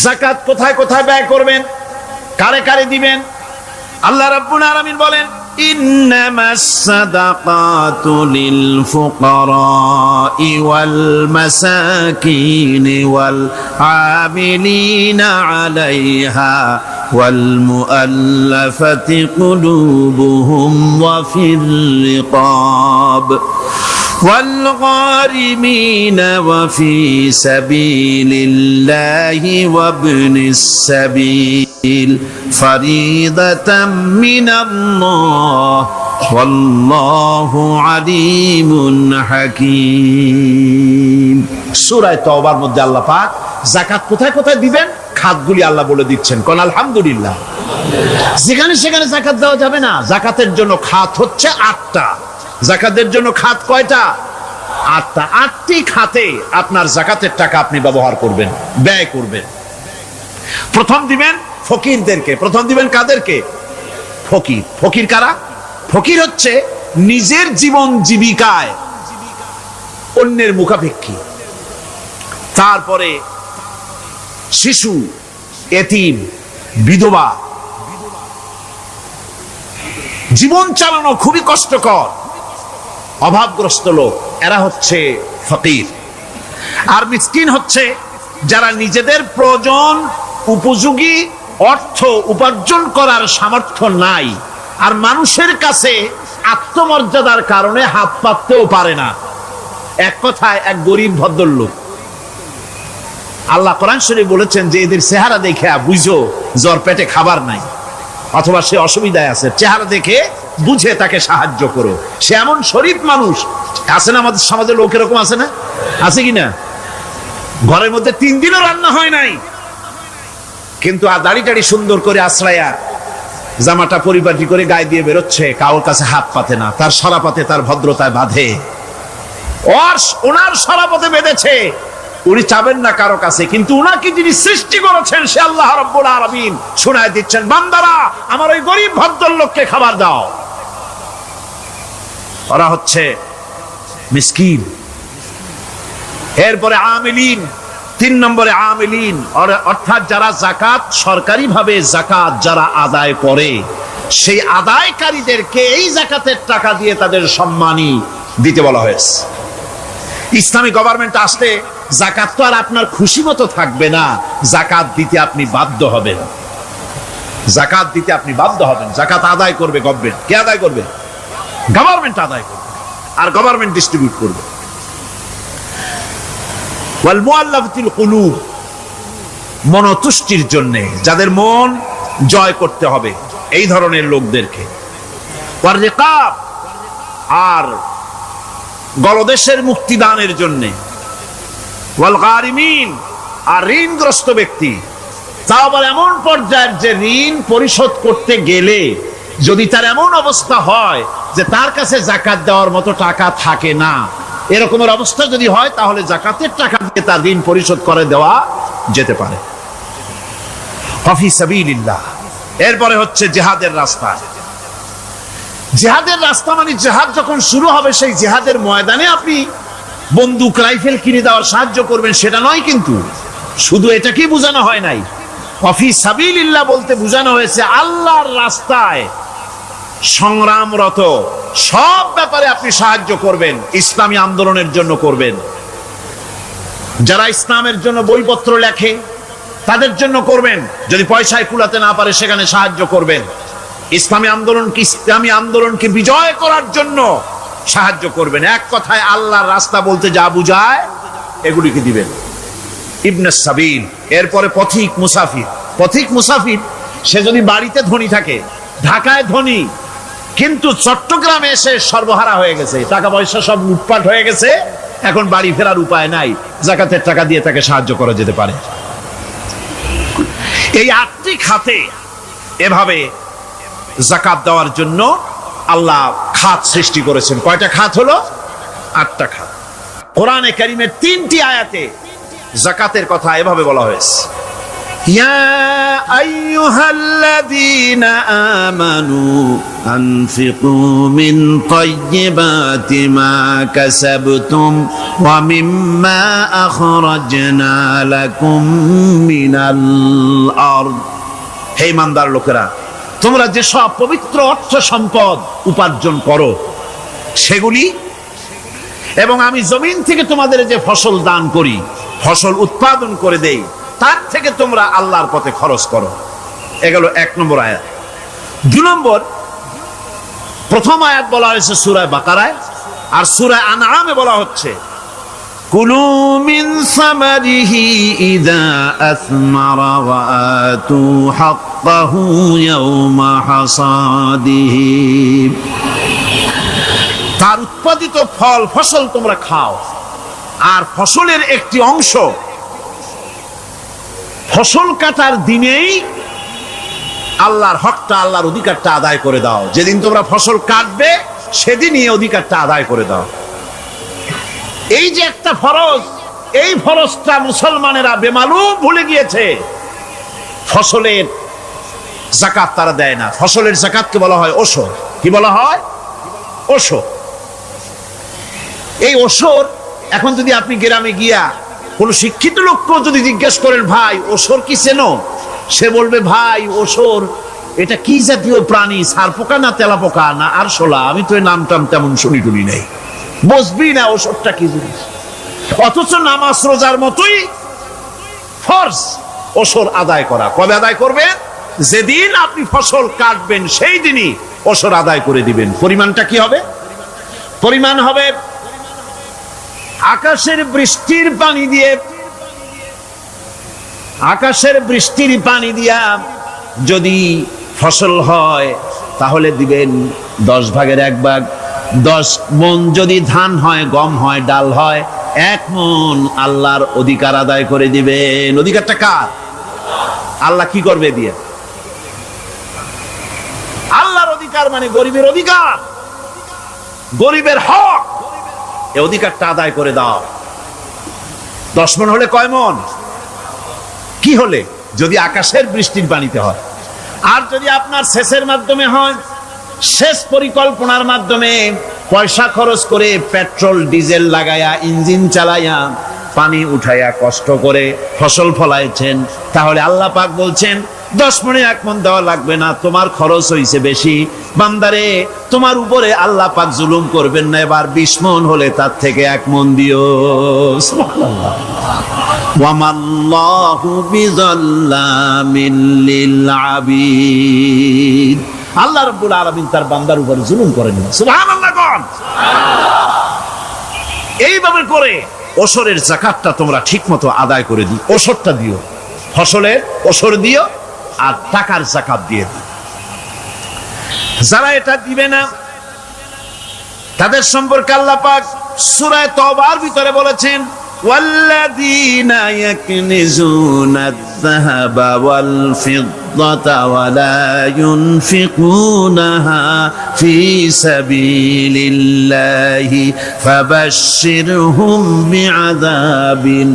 যাকাত কোথায় কোথায় ব্যয় করবেন, কারে কারে দিবেন? আল্লাহ রাব্বুল আলামিন বলেন, ইন্নামাস সাদাকাতু লিল ফুকারাই ওয়াল মাসাকিন ওয়াল আমিলিনা আলাইহা ওয়াল মুআল্লাফাতি কুলুবুহুম ওয়া ফির রিকাব والغارمين وفي سبيل الله وابن السبيل فريضة من الله والله عليم حكيم। সূরা তাওবার মধ্যে আল্লাহ পাক যাকাত কোথায় কোথায় দিবেন খাতগুলি আল্লাহ বলে দিচ্ছেন। কোন আলহামদুলিল্লাহ। যেখানে সেখানে যাকাত দেওয়া যাবে না। যাকাতের জন্য খাত হচ্ছে 8টা। যাকাতের জন্য খাত কয়টা? 8টা। 8টি খাতে আপনার যাকাতের টাকা আপনি ব্যবহার করবেন, ব্যয় করবেন। প্রথম দিবেন ফকিরদেরকে। প্রথম দিবেন কাদেরকে? ফকির। ফকির কারা? ফকির হচ্ছে নিজের জীবন জীবিকায় অন্যের মুখাপেক্ষী। তারপরে শিশু, এতিম, বিধবা, জীবন চালানো খুবই কষ্টকর, অভাবগ্রস্ত লোক, এরা হচ্ছে ফকির। আর মিসকিন হচ্ছে যারা নিজেদের প্রয়োজন উপযোগী অর্থ উপার্জন করার সামর্থ্য নাই, আর মানুষের কাছে আত্মমর্যাদার কারণে হাত পাততেও পারে না। এক কথায় এক গরিব ভদ্রলোক। আল্লাহ কোরআন শরীফ বলেছেন যে এদের চেহারা দেখে বুঝো জ্বর পেটে খাবার নাই, অথবা সে অসুবিধায় আছে, চেহারা দেখে বুঝে তাকে সাহায্য করো। সে এমন শরীফ মানুষ আছে না আমাদের সমাজে, লোক এরকম আছে না? আছে কিনা? ঘরের মধ্যে 3 দিনও রান্না হয় নাই, কিন্তু দাড়ি টাড়ি সুন্দর করে আশ্রয়া জামাটা পরিপাটি করে গায়ে দিয়ে বেরোচ্ছে, কারোর কাছে হাত পাতে না, তার সরাপাতে তার ভদ্রতায় বাঁধে। ওনার সরাপথে বেঁধেছে, উনি চাবেন না কারো কাছে, কিন্তু উনাকে যিনি সৃষ্টি করেছেন সে আল্লাহ রাব্বুল আলামিন শোনায় দিচ্ছেন, বান্দারা আমার ওই গরিব ভদ্রলোককে খাবার দাও। ওরা হচ্ছে মিসকিন। এরপরে আমিলিন, 3 নম্বরে আমিলিন, অর্থাৎ যারা যাকাত সরকারিভাবে যাকাত যারা আদায় করে সেই আদায়কারীদেরকে এই যাকাতের টাকা দিয়ে তাদের সম্মানী দিতে বলা হয়েছে। ইসলামী গভর্নমেন্ট আসলে যাকাত তো আর আপনার খুশি মতো থাকবে না, যাকাত দিতে আপনি বাধ্য হবেন। যাকাত দিতে আপনি বাধ্য হবেন। যাকাত আদায় করবে গভর্নমেন্ট। কে আদায় করবে? গভর্নমেন্ট আদায় করবে, আর গভর্নমেন্ট ডিস্ট্রিবিউট করবে। ওয়াল মুআল্লাফাতিল কুলুব, মনতুষ্টির জন্য, যাদের মন জয় করতে হবে এই ধরনের লোকদেরকে। ওয়ার রিকাব, আর গলদেশের মুক্তিদানের জন্য। ওয়াল গারিমিন, আর ঋণগ্রস্ত ব্যক্তি, তাও আবার এমন পর্যায়ের যে ঋণ পরিশোধ করতে গেলে যদি তার এমন অবস্থা হয় যে তার কাছে যাকাত দেওয়ার মতো টাকা থাকে না, এরকমের অবস্থা যদি হয় তাহলে যাকাতের টাকা দিয়ে তার ঋণ পরিশোধ করে দেওয়া যেতে পারে। ফি সাবিলিল্লাহ। এরপরে হচ্ছে জিহাদের রাস্তা। জিহাদের রাস্তা মানে জিহাদ যখন শুরু হবে সেই জিহাদের ময়দানে আপনি বন্দুক রাইফেল কিনে দেওয়ার সাহায্য করবেন সেটা নয়, কিন্তু শুধু এটাকেই বোঝানো হয় নাই। ফি সাবিলিল্লাহ বলতে বোঝানো হয়েছে আল্লাহর রাস্তায় সংগ্রামরত সব ব্যাপারে আপনি সাহায্য করবেন, ইসলামী আন্দোলনের জন্য করবেন। যারা ইসলামের জন্য বইপত্র লেখে তাদের জন্য করবেন, যদি পয়সায় কুলাতে না পারে সেখানে সাহায্য করবেন। ইসলামী আন্দোলনকে বিজয় করার জন্য সাহায্য করবেন। এক কথায় আল্লাহর রাস্তা বলতে যা বুঝায় এগুলিকে দিবেন। ইবনে সাবিল, এরপরে পথিক মুসাফির। পথিক মুসাফির সে যদি বাড়িতে ধনী থাকে, ঢাকায় ধনী, কিন্তু চট্টগ্রামে এসে সর্বহারা হয়ে গেছে, টাকা পয়সা সব লুটপাট হয়ে গেছে, এখন বাড়ি ফেরার উপায় নাই, যাকাতের টাকা দিয়ে তাকে সাহায্য করা যেতে পারে। এই 8টি খাতে এভাবে যাকাত দেওয়ার জন্য আল্লাহ খাত সৃষ্টি করেছেন। কয়টা খাত হলো? 8টা খাত। কোরআনে কারীমের 3টি আয়াতে যাকাতের কথা এভাবে বলা হয়েছে। يا أيها الذين آمنوا أنفقوا من طيبات ما كسبتم ومما أخرجنا لكم من الأرض হে ইমানদার লোকেরা, তোমরা যেসব পবিত্র অর্থ সম্পদ উপার্জন করো সেগুলি, এবং আমি জমিন থেকে তোমাদের যে ফসল দান করি, ফসল উৎপাদন করে দেই, তার থেকে তোমরা আল্লাহর পথে খরচ করো। এগুলো 1 নম্বর আয়াত। 2 নম্বর, প্রথম আয়াত বলা হয়েছে সূরা বাকারায়, আর সূরা আনআমে বলা হচ্ছে কুলু মিন সামারিহি ইযা আসমারা ওয়া আতু হাক্কাহু ইয়াওমা হাসাদিহি। তার উৎপাদিত ফল ফসল তোমরা খাও, আর ফসলের একটি অংশ ফসল কাটার দিনেই আল্লাহর হকটা, আল্লাহর অধিকারটা আদায় করে দাও। যেদিন তোমরা ফসল কাটবে সেদিনই অধিকারটা আদায় করে দাও। এই যে একটা ফরজ, এই ফরজটা মুসলমানেরা বেমালুম ভুলে গিয়েছে। ফসলের যাকাত তারা দেয় না। ফসলের যাকাতকে বলা হয় ওশর। কি বলা হয়? ওশর। এই ওশর, এখন যদি আপনি গ্রামে গিয়া কোন শিক্ষিত লোককেও যদি জিজ্ঞেস করেন, ভাই ওশর কি চেনো? সে বলবে, ভাই ওশর এটা কি জাতীয় প্রাণী, সারপোকা না তেলাপোকা না আরশোলা, আমি তো এই নামটাম তেমন শুনি টুনি নেই, বুঝবি না ওশরটা কি জিনিস। অথচ নামাজ রোজার মতোই ফরজ ওশর আদায় করা। কবে আদায় করবেন? যেদিন আপনি ফসল কাটবেন সেই দিনই ওশর আদায় করে দিবেন। পরিমাণটা কি হবে? পরিমাণ হবে আকাশের বৃষ্টির পানি দিয়ে, আকাশের বৃষ্টির পানি দিয়া যদি ফসল হয় তাহলে দিবেন 10 ভাগের 1 ভাগ। 10 মণ যদি ধান হয়, গম হয়, ডাল হয়, 1 মণ আল্লাহর অধিকার আদায় করে দিবেন। অধিকারটা কার? আল্লাহ কি করবে দিয়ে? আল্লাহর অধিকার মানে গরিবের অধিকার, গরিবের হক। এই অধিকারটা আদায় করে দাও। 10 মণ হলে কয় মণ? কি হলে? যদি আকাশের বৃষ্টির পানিতে হয়। আর যদি আপনার সেচের মাধ্যমে হয়, সেচ পরিকল্পনার মাধ্যমে পয়সা খরচ করে পেট্রোল ডিজেল লাগায়া ইঞ্জিন চালাইয়া পানি উঠাইয়া কষ্ট করে ফসল ফলাইছেন, তাহলে আল্লাহ পাক বলছেন 10 মণে 1 মণ দেওয়া লাগবে না, তোমার খরচ হইছে বেশি। বান্দারে, তোমার উপরে আল্লাহ পাক জুলুম করবেন না, এবার 20 মণ হলে তার থেকে 1 মণ দিও। সুবহানাল্লাহ। ওয়ামাল্লাহু বিযাল্লামিন লিল আবিদ। আল্লাহ রাব্বুল আলামিন তার বান্দার উপরে জুলুম করেন না। সুবহানাল্লাহ। কোন এইভাবে করে ওশরের যাকাতটা তোমরা ঠিকমতো আদায় করে দিও। ওশরটা দিও, ফসলের ওশর দিও, আর টাকার যাকাত দিয়ে দিও। যারা এটা দিবে না তাদের সম্পর্কে আল্লাহ পাক সূরা তওবার ভিতরে বলেছেন, ওয়াল্লাযীনা ইয়াকনিজুনা আয-যাহাবা ওয়াল ফিদ্দাতা ওয়া লা ইউনফিকুনাহা ফী সাবিলিল্লাহি ফাবাশশিরহুম বিআযাবিন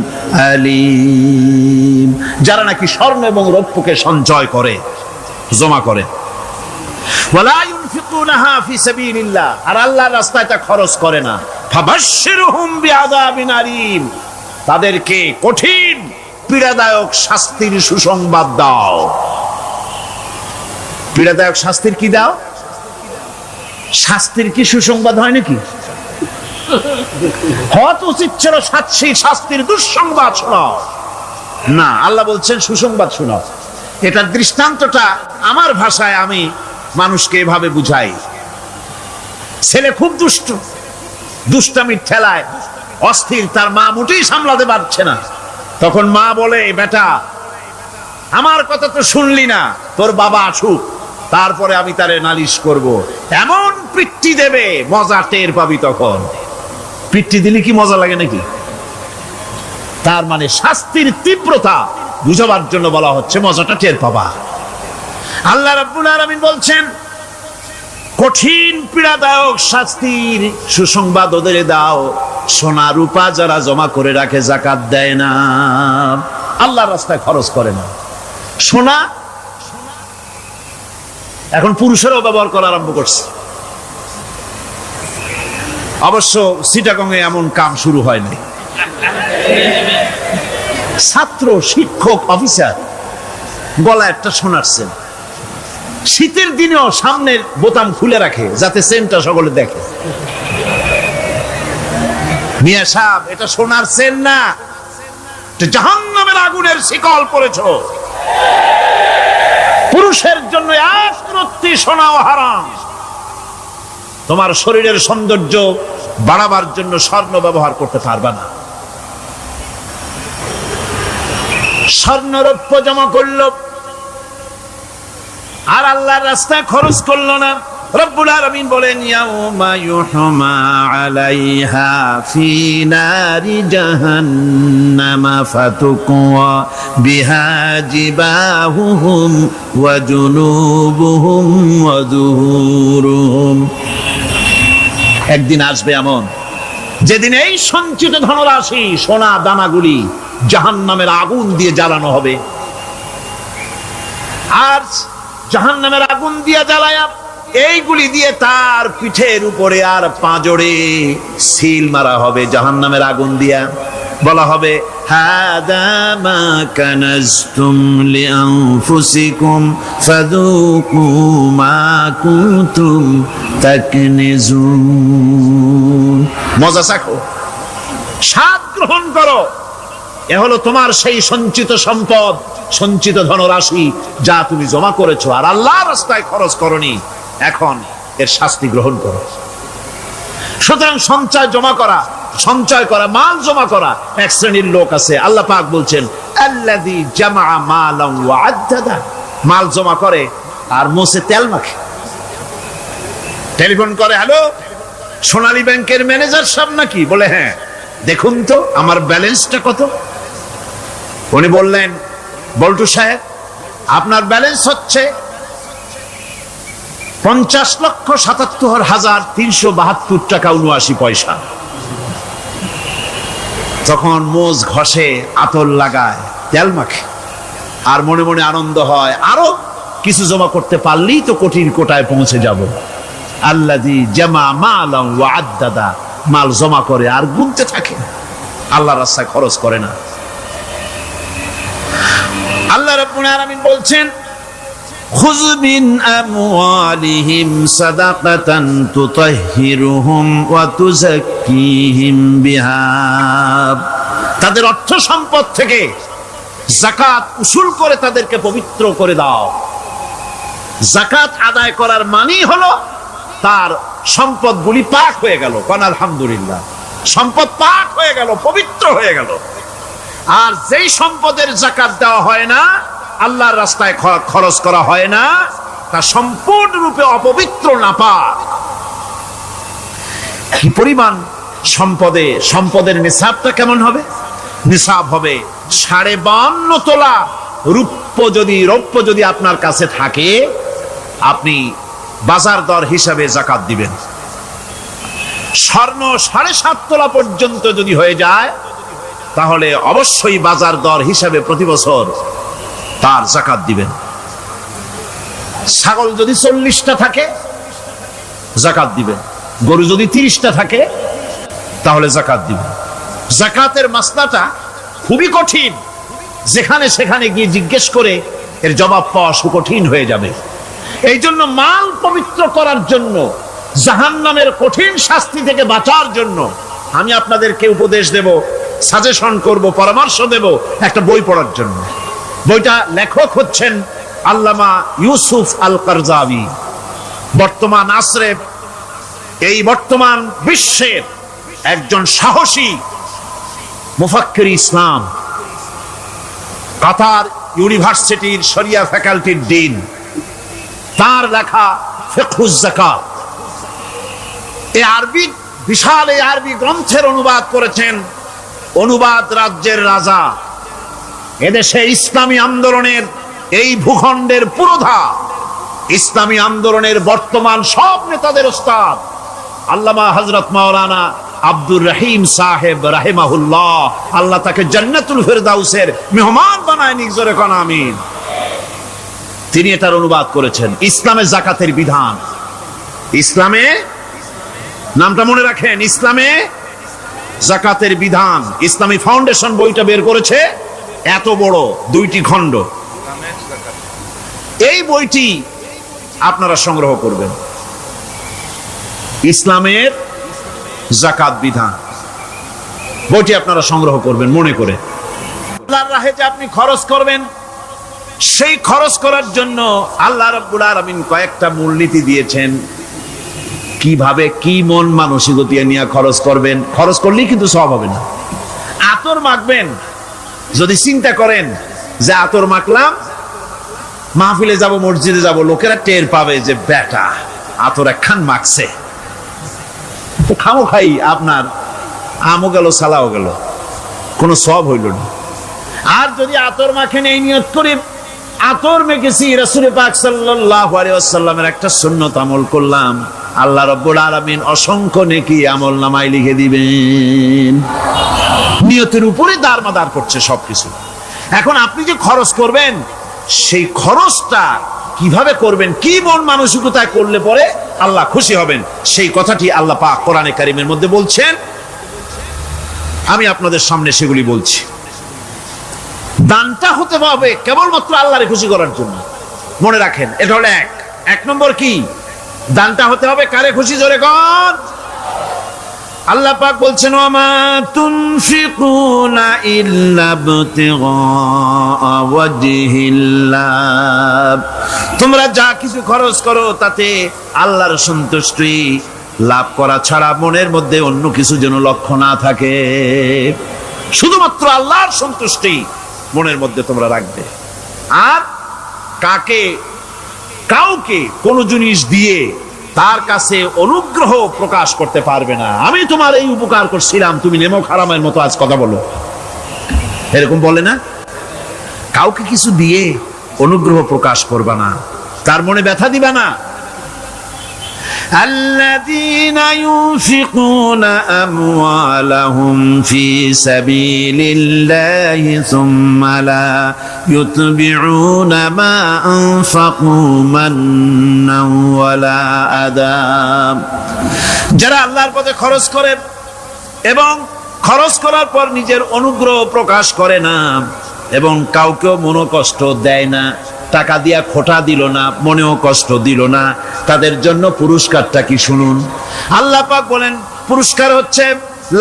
আলীম। যারা নাকি স্বর্ণ এবং রৌপ্যকে সঞ্চয় করে, জমা করে, ওয়ালা ইউনফিকুনাহা ফী সাবিলিল্লাহ, আর আল্লাহর রাস্তায় তা খরচ করে না, ফাবাশশিরহুম বিআযাবিন আলীম, তাদেরকে কঠিন পীড়াদায়ক শাস্তির সুসংবাদ দাও। পীড়াদায়ক শাস্তির কি দাও? শাস্তির কি সুসংবাদ হয় নাকি? হয়তো উচিত ছিল শাস্তির দুঃসংবাদ শোনাও, না, আল্লাহ বলছেন সুসংবাদ শোনাও। এটার দৃষ্টান্তটা আমার ভাষায় আমি মানুষকে এভাবে বুঝাই। ছেলে খুব দুষ্ট, দুষ্টামির ঠেলায় অস্থির, তার মা মোটেই সামলাতে পারছে না। তখন মা বলে, বেটা আমার কথা তো শুনলি না, তোর বাবা আসুক, তারপরে আমি তারে নালিশ করব। এমন পিট্টি দেবে, মজা টের পাবি। তখন পিট্টি দিলে কি মজা লাগে নাকি? তার মানে শাস্তির তীব্রতা বুঝাবার জন্য বলা হচ্ছে, মজাটা টের পাবা। আল্লাহ রাব্বুল আলামিন বলছেন, কঠিন পীড়াদায়ক শাস্তির সুসংবাদ ওদের দাও, সোনা রূপা যারা জমা করে রাখে, যাকাত দেয় না, আল্লাহর রাস্তায় খরচ করে না। সোনা এখন পুরুষেরাও ব্যবহার করা আরম্ভ করছে। অবশ্য চিটাগংয়ে এমন কাম শুরু হয়নি। ছাত্র, শিক্ষক, অফিসার গলায় একটা সোনার চেন, শীতের দিনেও সামনের বোতাম খুলে রাখে যাতে চেনটা সকলে দেখে। মিয়া সাহেব, এটা সোনার চেন না, জাহান্নামের আগুনের শিকল পড়েছ। পুরুষের জন্য এক রত্তি সোনাও হারাম। তোমার শরীরের সৌন্দর্য বাড়াবার জন্য স্বর্ণ ব্যবহার করতে পারবা না। স্বর্ণ রৌপ্য জমা করলো আর আল্লাহর রাস্তায় খরচ করলো না। রব্বুল আলামিন বলেন, ইয়াউমা ইউহমা আলাইহা ফি নারি জাহান্নামা ফাতুকওয়া বিহা জিবাহুহুম ওয়া জুনুবুহুম ওয়া যুহুরুহুম। একদিন আসবে এমন যেদিন এই সঞ্চিত ধনরাশি, সোনা দানাগুলি জাহান্নামের আগুন দিয়ে জ্বালানো হবে। আর জাহান্নামের আগুন দিয়ে জ্বালায়া এইগুলি দিয়ে তার পিঠের উপরে আর পাঁজরে সিল মারা হবে জাহান্নামের আগুন দিয়া। বলা হবে, হাদা মা কানাজতুম লিআনফুসিকুম ফাযুকু মা কুনতুম তাকনিজুন। মজা চাখো, স্বাদ গ্রহণ করো। এ হলো তোমার সেই সঞ্চিত সম্পদ, সঞ্চিত ধনরাশি যা তুমি জমা করেছো আর আল্লাহর রাস্তায় খরচ করনি। এখন এর শাস্তি গ্রহণ করো। সুতরাং সঞ্চয় জমা করা, সঞ্চয় করা, মাল জমা করা এক শ্রেণীর লোক আছে। আল্লাহ পাক বলছেন, আল্লাযী জামা মালান ওয়া আদ্দাদা। মাল জমা করে আর মোছে তেল মাখে। টেলিফোন করে, হ্যালো, সোনালী ব্যাংকের ম্যানেজার সাহেব নাকি? বলে, হ্যাঁ, দেখুন তো আমার ব্যালেন্সটা কত। উনি বললেন, বল্টু সাহেব, আপনার ব্যালেন্স হচ্ছে 50,77,372 টাকা 79 পয়সা। তখন মোজ ঘষে, আতর লাগায়, তেল মাখে আর মনে মনে আনন্দ হয়, আরো কিছু জমা করতে পারলেই তো কোটির কোটায় পৌঁছে যাব। আল্লাযী জামা মালান ওয়া আদ্দাদা। মাল জমা করে আর গুনতে থাকে, আল্লাহর রাস্তায় খরচ করে না। আল্লাহ রাব্বুল আলামিন বলছেন, খুয মিন আমওয়ালিহিম সাদাকাতান তুতাহহিরুহুম ওয়া তুযাক্কিহিম বিহা। তাদের অর্থ সম্পদ থেকে যাকাত উসুল করে তাদেরকে পবিত্র করে দাও। যাকাত আদায় করার মানেই হলো তার সম্পদগুলি পাক হয়ে গেল। কোন আলহামদুলিল্লাহ, সম্পদ পাক হয়ে গেল, পবিত্র হয়ে গেল। আর যেই সম্পদের যাকাত দেওয়া হয় না, আল্লাহর রাস্তায় খরচ করা হয় না, তা সম্পূর্ণরূপে অপবিত্র, নাপাক। কি পরিমাণ সম্পদের নিসাবটা কেমন হবে? নিসাব হবে 52.5 তোলা রৌপ্য। যদি আপনার কাছে থাকে, আপনি বাজার দর হিসাবে যাকাত দিবেন। স্বর্ণ 7.5 তোলা পর্যন্ত যদি হয়ে যায়, তাহলে অবশ্যই বাজার দর হিসাবে প্রতি বছর তার যাকাত দিবেন। ছাগল যদি 40টা থাকে, যাকাত দিবেন। গরু যদি 30টা থাকে, তাহলে যাকাত দিবেন। যাকাতের মাসলাটা খুবই কঠিন। যেখানে সেখানে গিয়ে জিজ্ঞেস করে এর জবাব পাওয়া সুকঠিন হয়ে যাবে। এই জন্য মাল পবিত্র করার জন্য, জাহান্নামের কঠিন শাস্তি থেকে বাঁচার জন্য আমি আপনাদেরকে উপদেশ দেব, সাজেশন করব, পরামর্শ দেব একটা বই পড়ার জন্য। বইটা লেখক হচ্ছেন আল্লামা ইউসুফ আল কারজাবী। বর্তমান আসরে, এই বর্তমান বিশ্বের একজন সাহসী মুফাক্কির ইসলাম, কাতার ইউনিভার্সিটির শরিয়া ফ্যাকাল্টির ডিন। তার লেখা ফিকহুজ যাকাত, এই আরবি গ্রন্থের অনুবাদ করেছেন অনুবাদ রাজ্যের রাজা। এদেশে ইসলামী আন্দোলনের, এই ভূখণ্ডের পুরোধা ইসলামী আন্দোলনের বর্তমান সব নেতাদের ওস্তাদ আল্লামা হযরত মাওলানা আব্দুর রহিম সাহেব রাহিমাহুল্লাহ। আল্লাহ তাকে জান্নাতুল ফেরদাউসের মেহমান বানায় নিক। জোরে কোন আমিন। তিনি এটার অনুবাদ করেছেন ইসলামে জাকাতের বিধান। ইসলামে, নামটা মনে রাখেন, ইসলামে জাকাতের বিধান। ইসলামী ফাউন্ডেশন বইটা বের করেছে, এত বড় 2টি খণ্ড। এই বইটি আপনারা সংগ্রহ করবেন, ইসলামের জাকাত বিধান। বইটি আপনারা সংগ্রহ করবেন মনে করে। আল্লাহর রাহে যে আপনি খরচ করবেন, সেই খরচ করার জন্য আল্লাহ রাব্বুল আলামিন কয়েকটা মূলনীতি দিয়েছেন। কিভাবে, কি মন মানসিকতা নিয়ে খরচ করবেন। খরচ করলেই কিন্তু সওয়াব হবে না। আতর মাখবেন, যদি চিন্তা করেন যে আতর মাখলাম, মাহফিলে যাব, মসজিদে যাব, লোকেরা টের পাবে যে বেটা আতর একখান মাখছে, তো খামো খাই আপনার আমও গেল, সালাও গেল, কোনো সওয়াব হইল না। আর যদি আতর মাখেন এই নিয়ত করে আতর মেখেছি, রাসূল পাক সাল্লাল্লাহু আলাইহি ওয়াসাল্লামের একটা সুন্নাত আমল করলাম, আল্লাহ রাব্বুল আলামিন অসংখ্য নেকি আমল নামায় লিখে দিবেন। নিয়তের উপরে দারমাদার করছে সবকিছু। এখন আপনি যে খরচ করবেন, সেই খরচটা কিভাবে করবেন, কি মন মানসিকতায় করলে পরে আল্লাহ খুশি হবেন, সেই কথাটি আল্লাহ পাক কোরআনে কারীমের মধ্যে বলছেন। আমি আপনাদের সামনে সেগুলি বলছি। দানটা হতে হবে কেবলমাত্র আল্লাহরে খুশি করার জন্য। মনে রাখেন, এটা হলো এক নম্বর। কি দানটা হতে হবে কারে খুশি? জোরে কোন? আল্লাহ পাক বলছেন, ওয়ামা তুনফিকুনা ইল্লা ইবতিগা ওয়াজহিল্লাহ, তোমরা যা কিছু খরচ করো তাতে আল্লাহর সন্তুষ্টি লাভ করা ছাড়া মনের মধ্যে অন্য কিছু যেন লক্ষ্য না থাকে। শুধুমাত্র আল্লাহর সন্তুষ্টি মনের মধ্যে তোমরা রাখবে। আর কাউকে কোনো জিনিস দিয়ে তার কাছে অনুগ্রহ প্রকাশ করতে পারবে না। আমি তোমার এই উপকার করছিলাম, তুমি নেমো খারামের মতো আজ কথা বলো, এরকম বলে না। কাউকে কিছু দিয়ে অনুগ্রহ প্রকাশ করবা না, তার মনে ব্যথা দিবা না। الذين ينفقون أموالهم في سبيل الله ثم لا يتبعون ما أنفقوا منا ولا أذى, যারা আল্লাহর পথে খরচ করে এবং খরচ করার পর নিজের অনুগ্রহ প্রকাশ করে না এবং কাউকেও মনোকষ্ট দেয় না, টাকা দিয়া খোটা দিল না, মনেও কষ্ট দিল না, তাদের জন্য পুরস্কারটা কি শুনুন। আল্লাহ পাক বলেন পুরস্কার হচ্ছে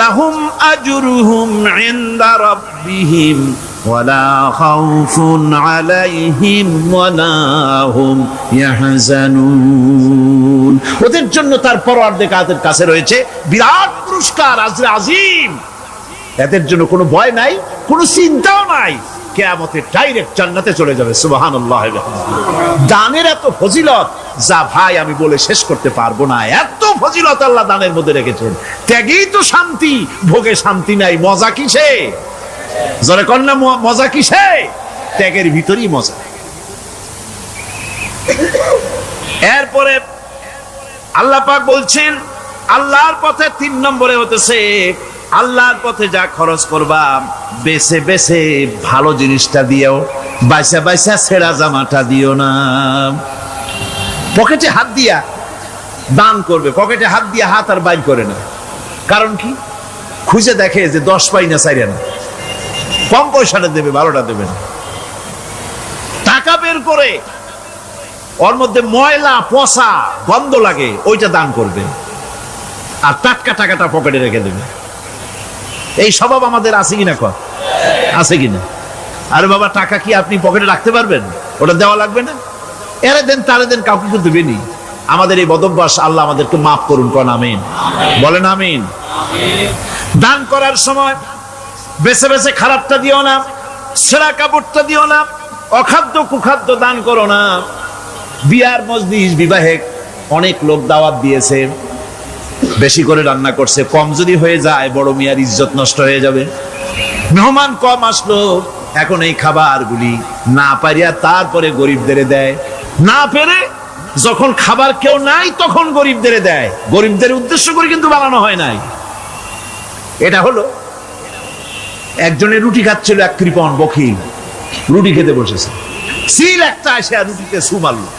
লাহুম আজরুহুম ইনদা রাব্বিহিম ওয়ালা খাউফুন আলাইহিম ওয়ালা হুম ইয়াহজানুন, ওদের জন্য তার পরওয়ারদিগারের কাছে রয়েছে বিরাট পুরস্কার, আজরে আজিম। এদের জন্য কোনো ভয় নাই, কোনো চিন্তাও নাই, কিয়ামতে ডাইরেক্ট জান্নাতে চলে যাবে। সুবহানাল্লাহ। দানের এত ফজিলত যা ভাই আমি বলে শেষ করতে পারবো না। এত ফজিলত আল্লাহ দানের মধ্যে রেখেছেন। ত্যাগেই তো শান্তি, ভোগে শান্তি নাই। মজা কিসে? জোরে কন্যা, মজা কিসে? ত্যাগের ভিতরেই মজা। এরপরে আল্লাহ পাক বলছেন আল্লাহর পথে 3 নম্বরে হতেছে আল্লাহর পথে যা খরচ করবা বেছে বেছে ভালো জিনিসটা দিও, বাইসা বাইসা ছেঁড়া জামাটা দিও না। পকেটে হাত দিয়া দান করবে, পকেটে হাত দিয়া হাত আর বাইর করে না। কারণ কি? খুঁজে দেখে যে 10 পাই না, 4 না, কম পয়সাটা দেবে, 12টা দেবে না। টাকা বের করে ওর মধ্যে ময়লা পচা গন্ধ লাগে, ওইটা দান করবে, আর টাটকা টাকাটা পকেটে রেখে দেবে। এই স্বভাব আমাদের আছে কিনা? আছে কিনা? আরে বাবা, টাকা কি আপনি পকেটে রাখতে পারবেন? ওটা দেওয়া লাগবে না, এরে দেন তারে দেন, কাউকে কিন্তু দেবেনি। আমাদের এই বদভ্যাস আল্লাহ আমাদেরকে মাফ করুন। কোন আমিন বলেন। আমিন। দান করার সময় বেছে বেছে খারাপটা দিও না, ছেঁড়া কাপড়টা দিও না, অখাদ্য কুখাদ্য দান করো না। বিয়ার মজলিস, বিবাহে অনেক লোক দাওয়াত দিয়েছে, বেশি করে রান্না করছে, কম যদি হয়ে যায় বড় মিয়ার ইজ্জত নষ্ট হয়ে যাবে। মেহমান কম আসলো, এখন এই খাবারগুলি না পারিয়া তারপরে গরিবদের দেয়, না পেরে যখন খাবার কেউ নাই তখন গরিবদের দেয়। গরিবদের উদ্দেশ্য করে কিন্তু বানানো হয় নাই। এটা হলো একজনের রুটি খাচ্ছিল, এক কৃপণ বখিল রুটি খেতে বসেছে, সিল একটা এসে রুটিতে সু মারলো,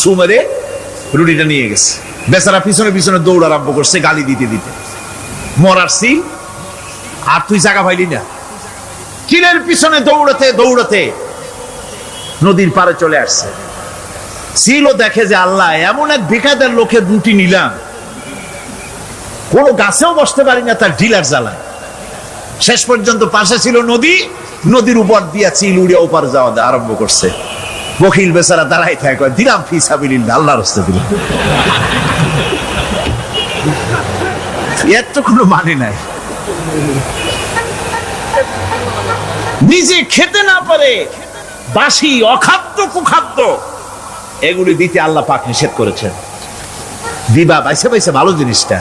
সু মেরে রুটিটা নিয়ে গেছে। বেচারা পিছনে পিছনে দৌড় আরম্ভ করছে গালি দিতে দিতে, মরার সিল আর তুই জায়গা পাইলি না। চিলের পিছনে দৌড়াতে দৌড়াতে নদীর পারে চলে আসছে। সিলও দেখে যে আল্লাহ, এমন এক বেকায়দার লোকের রুটি নিলাম, কোন গাছেও বসতে পারি না তার ঢিলার জ্বালায়। শেষ পর্যন্ত পাশে ছিল নদী, নদীর উপর দিয়া চিল উড়ে ওপার যাওয়া আরম্ভ করছে। বকিল বেচারা দাঁড়াই থাকে, দিলাম ফি সাবিলিল্লাহ, আল্লাহর রাস্তায় দিলাম। এর তো কোনো মানে নাই। নিজে খেতে না পারে বাসি অখাদ্য কুখাদ্য এগুলি দিতে আল্লাহ পাক নিষেধ করেছেন। দিবা বাইসে বাইসে ভালো জিনিসটা,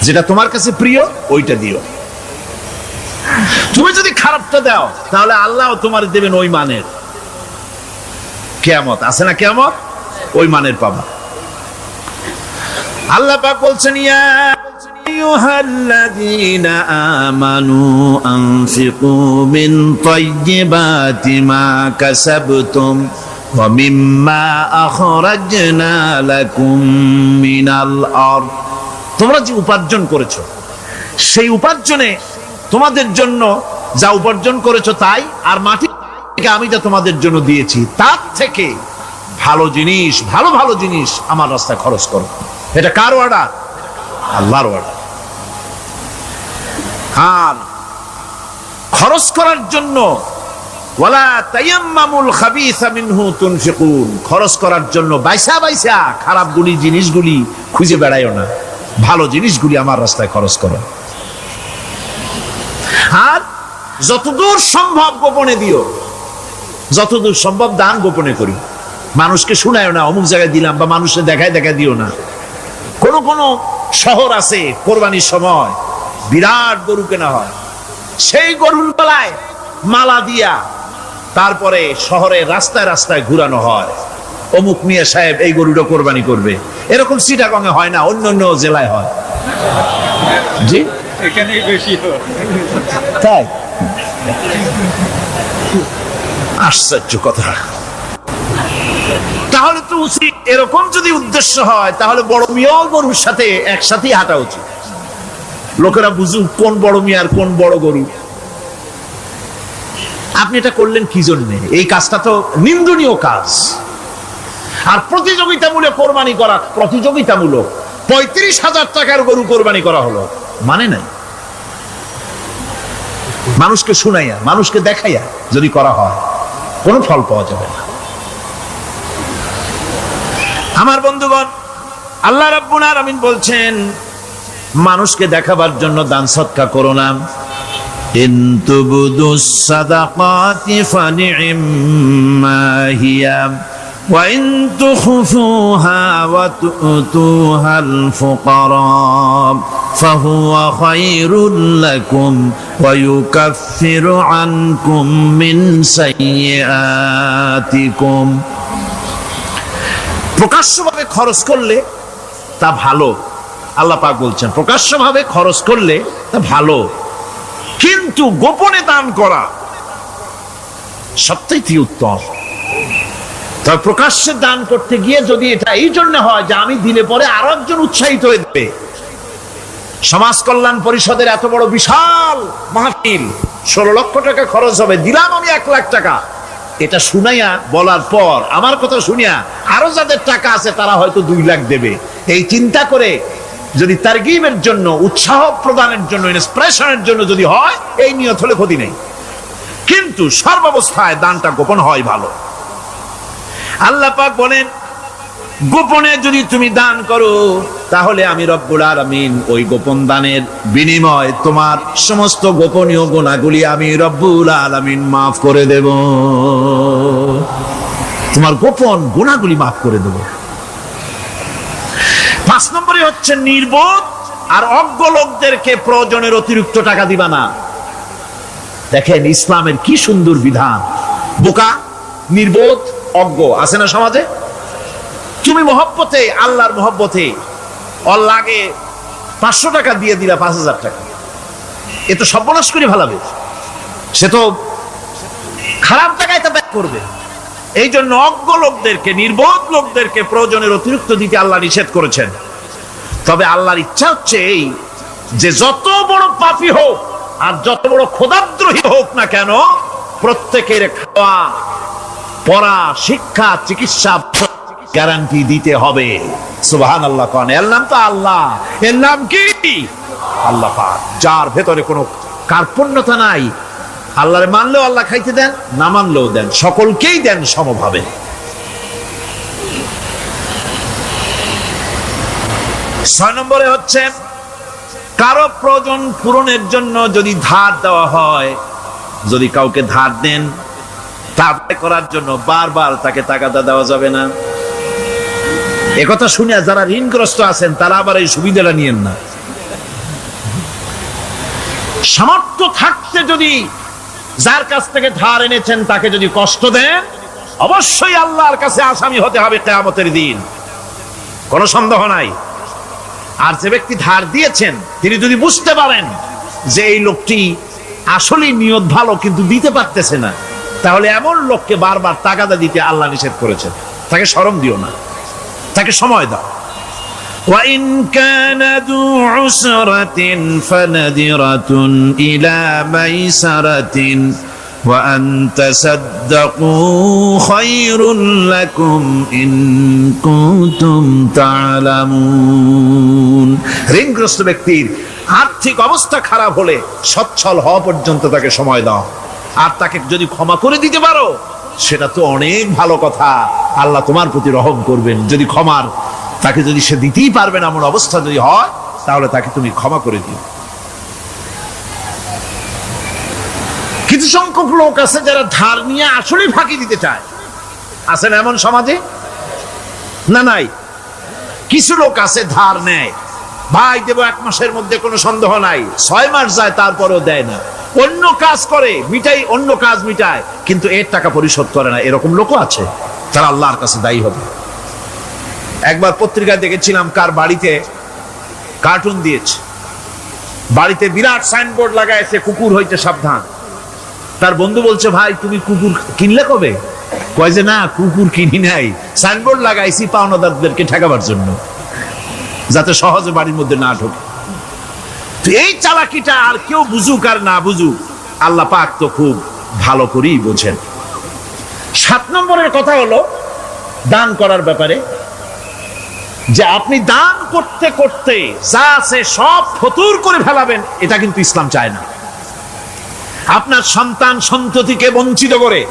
যেটা তোমার কাছে প্রিয় ওইটা দিও। তুমি যদি খারাপটা দাও তাহলে আল্লাহ তোমার দেবেন ওই মানের। কিয়ামত আছে না, কিয়ামত ওই মানের পাবা। আল্লাহ পাক বলছেন, ইয়া আইয়ুহাল্লাযীনা আমানু আনফিকু মিন তাইয়্যিবাতি মা কাসাবতুম ওয়া মিম্মা আখরাজনা লাকুম মিনাল আরদ। তোমরা যে উপার্জন করেছো, সেই উপার্জনে তোমাদের জন্য যা উপার্জন করেছো তাই, আর মাটি থেকে আমি যা তোমাদের জন্য দিয়েছি তার থেকে ভালো জিনিস, ভালো ভালো জিনিস আমার রাস্তায় খরচ করো। এটা কার অর্ডার? আল্লাহর অর্ডার। আর খরচ করার জন্য ওয়ালা তায়াম্মামুল খাবিসা মিনহু তুনফিকুন, খরচ করার জন্য বাইসা বাইসা খারাপ জিনিসগুলি খুঁজে বেড়াইও না, ভালো জিনিসগুলি আমার রাস্তায় খরচ করো। আর যতদূর সম্ভব গোপনে দিও, যতদূর সম্ভব দান গোপনে করি। মানুষকে শুনায়ও না অমুক জায়গায় দিলাম, বা মানুষের দেখায় দেখায় দিও না। কোন কোন শহর আছে কোরবানির সময় বিরাট গরু কেনা হয়, সেই গরুর গলায় মালা দিয়া তারপরে শহরের রাস্তায় রাস্তায় ঘুরানো হয়, অমুক মিয়া সাহেব এই গরুটা কোরবানি করবে। এরকম চিটাগংয়ে হয় না, অন্য অন্য জেলায় হয়। জি, এখানেই বেশি হয়। তাই আশ্চর্য কথা। তাহলে তো উচিত, এরকম যদি উদ্দেশ্য হয় তাহলে বড় মিয়া গরুর সাথে একসাথেই হাঁটা উচিত। লোকেরা বুঝুক কোন বড় মিয়া আর কোন বড় গরু। আপনি এটা করলেন কি জন্যে? এই কাজটা তো নিন্দনীয় কাজ। আর প্রতিযোগিতামূলক কোরবানি করা, প্রতিযোগিতামূলক 35,000 টাকার গরু কোরবানি করা হলো, মানে নাই। মানুষকে শুনাইয়া, মানুষকে দেখাইয়া যদি করা হয় কোনো ফল পাওয়া যাবে না। আমার বন্ধুগণ, আল্লাহ রাব্বুল আলামিন বলছেন, মানুষকে দেখাবার জন্য দান সদকা করো না। ইন তুবদুস সাদাকাতি ফানি'ম্মা হিয়া ওয়া ইন তুখফুহা ওয়া তু'তুহাল ফুকারা ফাহুয়া খায়রুল লাকুম ওয়া ইউকাফিরু আনকুম মিন সাইয়্যাতিকুম। প্রকাশ্যভাবে খরচ করলে তা ভালো, আল্লাহ পাক বলছেন প্রকাশ্যভাবে খরচ করলে তা ভালো, কিন্তু গোপনে দান করা সবথেকে উত্তম। তবে প্রকাশ্যে দান করতে গিয়ে যদি এটা এই জন্য হয় যে আমি দিলে পরে আরো একজন উৎসাহিত হয়ে যাবে, সমাজ কল্যাণ পরিষদের এত বড় বিশাল মাহফিল, 16 লক্ষ টাকা খরচ হবে, দিলাম আমি 1 লাখ টাকা, এটা শুনাইয়া বলার পর আমার কথা শুনিয়া আরো যাদের টাকা আছে তারা হয়তো 2 লাখ দেবে, এই চিন্তা করে যদি তারগিবের জন্য, উৎসাহ প্রদানের জন্য, ইন্সপিরেশনের জন্য যদি হয়, এই নিয়ত হলে ক্ষতি নেই। কিন্তু সর্বাবস্থায় দানটা গোপন হয় ভালো। আল্লাহ পাক বলেন, গোপনে যদি তুমি দান করো তাহলে আমি রব্বুল আলামিন ওই গোপন দানের বিনিময় তোমার সমস্ত গোপনীয় গুনাহগুলি আমি রব্বুল আলামিন মাফ করে দেব। তোমার গোপন গুনাহগুলি মাফ করে দেব। 5 নম্বরে হচ্ছে নির্বোধ আর অজ্ঞ লোকদেরকে প্রয়োজনের অতিরিক্ত টাকা দিবা না। দেখেন ইসলামের কি সুন্দর বিধান। বোকা, নির্বোধ, অজ্ঞ আছে না সমাজে? তুমি মহব্বতে, আল্লাহর মহব্বতে ওর লাগে 500 টাকা দিয়ে দিলা 5000 টাকা, এ তো সর্বনাশ করে ফেলাবে। সে তো খারাপ টাকায় তা ব্যাক করবে। এই জন্য অজ্ঞ লোকদেরকে, নির্বোধ লোকদেরকে প্রয়োজনের অতিরিক্ত দিতে আল্লাহ নিষেধ করেছেন। তবে আল্লাহর ইচ্ছা হচ্ছে এই যে যত বড় পাপী হোক আর যত বড় খোদাদ্রোহী হোক না কেন, প্রত্যেকের খাওয়া, পড়া, শিক্ষা, চিকিৎসা গ্যারান্টি দিতে হবে। সুবহানাল্লাহ। কোন এর নাম তো আল্লাহ। এর নাম কি? আল্লাহ পাক, যার ভেতরে কোনো কার্পণ্যতা নাই। আল্লাহরে মানলেও আল্লাহ খাইতে দেন, না মানলেও দেন, সকলকেই দেন সমভাবে। 6 নম্বরে হচ্ছে কারো প্রয়োজন পূরণের জন্য যদি ধার দেওয়া হয়, যদি কাউকে ধার দেন, তা করার জন্য বারবার তাকে তাগাদা দেওয়া যাবে না। একথা শুনে যারা ঋণগ্রস্ত আছেন তারা আবার এই সুবিধাটা নিয়েন না। সামর্থ্য থাকতে যদি যার কাছ থেকে ধার এনেছেন তাকে যদি কষ্ট দেন, অবশ্যই আল্লাহর কাছে আসামি হতে হবে কিয়ামতের দিন, কোনো সন্দেহ নাই। আর যে ব্যক্তি ধার দিয়েছেন তিনি যদি বুঝতে পারেন যে এই লোকটি আসলেই নিয়ত ভালো কিন্তু দিতে পারতেছে না, তাহলে এমন লোককে বারবার তাগাদা দিতে আল্লাহ নিষেধ করেছেন। তাকে শরম দিও না, তাকে সময় দাও। وَإِنْ كَانَ ذُو عُسْرَةٍ فَنَذِرَةٌ إِلَى مَيْسَرَةٍ وَأَنْ تَصَدَّقُوا خَيْرٌ لَكُمْ إِنْ كُنْتُمْ تَعْلَمُونَ। ঋণগ্রস্ত ব্যক্তির আর্থিক অবস্থা খারাপ হলে সচ্ছল হওয়া পর্যন্ত তাকে সময় দাও। আর তাকে যদি ক্ষমা করে দিতে পারো সেটা তো অনেক ভালো কথা, আল্লাহ তোমার প্রতি রহম করবেন। যদি ক্ষমার তাকে যদি সে দিতেই পারবে না এমন অবস্থা যদি হয়, তাহলে তাকে তুমি ক্ষমা করে দিও। কিছু সংখ্যক লোক আছে যারা ধার নিয়ে আসলেই ফাঁকি দিতে চায়, আছে না এমন সমাজে? না নাই? কিছু লোক আছে ধার নেয়, ভাই দেব 1 মাসের মধ্যে, কোনো সন্দেহ নাই। 6 মাস যায় তারপরেও দেয় না, অন্য কাজ করে মিটাই, অন্য কাজ মিটায়, কিন্তু এর টাকা পরিশোধ করে না। এরকম লোকও আছে, তারা আল্লাহর কাছে দায়ী হবে। একবার পত্রিকায় দেখেছিলাম কার বাড়িতে কার্টুন দিয়েছে, বাড়িতে বিরাট সাইনবোর্ড লাগাইছে, কুকুর হইতে সাবধান। তার বন্ধু বলছে, ভাই তুমি কুকুর কিনলে কবে? কয় যে না, কুকুর কিনি নাই, সাইনবোর্ড লাগাইছি পাওনাদারদেরকে ঠেকাবার জন্য, যাতে সহজে বাড়ির মধ্যে না ঢোকে। তো এই চালাকিটা আর কেউ বুঝুক আর না বুঝুক, আল্লাহ পাক তো খুব ভালো করেই বোঝেন। 7 নম্বরের কথা হলো দান করার ব্যাপারে, যে আপনি দান করতে করতে যা আছে সব ফতুর করে ফেলাবেন, এটা কিন্তু ইসলাম চায় না। আপনার সন্তান সন্ততিকে বঞ্চিত করে,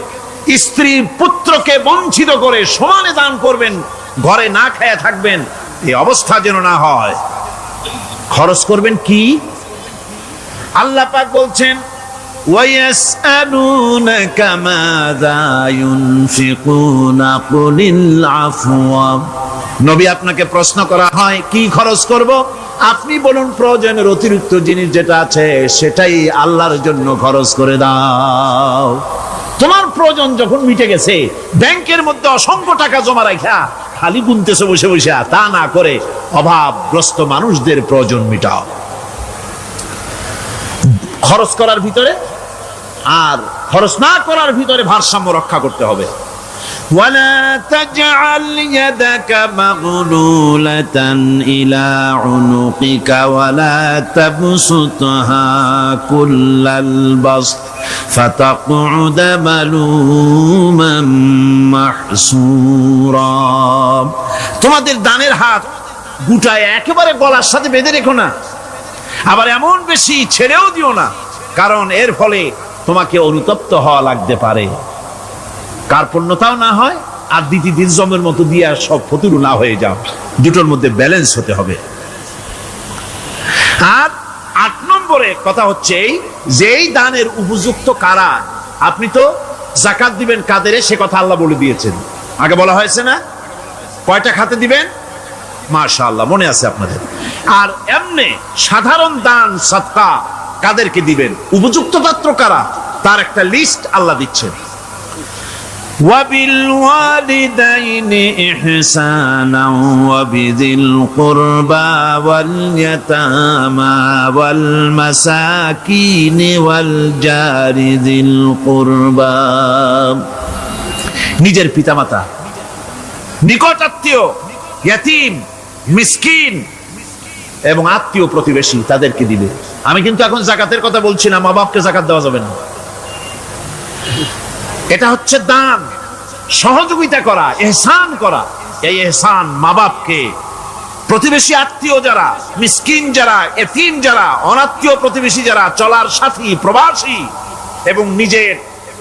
স্ত্রী পুত্রকে বঞ্চিত করে সমানে দান করবেন, ঘরে না খেয়ে থাকবেন, এই অবস্থা যেন না হয়। খরচ করবেন কি? আল্লাহ পাক বলছেন, وَيَسْأَلُونَكَ مَاذَا يُنْفِقُونَ قُلِ الْعَفْوَ। নবী আপনাকে প্রশ্ন করা হয় কি খরচ করব? আপনি বলুন প্রয়োজনের অতিরিক্ত জিনিস যেটা আছে সেটাই আল্লাহর জন্য খরচ করে দাও। তোমার প্রয়োজন যখন মিটে গেছে, ব্যাংকের মধ্যে অসংখ্য টাকা জমা রাখা খালি গুনতেছে বসে বসে, তা না করে অভাবগ্রস্ত মানুষদের প্রয়োজন মিটাও। খরচ করার ভিতরে আর খরচ না করার ভিতরে ভারসাম্য রক্ষা করতে হবে। ولا تجعل يدك مغلولة إلى عنقك ولا تبسطها كل البسط فتقعد ملوما محسورا। তোমাদের দানের হাত গুটায় একেবারে গলার সাথে বেঁধে রেখো না, আবার এমন বেশি ছেড়েও দিও না, কারণ এর ফলে তোমাকে অনুতপ্ত হওয়া লাগতে পারে, কার্পণ্যতাও না হয়, আর দিন জমের মতো দিয়ে সব ফতুর না হয়ে যাও। দুটোর মধ্যে ব্যালেন্স হতে হবে। আর 8 নম্বরে কথা হচ্ছে যে এই দানের উপযুক্ত কারা। আপনি তো যাকাত দিবেন কাদের, সে কথা আল্লাহ বলে দিয়েছেন, আগে বলা হয়েছে না? কয়টা খাতে দিবেন? মাশাআল্লাহ, মনে আছে আপনাদের। আর এমনি সাধারণ দান সাদকা কাদেরকে দিবেন, উপযুক্ত পাত্র কারা, তার একটা লিস্ট আল্লাহ দিচ্ছেন। وَبِالْوَالِدَيْنِ إِحْسَانًا وَبِذِي الْقُرْبَى وَالْيَتَامَى وَالْمَسَاكِينِ وَالْجَارِ ذِي الْقُرْبَى। নিজের পিতামাতা, নিকট আত্মীয়, ইয়াতীম, মিসকিন এবং আত্মীয় প্রতিবেশী, তাদেরকে দিবে। আমি কিন্তু এখন যাকাতের কথা বলছি না, মা বাপকে যাকাত দেওয়া যাবে না। এটা হচ্ছে দান, সহযোগিতা করা, ইহসান করা। এই ইহসান মা বাপকে, প্রতিবেশী আত্মীয় যারা, মিসকিন যারা, এতিম যারা, অনাত্মীয় প্রতিবেশী যারা, চলার সাথী, প্রবাসী এবং নিজের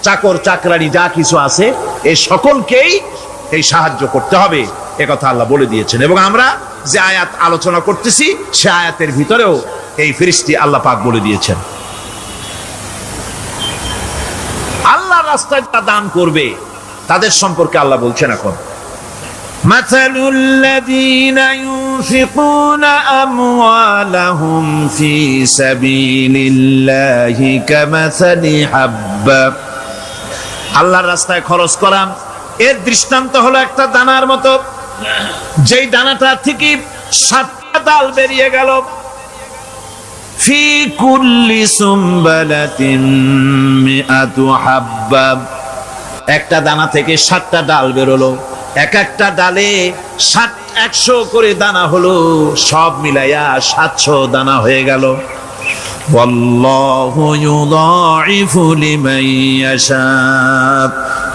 চাকর চাকরানি যা কিছু আছে, এই সকলকেই এই সাহায্য করতে হবে, একথা আল্লাহ বলে দিয়েছেন। এবং আমরা যে আয়াত আলোচনা করতেছি সে আয়াতের ভিতরেও এই ফেরেশতা আল্লাহ পাক বলে দিয়েছেন। আল্লাহর রাস্তায় যারা দান করবে তাদের সম্পর্কে আল্লাহ বলছেন এখন, مثل الذين ينفقون أموالهم في سبيل الله كمثل حبة। আল্লাহর রাস্তায় খরচ করা এর দৃষ্টান্ত হলো একটা দানার মতো, যেই দানাটা থেকে 7টা ডাল বেরিয়ে গেল। ফি কুল্লি সুমবালাতিন মিআতু হাব্বা, একটা দানা থেকে 7টা ডাল বেরোলো, এক একটা ডালে 100 করে দানা হলো, সব মিলাইয়া 700 দানা হয়ে গেল। ওয়াল্লাহু ইউদাইফু লিমান ইয়াশা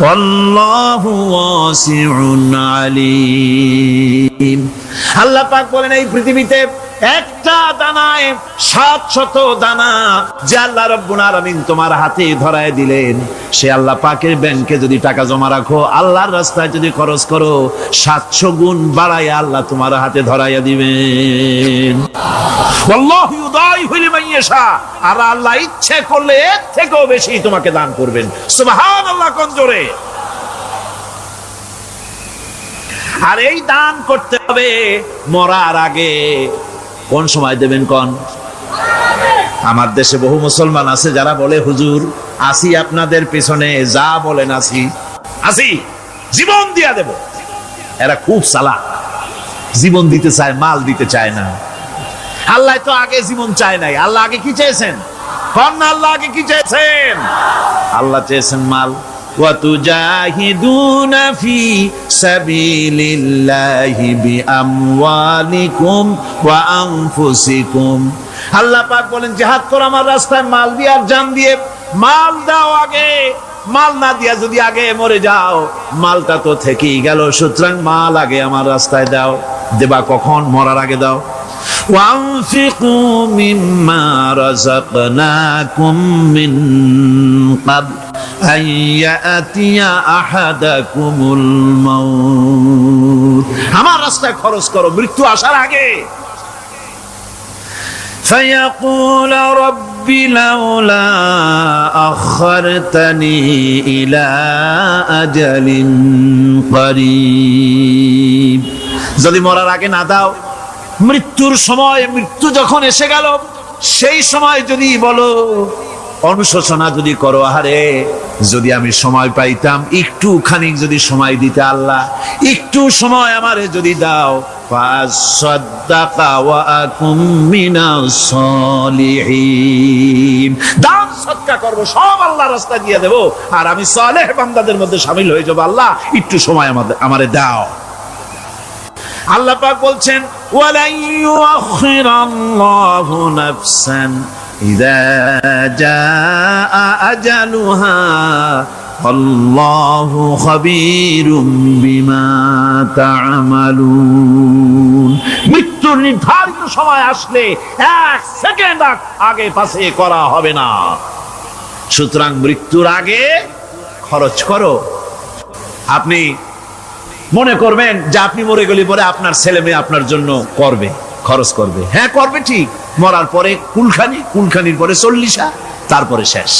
ওয়াল্লাহু ওয়াসিউন আলিম। আল্লাহ পাক বলেন এই পৃথিবীতে একটা দানায় 700 দানা যে আল্লাহ রাব্বুল আলামিন তোমার হাতে ধরায় দিলেন, সে আল্লাহ পাকের ব্যাংকে যদি টাকা জমা রাখো, আল্লাহর রাস্তায় যদি খরচ করো, 700 গুণ বাড়ায় আল্লাহ তোমার হাতে ধরাইয়া দিবেন। আল্লাহু ইউদাইফু লিমান ইয়াশা, আর আল্লাহ ইচ্ছে করলে এর থেকেও বেশি তোমাকে দান করবেন। সুবহানাল্লাহ, কোন জোরে। আর এই দান করতে হবে মরার আগে। কোন সময় দেবেন কোন? আমার দেশে বহু মুসলমান আছে যারা বলে, হুজুর আসি আপনাদের পেছনে, যা বলেন আসি, জীবন দিয়া দেব। এরা খুব চালাক, জীবন দিতে চায়, মাল দিতে চায় না। আল্লাহ তো আগে জীবন চায় নাই, আল্লাহ আগে কি চেয়েছেন? কোন আল্লাহ আগে কি চেয়েছেন? আল্লাহ চেয়েছেন মাল। وَتُجَاهِدُونَ فِي سَبِيلِ اللَّهِ بِأَمْوَالِكُمْ وَأَنفُسِكُمْ। আল্লাহ পাক বলেন জিহাদ করো আমার রাস্তায় মাল দিয়ে আর জান দিয়ে। মাল দাও আগে, মাল না দিয়া যদি আগে মরে যাও, মালটা তো থেকেই গেল। সুতরাং মাল আগে আমার রাস্তায় দাও। দেবা কখন? মরার আগে দাও। وَأَنفِقُوا مِمَّا رَزَقْنَاكُم مِّن قَبْلِ أَن يَأْتِيَ أَحَدَكُمُ الْمَوْتُ। আমার রাস্তায় খরচ করো মৃত্যু আসার আগে। فَيَقُولَ رَبِّ لَوْلَا أَخَّرْتَنِي إِلَى أَجَلٍ قَرِيبٍ। যদি মরার আগে না দাও, মৃত্যুর সময়, মৃত্যু যখন এসে গেল, সেই সময় যদি বলো, অনুশোচনা যদি করো, আরে যদি আমি সময় পাইতাম, একটু খানিক যদি সময় দিতে, আল্লাহ একটু সময় আমারে যদি দাও, ফাসাদদাকা ওয়া আকুম মিনাস সালিহিন। দান সদকা করব, সব আল্লাহর রাস্তায় দিয়ে দেব, আর আমি সালেহ বান্দাদের মধ্যে শামিল হয়ে যাব। আল্লাহ একটু সময় আমারে দাও। আল্লাহ পাক বলছেন, ওয়ালা ইউআখিরাল্লাহু নাফসান ইযা জাআ আজালুহা আল্লাহু খাবীরুম বিমা তা'মালুন। মৃত্যুর নির্ধারিত সময় আসলে 1 সেকেন্ড আগে পাশে করা হবে না। সুতরাং মৃত্যুর আগে খরচ করো। আপনি মনে করবেন যে আপনি মরে গেলে পরে আপনার ছেলে মেয়ে আপনার জন্য করবে, খরচ করবে। হ্যাঁ করবে, ঠিক। মরার পরে কুলখানির পরে 40, তারপরে শেষ।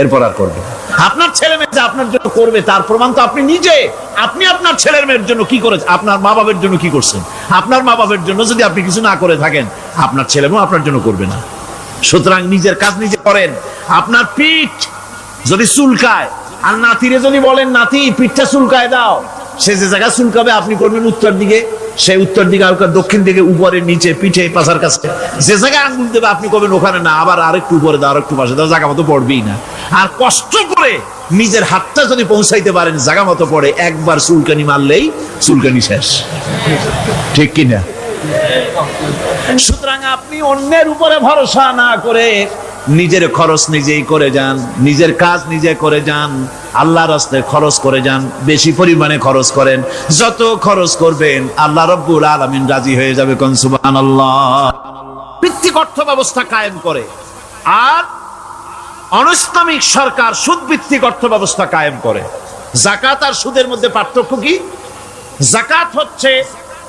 এরপর আর করবে। আপনার ছেলে মেয়ে যে আপনার জন্য করবে তার প্রমাণ তো আপনি নিজে। আপনি আপনার ছেলের মেয়ের জন্য কি করেছেন? আপনার মা বাবার জন্য কি করছেন? আপনার মা বাবার জন্য যদি আপনি কিছু না করে থাকেন, আপনার ছেলে মেয়ে আপনার জন্য করবে না। সুতরাং নিজের কাজ নিজে করেন। আপনার পিঠ যদি চুলকায়, আর নাতিরে যদি বলেন নাতি পিঠটা চুলকায় দাও, সে যে জায়গা চুলকাবে আপনি করবেন উত্তর দিকে, সে উত্তর দিকে, দক্ষিণ দিকে, উপরে, নিচে, পিঠে, পাশার কাছে যে জায়গায় আঙ্গুল দেবে আপনি করবেন ওখানে না, আবার আরেকটু উপরে দাও, আরেকটু পাশে দাও, জায়গা মতো পড়বেই না। আর কষ্ট করে নিজের হাতটা যদি পৌঁছাইতে পারেন জায়গা মতো পড়ে, একবার চুলকানি মারলেই চুলকানি শেষ। ঠিক কিনা? সুতরাং আপনি অন্যের উপরে ভরসা না করে নিজের খরচ নিজেই করে যান, নিজের কাজ নিজে করে যান, আল্লাহর রাস্তায় খরচ করে যান, বেশি পরিমাণে খরচ করেন। যত খরচ করবেন আল্লাহ রাব্বুল আলামিন রাজি হয়ে যাবে। কোন সুবহানাল্লাহ। ভিত্তিক অর্থ ব্যবস্থা কায়েম করে, আর অনিসলামিক সরকার সুদ ভিত্তিক অর্থ ব্যবস্থা কায়েম করে। যাকাত আর সুদের মধ্যে পার্থক্য কি? যাকাত হচ্ছে,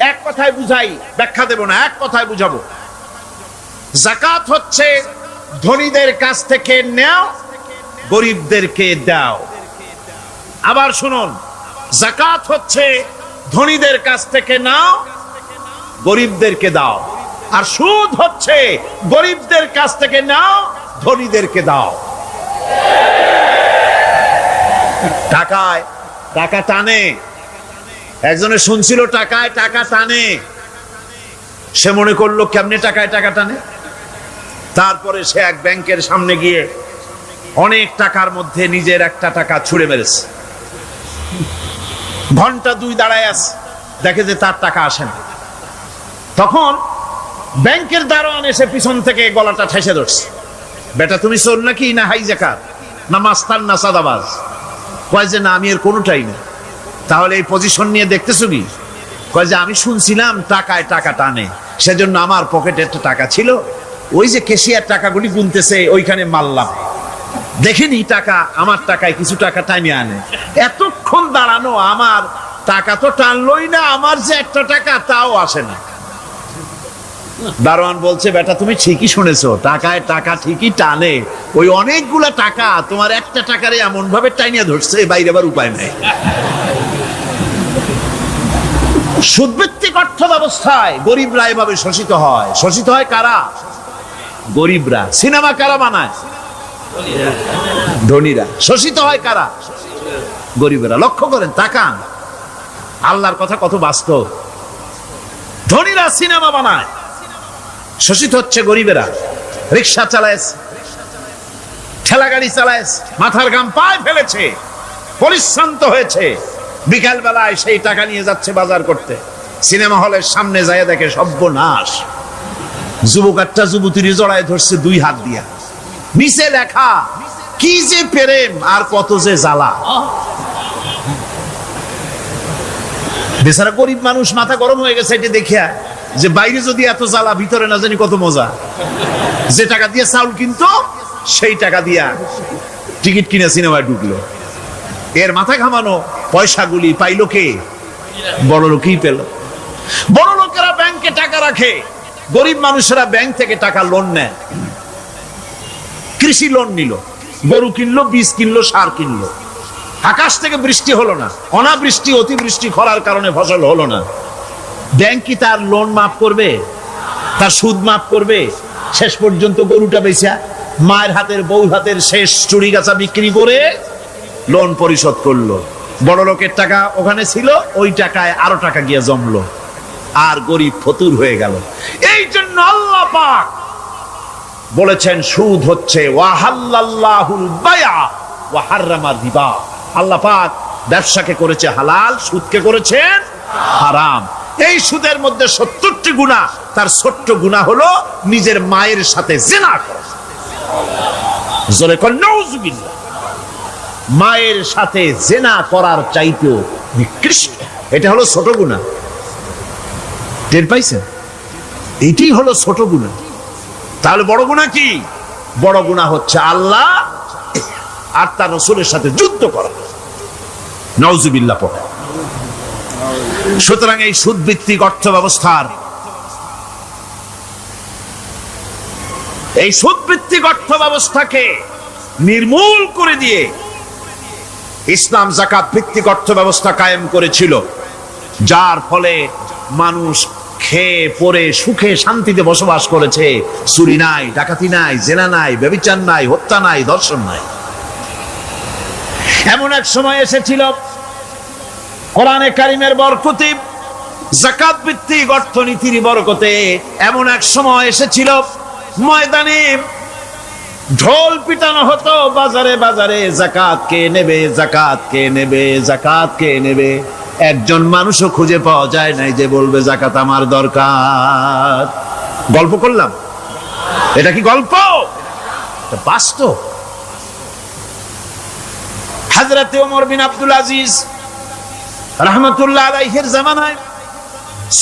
এক কথায় বুঝাই, ব্যাখ্যা দেব না, এক কথায় বুঝাবো। যাকাত হচ্ছে ধনীদের কাছ থেকে নেও, গরিবদেরকে দাও। আবার শুনুন, যাকাত হচ্ছে ধনীদের কাছ থেকে নাও, গরিবদেরকে দাও। আর সুদ হচ্ছে গরিবদের কাছ থেকে নাও, ধনীদেরকে দাও। টাকায় টাকা টানে। একজনে শুনছিল টাকায় টাকা টানে, সে মনে করলো কেমনে টাকায় টাকা টানে। তারপরে সে এক ব্যাংকের সামনে গিয়ে অনেক টাকার মধ্যে নিজের একটা টাকা ছুঁড়ে মেরেছে। ঘন্টা 2 দাঁড়ায় আছে, দেখে যে তার টাকা আসে না। তখন ব্যাংকের দারোয়ান এসে পিছন থেকে গলাটা ঠেসে ধরছে, বেটা তুমি চোর নাকি, না হাইজাকার, না মাস্তান, না সাদাবাজ? কয় যে না, আমি এর কোনোটাই না। তাহলে এই পজিশন নিয়ে দেখতেছো কি? কয় যে আমি শুনছিলাম টাকায় টাকা টানে, সেজন্য আমার পকেটে একটা টাকা ছিল, ওই যে কেশিয়ার টাকাগুলি গুনতেছে ওইখানে মারলাম, দেখেনি টাকা, আমার টাকায় কিছু টাকা টাইনে আনে। এতক্ষণ দাঁড়ানো, আমার টাকা তো টানলই না, আমার যে একটা টাকা তাও আসে না। দারোয়ান বলছে, বেটা তুমি ঠিকই শুনেছো, টাকায় টাকা ঠিকই টানে, ওই অনেকগুলা টাকা তোমার একটা টাকারে এমন ভাবে টাইনিয়া ধরছে, বাইরে আবার উপায় নাই। সুদভিত্তিক অর্থ ব্যবস্থায় গরিবরা এভাবে শোষিত হয়। শোষিত হয় কারা? গরিবরা। সিনেমা কারা বানায়? ধনীরা। শোষিত হয় কারা? গরিবরা। লক্ষ্য করেন, তাকান, আল্লাহর কথা কত বাস্তব। ধনীরা সিনেমা বানায়, শোষিত হচ্ছে গরিবেরা। রিক্সা চালাইছে, ঠেলা গাড়ি চালাইছে, মাথার ঘাম পায়ে ফেলেছে, পরিশ্রান্ত হয়েছে, বিকাল বেলায় সেই টাকা নিয়ে যাচ্ছে বাজার করতে। সিনেমা হলের সামনে যায় দেখে সর্বনাশ, যুবক একটা যুবতীর জড়ায় ধরছে 2 হাত দিয়া, নিচে লেখা কি যে প্রেম আর কত যে জ্বালা। বেচারা গরিব মানুষ মাথা গরম হয়ে গেছে এটা দেখিয়া, যে বাইরে যদি এত জ্বালা, ভিতরে না জানি কত মজা। যে টাকা দিয়ে চাউল কিনতো, সেই টাকা দিয়া টিকিট কিনে সিনেমায় ঢুকলো। এর মাথা ঘামানো পয়সাগুলি পাইলো কে? বড় লোকই পেল। বড় লোকেরা ব্যাংকে টাকা রাখে, গরিব মানুষেরা ব্যাংক থেকে টাকা লোন নেয়। কৃষি লোন নিল, গরু কিনলো, বীজ কিনলো, সার কিনলো। আকাশ থেকে বৃষ্টি হলো না, অনাবৃষ্টি, অতিবৃষ্টি, খরার কারণে ফসল হলো না। ব্যাংক কি তার লোন মাফ করবে? তার সুদ মাফ করবে? শেষ পর্যন্ত গরুটা বেচা, মায়ের হাতের, বউ হাতের শেষ চুড়ি গাছা বিক্রি করে লোন পরিশোধ করলো। বড় লোকের টাকা ওখানে ছিল, ওই টাকায় আরো টাকা গিয়ে জমলো, আর গরিব ফতুর হয়ে গেল। এই জন্য আল্লাহ পাক বলেছেন, সুদ হচ্ছে ওয়াহাল্লাল্লাহুল বায়আ ওয়া হাররামা রিবা। আল্লাহ পাক ব্যবসাকে করেছে হালাল, সুদকে করেছেন হারাম। এই সুদের মধ্যে 70টি গুনাহ, তার ছোট্ট গুনাহ হলো নিজের মায়ের সাথে জিনা করা। জোরে কোন নাউযুবিল্লাহ। মায়ের সাথে জিনা করার চাইতেও নিকৃষ্ট, এটা হলো ছোট গুনাহ। টের পাইছেন? এটি হলো ছোট গুনাহ। তাহলে বড় গুনাহ কি? বড় গুনাহ হচ্ছে আল্লাহ আর তার রাসূলের সাথে যুদ্ধ করা। নাউযুবিল্লাহ পড়ে। সুতরাং এই সুদ ভিত্তিক অর্থ ব্যবস্থার, এই সুদ ভিত্তিক অর্থ ব্যবস্থাকে নির্মূল করে দিয়ে ইসলাম যাকাত ভিত্তিক অর্থ ব্যবস্থা কায়েম করেছিল, যার ফলে মানুষ খেয়ে পরে সুখে শান্তিতে বসবাস করেছে। চুরি নাই, ডাকাতি নাই, জেনা নাই, ব্যভিচার নাই, হত্যা নাই, ধর্ষণ নাই। এমন এক সময় এসেছিল, কোরআনে কারিমের বরকতে, যাকাত ভিত্তিক অর্থনীতির বরকতে এমন এক সময় এসেছিল, ময়দানে ঢোল পিটানো হতো বাজারে বাজারে, যাকাত কে নেবে, যাকাত কে নেবে, যাকাত কে নেবে। একজন মানুষও খুঁজে পাওয়া যায় নাই যে বলবে যাকাত আমার দরকার। গল্প করলাম? এটা কি গল্প? এটা বাস্তব। হযরত ওমর বিন আব্দুল আজিজ রাহমাতুল্লাহ আলাইহির জামানায়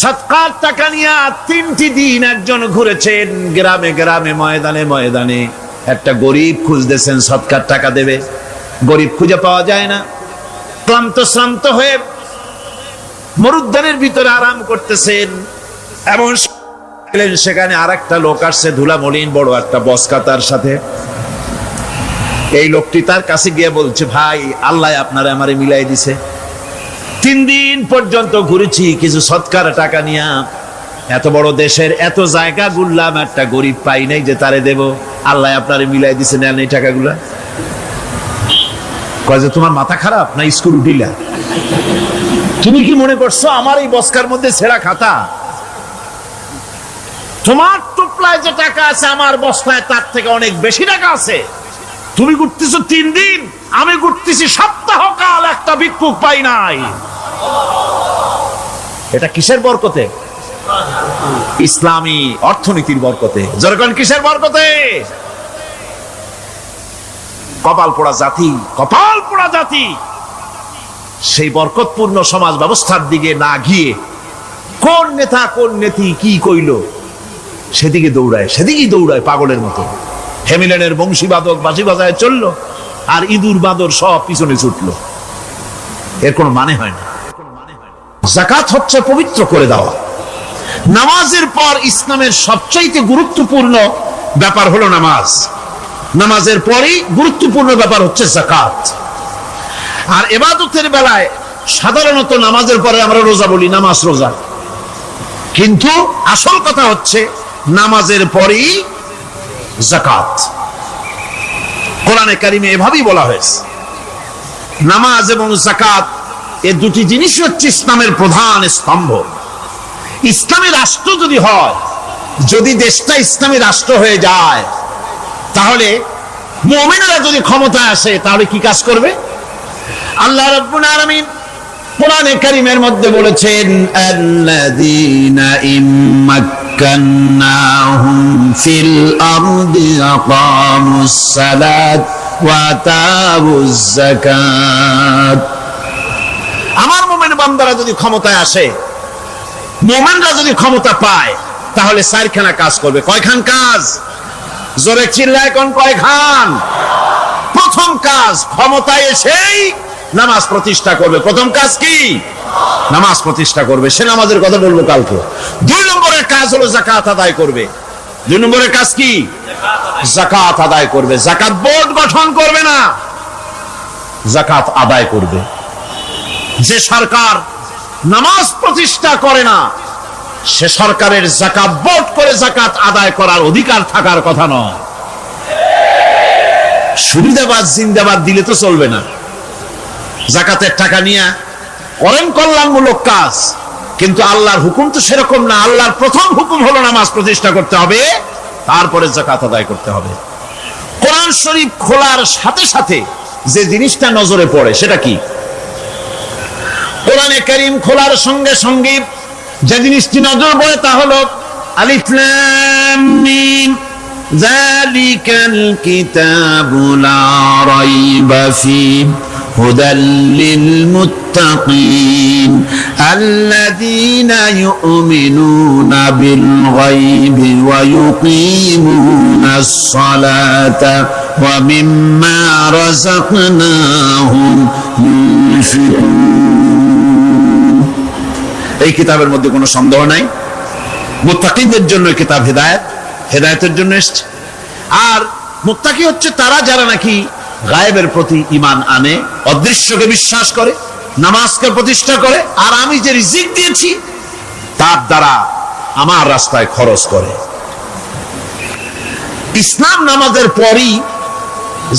সদকার টাকা নিয়ে 3টি দিন একজন ঘুরেছেন গ্রামে গ্রামে, ময়দানে ময়দানে। একটা গরিব খুঁজতেছেন সদকার টাকা দেবে, গরিব খুঁজে পাওয়া যায় না। ক্লান্ত শ্রান্ত হয়ে মরুদ্যানের ভিতরে আরাম করতেছেন, এমন সেখানে আর একটা লোক আসছে, ধুলা মলিন বড় একটা বস্কা তার সাথে। এই লোকটি তার কাছে গিয়ে বলছে, ভাই আল্লাহ আপনারা আমারে মিলাই দিছে, 3 দিন পর্যন্ত ঘুরেছি কিছু সদকার টাকা নিয়ে, এত বড় দেশের এত জায়গা ঘুরলাম, একটা গরিব পাই নাই যে তারে দেব, আল্লাহ আপনারে মিলাই দিছে, নেন এই টাকাগুলা। কয় যে তোমার মাথা খারাপ না স্কুল উঠিলা? তুমি কি মনে করছো আমার এই বস্কার মধ্যে ছেঁড়া খাতা? তোমার টুপলায় যে টাকা আছে আমার বস্তায় তার থেকে অনেক বেশি টাকা আছে। তুমি ঘুরতেছো 3 দিন, আমি ঘুরতেছি সপ্তাহকাল, একটা ভিক্ষুক পাই নাই। এটা কিসের বরকতে? ইসলামী অর্থনীতির বরকতে। যখন কিসের বরকতে? কপাল পোড়া জাতি, কপাল পোড়া জাতি। সেই বরকতপূর্ণ সমাজ ব্যবস্থার দিকে না গিয়ে কোন নেতা কোন নেত্রী কি কইল সেদিকে দৌড়ায়, সেদিকেই দৌড়ায় পাগলের মতো। হেমিলেনের বংশীবাদক বাঁশি বাজায় চললো, আর ইঁদুর বাদর সব পিছনে ছুটলো। এর কোনো মানে হয় না। যাকাত হচ্ছে পবিত্র করে দেওয়া। নামাজের পর ইসলামের সবচাইতে গুরুত্বপূর্ণ ব্যাপার হলো নামাজ। নামাজের পরেই গুরুত্বপূর্ণ ব্যাপার হচ্ছে যাকাত। আর ইবাদতের বেলায় সাধারণত নামাজের পরে আমরা রোজা বলি, নামাজ রোজা, কিন্তু আসল কথা হচ্ছে নামাজের পরেই যাকাত। কোরআনে কারিমে এভাবেই বলা হয়েছে। নামাজ এবং যাকাত এই দুটি জিনিস হচ্ছে ইসলামের প্রধান স্তম্ভ। ইসলামী রাষ্ট্র যদি হয়, যদি দেশটা ইসলামী রাষ্ট্র হয়ে যায়, তাহলে মুমিনরা যদি ক্ষমতায় আসে তাহলে কি কাজ করবে? আল্লাহ রাব্বুল আলামিন কোরআনে কারীমের মধ্যে বলেছেন, আল্লাযীনা ইম্মাক্কান্নাহুম ফিল আরদি আকামুস সালাত ওয়া আতাউজ যাকাত। আমার মুমিন বান্দারা যদি ক্ষমতায় আসে, মুমিনরা যদি ক্ষমতা পায়, তাহলে 4খানা কাজ করবে। কয়খান কাজ? জোরে চিল্লায় কোন কয়খান? প্রথম কাজ, ক্ষমতায় এসেই নামাজ প্রতিষ্ঠা করবে। প্রথম কাজ কি? নামাজ প্রতিষ্ঠা করবে। সে নামাজের কথা বলবো কালকে। 2 নম্বরের কাজ হলো যাকাত আদায় করবে। 2 নম্বরের কাজ কি? যাকাত আদায় করবে। যাকাত বোর্ড গঠন করবে না, যাকাত আদায় করবে। যে সরকার নামাজ প্রতিষ্ঠা করে না, সে সরকারের যাকাত বোর্ড করে যাকাত আদায় করার অধিকার থাকার কথা নয়। সুবিধাবাদ জিন্দাবাদ দিলে তো চলবে না। যাকাতের টাকা নিয়ে করেন কল্যাণমূলক কাজ, কিন্তু আল্লাহর হুকুম তো সেরকম না। আল্লাহর প্রথম হুকুম হলো নামাজ প্রতিষ্ঠা করতে হবে, তারপরে যাকাত আদায় করতে হবে। কোরআন শরীফ খোলার সাথে সাথে যে জিনিসটা নজরে পড়ে সেটা কি? কোরআনে কারীম খোলার সঙ্গে সঙ্গে যে জিনিসটি নজর পড়ে তা হলো আলিফ লাম মিম যালিকাল কিতাবু লা রাইবা ফীহি হুদাল লিল মুত্তাকিন আল্লাযীনা ইউমিনুনা বিল গায়বি ওয়া ইউকিমুনাস সালাতা ওয়া মিম্মা রাযাকনাহুম ইউনফিকুন। এই কিতাবের মধ্যে কোনো সন্দেহ নাই, মুত্তাকিদের জন্য কিতাব হেদায়েত, হেদায়েতের জন্য এসেছে। আর মুত্তাকি হচ্ছে তারা যারা নাকি গায়েবের প্রতি ঈমান আনে, অদৃশ্যকে বিশ্বাস করে, নামাজকে প্রতিষ্ঠা করে, আর আমি যে রিজিক দিয়েছি তার দ্বারা আমার রাস্তায় খরচ করে। ইসলাম নামাজের পরই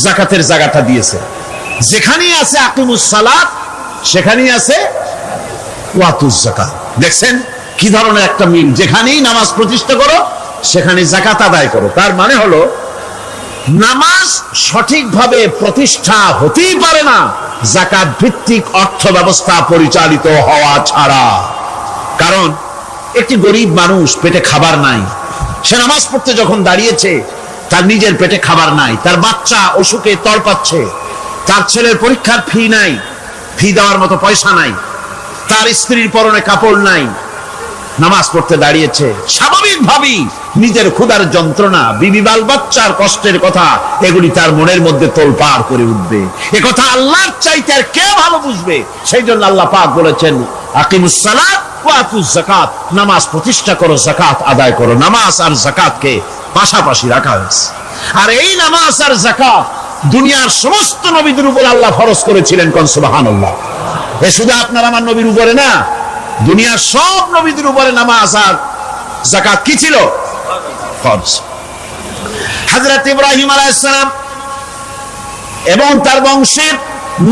যাকাতের জায়গাটা দিয়েছে। যেখানেই আছে আকিমুস সালাত, সেখানেই আছে ওয়াতুজ যাকাত। দেখছেন কি ধরনের একটা মিল? যেখানেই নামাজ প্রতিষ্ঠা করো সেখানে যাকাত আদায় করো। তার মানে হলো নামাজ সঠিকভাবে প্রতিষ্ঠা হতেই পারে না যাকাত ভিত্তিক অর্থ ব্যবস্থা পরিচালিত হওয়া ছাড়া। কারণ একটি গরিব মানুষ, পেটে খাবার নাই, সে নামাজ পড়তে যখন দাঁড়িয়েছে তার নিজের পেটে খাবার নাই, তার বাচ্চা অসুখে তড়পাচ্ছে, তার ছেলের পরীক্ষার ফি নাই, ফি দেওয়ার মতো পয়সা নাই, তার স্ত্রীর পরনে কাপড় নাই, নামাজ পড়তে দাঁড়িয়েছে, স্বাভাবিকভাবেই নিজের ক্ষুধার যন্ত্রণা, বিবি বাল বাচ্চার কষ্টের কথা এগুলি তার মনের মধ্যে তোলপাড় করে উঠবে। এ কথা আল্লাহর চাইতে আর কে ভালো বুঝবে? সেই জন্য আল্লাহ পাক বলেছেন, আকিমুস সালাত ওয়া আতুজ যাকাত, নামাজ প্রতিষ্ঠা করো, যাকাত আদায় করো। নামাজ আর যাকাতকে পাশাপাশি রাখা হয়েছে। আর এই নামাজ আর যাকাত দুনিয়ার সমস্ত নবীদের উপর আল্লাহ ফরজ করেছিলেন। কোন সুবহানাল্লাহ। এ শুধু আপনার আমার নবীর উপরে না, দুনিয়ার সব নবীদের উপরে নামাজ আর যাকাত কি ছিল? ফরজ। হযরত ইব্রাহিম আলাইহিস সালাম এবং তার বংশের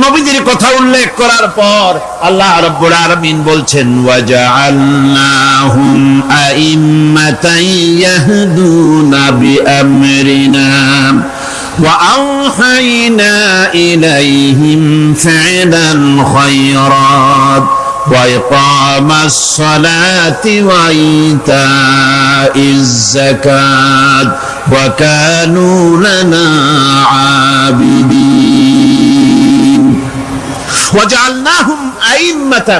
নবীদের কথা উল্লেখ করার পর আল্লাহ রাব্বুল আলামিন বলছেন, ওয়াজআলনাহুম আইম্মাতান ইয়াহদুনা বিআমরিনা وأوحينا إليهم فعل الخيرات وإقام الصلاة وإيتاء الزكاة وكانوا لنا عابدين وجعلناهم أئمة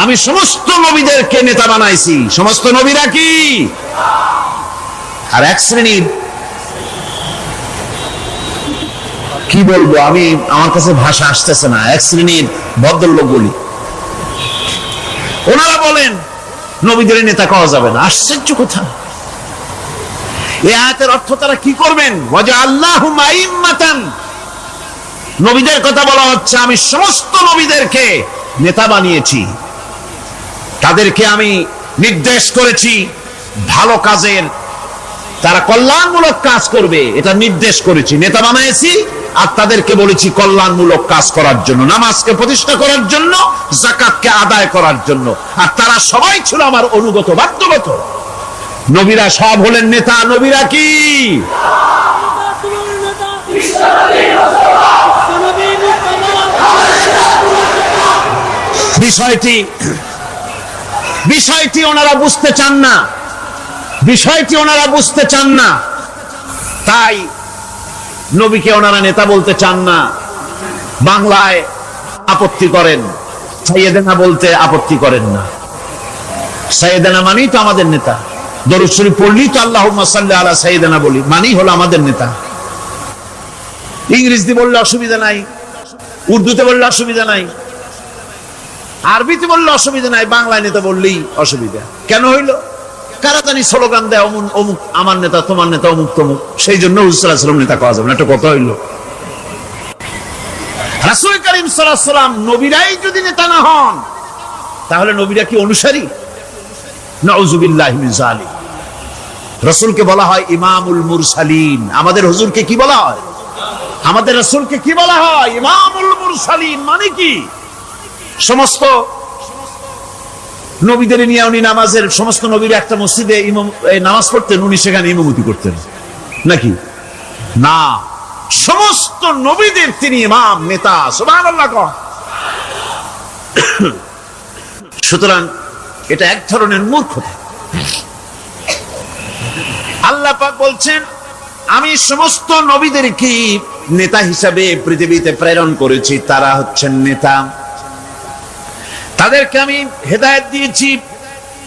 আমি সমস্ত নবীদেরকে নেতা বানাইছি। সমস্ত নবীরা কি? আর এক শ্রেণীর, কি বলবো আমি, আমার কাছে ভাষা আসতেছে না, এক শ্রেণীর ভদ্রলোক বলি, ওনারা বলেন নবীদের নেতা কওয়া যাবে না। আশ্চর্য কথা। এই আয়াতের অর্থ তারা কি করবেন? ওয়াজআলনাহুম আইম্মাতান, নবীদের কথা বলা হচ্ছে আমি সমস্ত নবীদেরকে নেতা বানিয়েছি, তাদেরকে আমি নির্দেশ করেছি ভালো কাজের, তারা কল্যাণমূলক কাজ করবে এটা নির্দেশ করেছি, নেতা বানিয়েছি। আর তাদেরকে বলেছি কল্যাণমূলক কাজ করার জন্য, নামাজকে প্রতিষ্ঠা করার জন্য, যাকাতকে আদায় করার জন্য। আর তারা সবাই ছিল আমার অনুগত, বাধ্যগত। নবীরা সব হলেন নেতা। নবীরা কি? বিষয়টি ওনারা বুঝতে চান না, বিষয়টি ওনারা বুঝতে চান না, তাই নবীকে ওনারা নেতা বলতে চান না। বাংলায় আপত্তি করেন, সাইয়েদেনা বলতে আপত্তি করেন না। সাইয়েদেনা মানেই তো আমাদের নেতা। দরুদ শরীফ পড়লি তো আল্লাহুম্মা সাল্লি আলা সাইয়েদেনা বলি, মানেই হলো আমাদের নেতা। ইংরেজিতে বললে অসুবিধা নাই, উর্দুতে বললে অসুবিধা নাই, আরবিতে বললে অসুবিধা নাই, বাংলায় নেতা বললেই অসুবিধা। কেন হইলো? কারা জানি স্লোগান দেয়, অমুক আমার নেতা, তোমার নেতা অমুক তমুক, সেই জন্য রাসূল সাল্লাল্লাহু আলাইহি ওয়াসাল্লাম নেতা কওয়া যাবে না। একটা কথা হইলো, রাসূল কারীম সাল্লাল্লাহু আলাইহি ওয়াসাল্লাম নবীরাই যদি নেতা না হন তাহলে নবীরা কি অনুসারী? নাউযুবিল্লাহি মিন যালিক। রাসূলকে বলা হয় ইমামুল মুরসালিন। আমাদের হুজুরকে কি বলা হয়? আমাদের রাসূলকে কি বলা হয়? ইমামুল মুরসালিন। মানে কি? সমস্ত নবীদের নিয়ে উনি নামাজের, সমস্ত নবীর একটা মসজিদে নামাজ পড়তেন, উনি সেখানে ইমামতি করতেন নাকি? না, সমস্ত নবীদের তিনি ইমাম, নেতা। সুবহানাল্লাহ। সুতরাং এটা এক ধরনের মূর্খতা। আল্লাহ পাক বলছেন আমি সমস্ত নবীদেরকে নেতা হিসাবে পৃথিবীতে প্রেরণ করেছি, তারা হচ্ছেন নেতা। তাদেরকে আমি হেদায়েত দিয়েছি,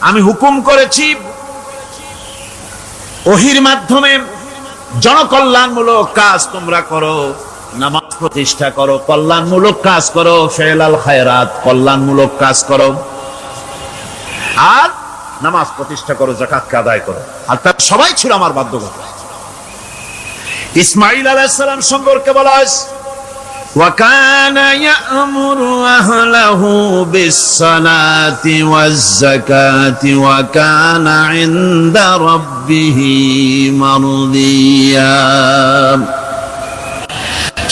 আমি হুকুম করেছি ওহীর মাধ্যমে জনকল্যাণমূলক কাজ তোমরা করো, নামাজ প্রতিষ্ঠা করো, কল্যাণমূলক কাজ করো, ফেলাল খায়রাত, কল্যাণমূলক কাজ করো, আর নামাজ প্রতিষ্ঠা করো, যাকাতকে আদায় করো। আর তারা সবাই ছিল আমার বাধ্যগত। ইসমাঈল আলাইহিস সালাম সম্পর্কে বলা হয়েছে وَكَانَ يَأْمُرُ أَهْلَهُ بِالصَّلَاةِ وَالزَّكَاةِ وَكَانَ عِندَ رَبِّهِ مَرْضِيًّا।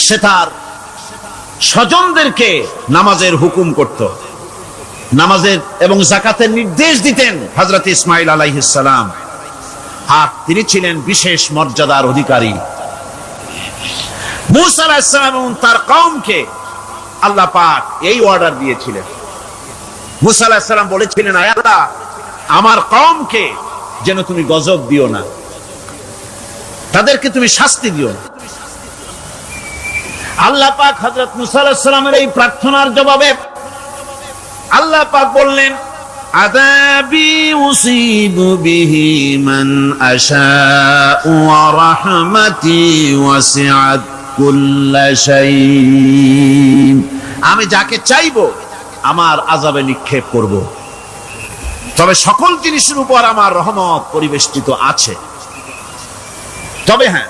সে তার স্বজনদেরকে নামাজের হুকুম করত, নামাজের এবং যাকাতের নির্দেশ দিতেন হযরত ইসমাঈল আলাইহিস সালাম। আর তিনি ছিলেন বিশেষ মর্যাদার অধিকারী। মূসা আলাইহিস সালাম এবং তার কওমকে আল্লাহ পাক এই অর্ডার দিয়েছিলেন। মূসা আলাইহিস সালাম বলেছিলেন, আয় আল্লাহ, আমার কওমকে যেন তুমি গজব দিও না, তাদেরকে তুমি শাস্তি দিও না। আল্লাহ পাক হযরত মূসা আলাইহিস সালামের এই প্রার্থনার জবাবে আল্লাহ পাক বললেন, আযাবি উসিবু বিহি মান আশাউ ওয়া রাহমাতি ওয়াসিআত কুল্লা শাইইন। আমি যাকে চাইবো আমার আযাবে নিক্ষেপ করব, তবে সকল জিনিসের উপর আমার রহমত পরিবেষ্টিত আছে। তবে হ্যাঁ,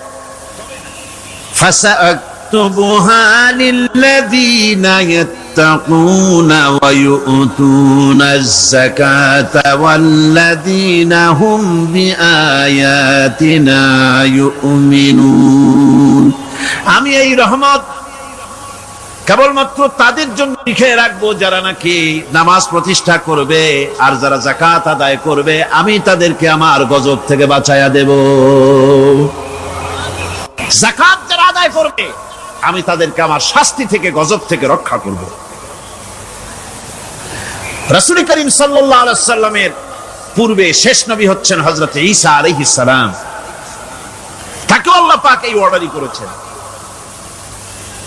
ফাসাকতুবুহা লিল্লাযীনা ইয়াত্তাকুনা ওয়া ইউতুনাজ যাকাতা ওয়াল্লাযীনা হুম বিআয়াতিনা ইউমিনুন। আমি এই রহমত কেবলমাত্র তাদের জন্য লিখে রাখবো যারা নাকি নামাজ প্রতিষ্ঠা করবে আর যারা যাকাত আদায় করবে, আমি তাদেরকে আমার গজব থেকে বাঁচায়া দেব। যাকাত যারা আদায় করবে আমি তাদেরকে আমার শাস্তি থেকে, গজব থেকে রক্ষা করব। রাসূল করিম সাল্লাল্লাহু আলাইহি ওয়াসাল্লামের পূর্বে শেষ নবী হচ্ছেন হযরত ঈসা আলাইহিস সালাম। তাকে আল্লাহ পাক এই অর্ডারই করেছেন।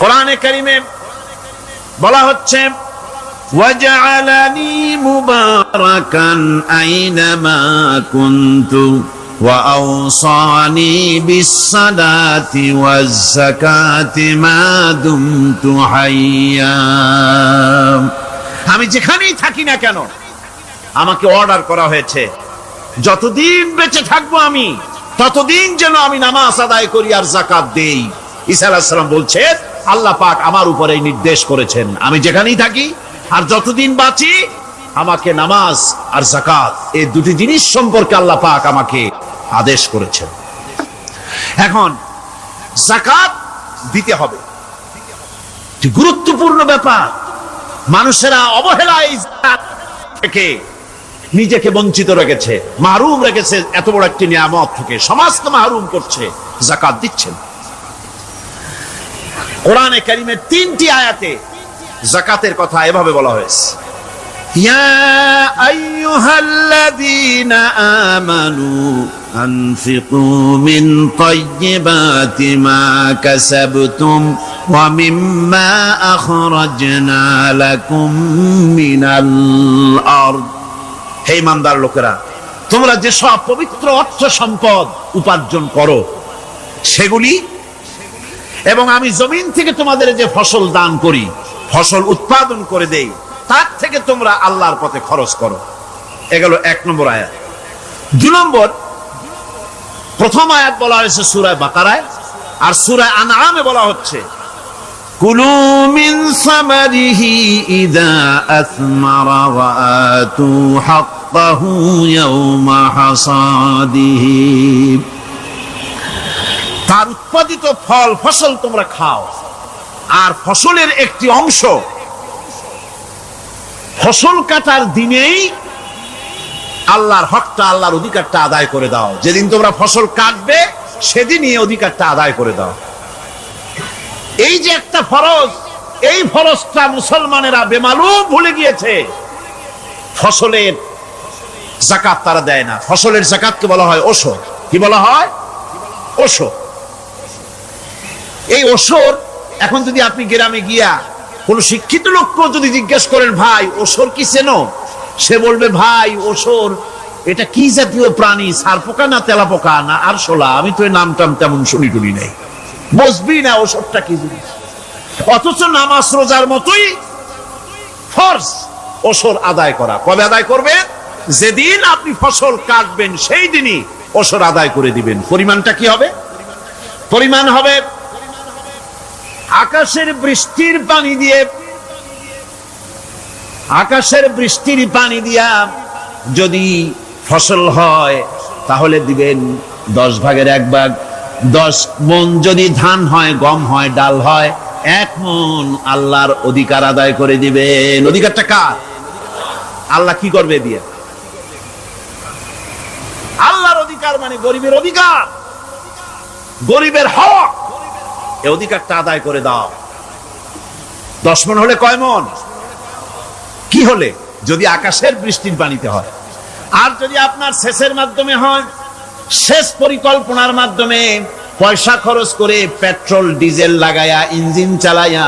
কোরআনে কারিমে বলা হচ্ছে, ওয়াজআলানি মুবারাকান আইনামা কুনতু ওয়া আওসানি বিস-সালাতি ওয়াজ-যাকাতি মা দুমতু হাইয়া। আমি যেখানেই থাকি না কেন আমাকে অর্ডার করা হয়েছে যতদিন বেঁচে থাকবো আমি ততদিন যেন আমি নামাজ আদায় করি আর যাকাত দেই। ঈসা আলাইহিস সালাম বলছেন, আল্লাহ পাক আমার উপরে নির্দেশ করেছেন আমি যেখানেই থাকি আর যতদিন বাঁচি আমাকে নামাজ আর যাকাত এই দুটি জিনিস সম্পর্কে আল্লাহ পাক আমাকে আদেশ করেছেন। এখন যাকাত দিতে হবে, গুরুত্বপূর্ণ ব্যাপার। মানুষেরা অবহেলায় যাকাত থেকে নিজেকে বঞ্চিত রেখেছে, মাহরুম রেখেছে এত বড় একটি নিয়ামত থেকে। সমাজকে মাহরুম করছে, যাকাত দিচ্ছেন। কোরআনে কারিমের 3টি আয়াতে যাকাতের কথা এভাবে বলা হয়েছে, ইয়া আইয়ুহাল্লাযীনা আমানু আনফিকু মিন তাইয়্যিবাতি মা কাসাবতুম ওয়া মিম্মা আখরাজনা লাকুম মিনাল আরদ। হে ইমানদার লোকেরা, তোমরা যে সব পবিত্র অর্থ সম্পদ উপার্জন করো সেগুলি, এবং আমি জমিন থেকে তোমাদের যে ফসল দান করি, ফসল উৎপাদন করে দেই, তার থেকে তোমরা আল্লাহর পথে খরচ করো। এগুলো 1 নম্বর আয়াত। 2 নম্বর, প্রথম আয়াত বলা হয়েছে সূরা বাকারায়, আর সূরা আনআমে বলা হচ্ছে, কুলু মিন সামারিহি ইযা আসমারা ওয়া আতু হাক্কাহু ইয়াওমা হাসাদিহি। তার উৎপাদিত ফল ফসল তোমরা খাও, আর ফসলের একটি অংশ ফসল কাটার দিনেই আল্লাহর হকটা, আল্লাহর অধিকারটা আদায় করে দাও। যেদিন তোমরা ফসল কাটবে সেদিনই অধিকারটা আদায় করে দাও। এই যে একটা ফরজ, এই ফরজটা মুসলমানেরা বেমালুম ভুলে গিয়েছে। ফসলের যাকাত তারা দেয় না। ফসলের যাকাতকে বলা হয় ওশর। কি বলা হয়? ওশর। এই ওশর এখন যদি আপনি গ্রামে গিয়া কোন শিক্ষিত লোককে যদি জিজ্ঞেস করেন, ভাই ওশর কি চেনো? সে বলবে, ভাই ওশর এটা কি জাতীয় প্রাণী, সারপোকা না তেলাপোকা না আরশোলা, আমি তো এই নামটাম তেমন শুনি টুনি নাই, বুঝবি না ওশরটা কি জিনিস। অথচ নামাজ রোজার মতোই ফরজ ওশর আদায় করা। কবে আদায় করবে? যেদিন আপনি ফসল কাটবেন সেই দিনই ওশর আদায় করে দিবেন। পরিমাণটা কি হবে? পরিমাণ হবে আকাশের বৃষ্টির পানি দিয়ে, আকাশের বৃষ্টির পানি দিয়া যদি ফসল হয় তাহলে দিবেন 10 ভাগের 1 ভাগ। 10 মণ যদি ধান হয়, গম হয়, ডাল হয়, 1 মণ আল্লাহর অধিকার আদায় করে দিবেন। অধিকারটা কার? আল্লাহ কি করবে দিয়ে? আল্লাহর অধিকার মানে গরিবের অধিকার, গরিবের হক। এই অধিকারটা আদায় করে দাও। 10 মণ হলে কয় মণ? কি হলে? যদি আকাশের বৃষ্টির পানিতে হয়, আর যদি আপনার সেচের মাধ্যমে হয়, সেচ পরিকল্পনার মাধ্যমে পয়সা খরচ করে পেট্রোল ডিজেল লাগায়া ইঞ্জিন চালাইয়া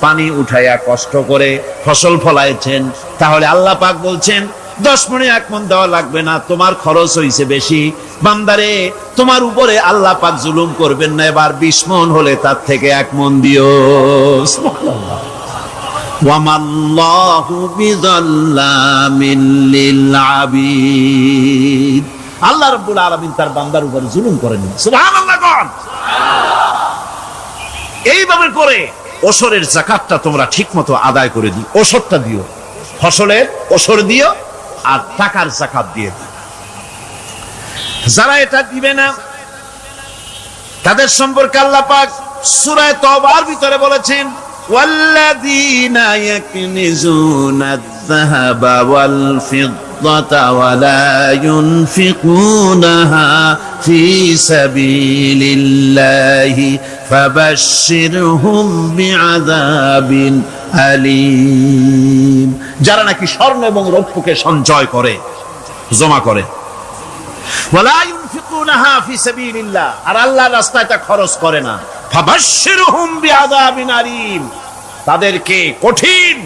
পানি উঠাইয়া কষ্ট করে ফসল ফলাইছেন, তাহলে আল্লাহ পাক বলছেন 10 মণে 1 মণ দেওয়া লাগবে না, তোমার খরচ হইছে বেশি। বান্দারে, তোমার উপরে আল্লাহ পাক জুলুম করবেন না, এবার 20 মণ হলে তার থেকে 1 মণ দিও। সুবহানাল্লাহ। ওয়ামাল্লাহু বিযাল্লামিন লিল আবিদ। আল্লাহ রাব্বুল আলামিন তার বান্দার উপরে জুলুম করেন না। সুবহানাল্লাহ। কোন এইভাবে করে ওসরের যাকাতটা তোমরা ঠিকমতো আদায় করে দিও। ওসরটা দিও, ফসলের ওসর দিও, আর টাকার যাকাত দিয়ে দিও। যারা এটা দিবে না তাদের সম্পর্কে আল্লাহ পাক সূরা তওবার ভিতরে বলেছেন, ওয়াল্লাযীনা ইয়াকনিজুনা আয-যাহাবা ওয়াল ফিদ্দাতা ওয়া লা ইউনফিকুনাহা ফী সাবিলিল্লাহি ফাবাশশিরহুম বিআযাবিন আলীম। যারা নাকি স্বর্ণ এবং রৌপ্যকে সঞ্চয় করে, জমা করে, ওয়ালা ইউনফিকুনাহা ফী সাবিলিল্লাহ, আর আল্লাহর রাস্তায় তা খরচ করে না, ফাবাশশিরহুম বিআযাবিন আলীম, তাদেরকে কঠিন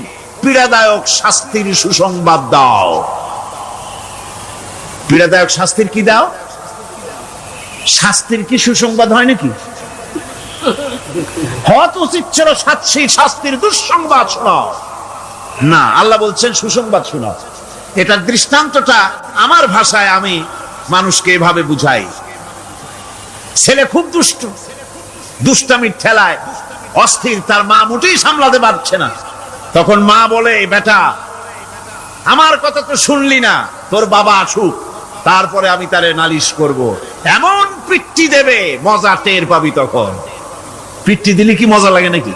পীড়াদায়ক শাস্তির সুসংবাদ দাও। পীড়াদায়ক শাস্তির কি দাও? শাস্তির কি সুসংবাদ হয় নাকি? হত উচিত ছিল শাস্তির দুঃসংবাদ শোনাও, না, আল্লাহ বলছেন সুসংবাদ শোনাও। এটার দৃষ্টান্তটা আমার ভাষায় আমি মানুষকে এভাবে বুঝাই। ছেলে খুব দুষ্ট, দুষ্টামির ঠেলায় অস্থির, তার মা মোটেই সামলাতে পারছে না। তখন মা বলে, বেটা আমার কথা তো শুনলি না, তোর বাবা আসুক, তারপরে আমি তারে নালিশ করব। এমন পিট্টি দেবে, মজা টের পাবি তখন। পিট্টি দিলে কি মজা লাগে নাকি?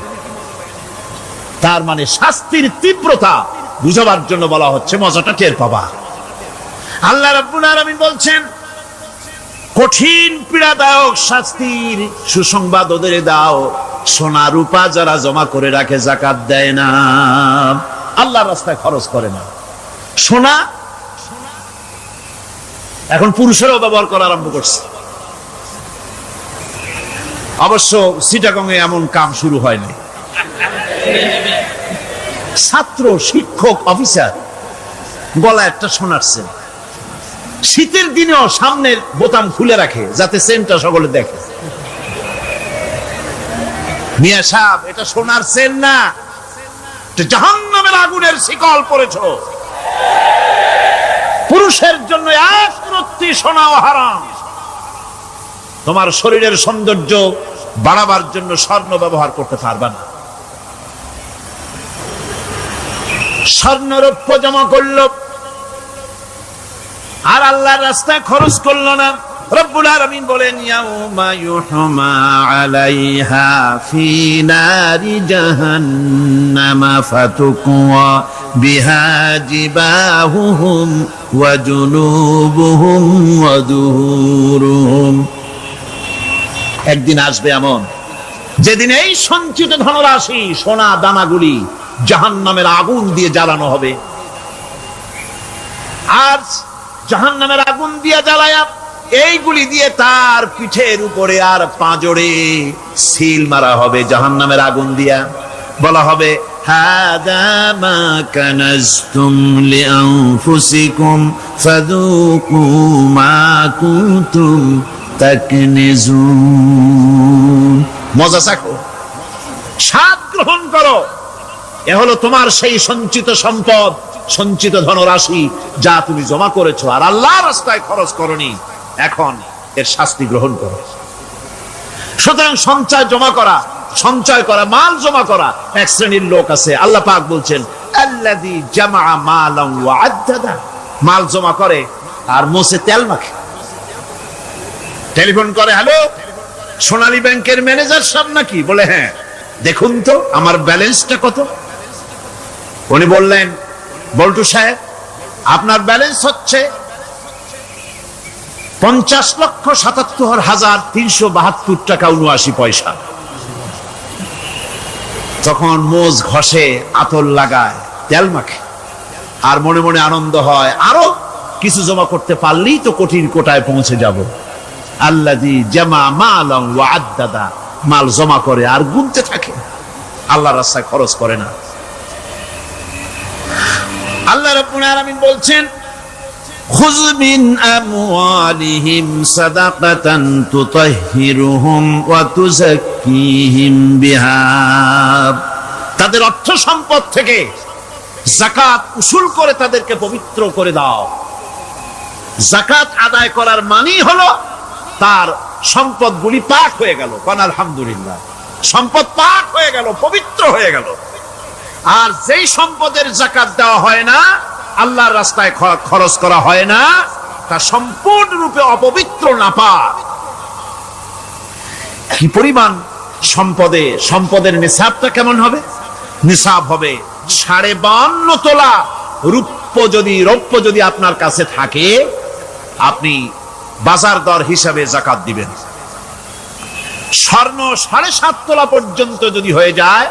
তার মানে শাস্তির তীব্রতা বুঝাবার জন্য বলা হচ্ছে, মজাটা টের পাবা। আল্লাহ রাব্বুল আলামিন বলছেন, কঠিন পীড়াদায়ক শাস্তির সুসংবাদ ওদের দাও, সোনা রূপা যারা জমা করে রাখে, যাকাত দেয় না, আল্লাহর রাস্তায় খরচ করে না। সোনা এখন পুরুষেরাও ব্যবহার করা আরম্ভ করছে। অবশ্য চিটাগংয়ে এমন কাম শুরু হয়নি। ছাত্র, শিক্ষক, অফিসার গলায় একটা সোনার চেন, শীতের দিনেও সামনের বোতাম খুলে রাখে যাতে চেনটা সকলে দেখে। মিয়া সাহেব, এটা সোনার চেন না, জাহান্নামের আগুনের শিকল পড়েছো। পুরুষের জন্য এক রত্তি সোনাও হারাম। তোমার শরীরের সৌন্দর্য বাড়াবার জন্য স্বর্ণ ব্যবহার করতে পারবে না। স্বর্ণ রৌপ্য জমা করলো আর আল্লাহর রাস্তায় খরচ করলো না। রব্বুল আলামিন বলেন, ইয়াউমা ইউহমা আলাইহা ফি নারি জাহান্নামা ফাতুকওয়া বিহা জিবাহুহুম ওয়া জুনুবুহুম ওয়া যুহুরুহুম। একদিন আসবে এমন, যেদিন এই সঞ্চিত ধনরাশি, সোনা দানাগুলি জাহান্নামের আগুন দিয়ে জ্বালানো হবে। আর জাহান্নামের আগুন দিয়ে জ্বালায়া এইগুলি দিয়ে তার পিঠের উপরে আর পাঁজরে সিল মারা হবে জাহান্নামের আগুন দিয়া। বলা হবে, হাদা মা কানাজতুম লিআনফুসিকুম ফাযুকু মা কুনতুম তাকনিজুন। মজা চাখো, স্বাদ গ্রহণ করো। এ হলো তোমার সেই সঞ্চিত সম্পদ, সঞ্চিত ধনরাশি যা তুমি জমা করেছো আর আল্লাহর রাস্তায় খরচ করনি। এখন এর শাস্তি গ্রহণ করো। সুতরাং সঞ্চয় জমা করা, সঞ্চয় করা, মাল জমা করা এক শ্রেণীর লোক আছে। আল্লাহ পাক বলছেন, আল্লাযী জামা মালান ওয়া আদ্দাদা। মাল জমা করে আর মোছে তেল মাখে। টেলিফোন করে, হ্যালো, সোনালী ব্যাংকের ম্যানেজার সাহেব নাকি? বলে, হ্যাঁ, দেখুন তো আমার ব্যালেন্সটা কত। উনি বললেন, বল্টু সাহেব, আপনার ব্যালেন্স হচ্ছে 50,77,372 টাকা 79 পয়সা। তখন মোজ ঘষে, আতর লাগায়, তেল মাখে, আর মনে মনে আনন্দ হয়, আরো কিছু জমা করতে পারলেই তো কঠিন কোটায় পৌঁছে যাব। আল্লাযী জামা মালান ওয়া আদ্দাদা, মাল জমা করে আর গুনতে থাকে, আল্লাহর রাস্তায় খরচ করে না। আল্লাহ রাব্বুল আলামিন বলছেন, খুয মিন আমওয়ালিহিম সাদাকাতান তুতাহহিরুহুম ওয়া তুযাক্কিহিম বিহা, তাদের অর্থ সম্পদ থেকে যাকাত উসুল করে তাদেরকে পবিত্র করে দাও। যাকাত আদায় করার মানেই হলো তার সম্পদগুলি পাক হয়ে গেল, কোন আলহামদুলিল্লাহ, সম্পদ পাক হয়ে গেল, পবিত্র হয়ে গেল। আর যেই সম্পদের যাকাত দেওয়া হয় না, আল্লাহর রাস্তায় খরচ করা হয় না, তা সম্পূর্ণরূপে অপবিত্র, নাপাক। কি পরিমাণ সম্পদের নিসাবটা কেমন হবে? নিসাব হবে 52.5 তোলা রৌপ্য যদি আপনার কাছে থাকে, আপনি বাজার দর হিসাবে যাকাত দিবেন। স্বর্ণ 7.5 তোলা পর্যন্ত যদি হয়ে যায়,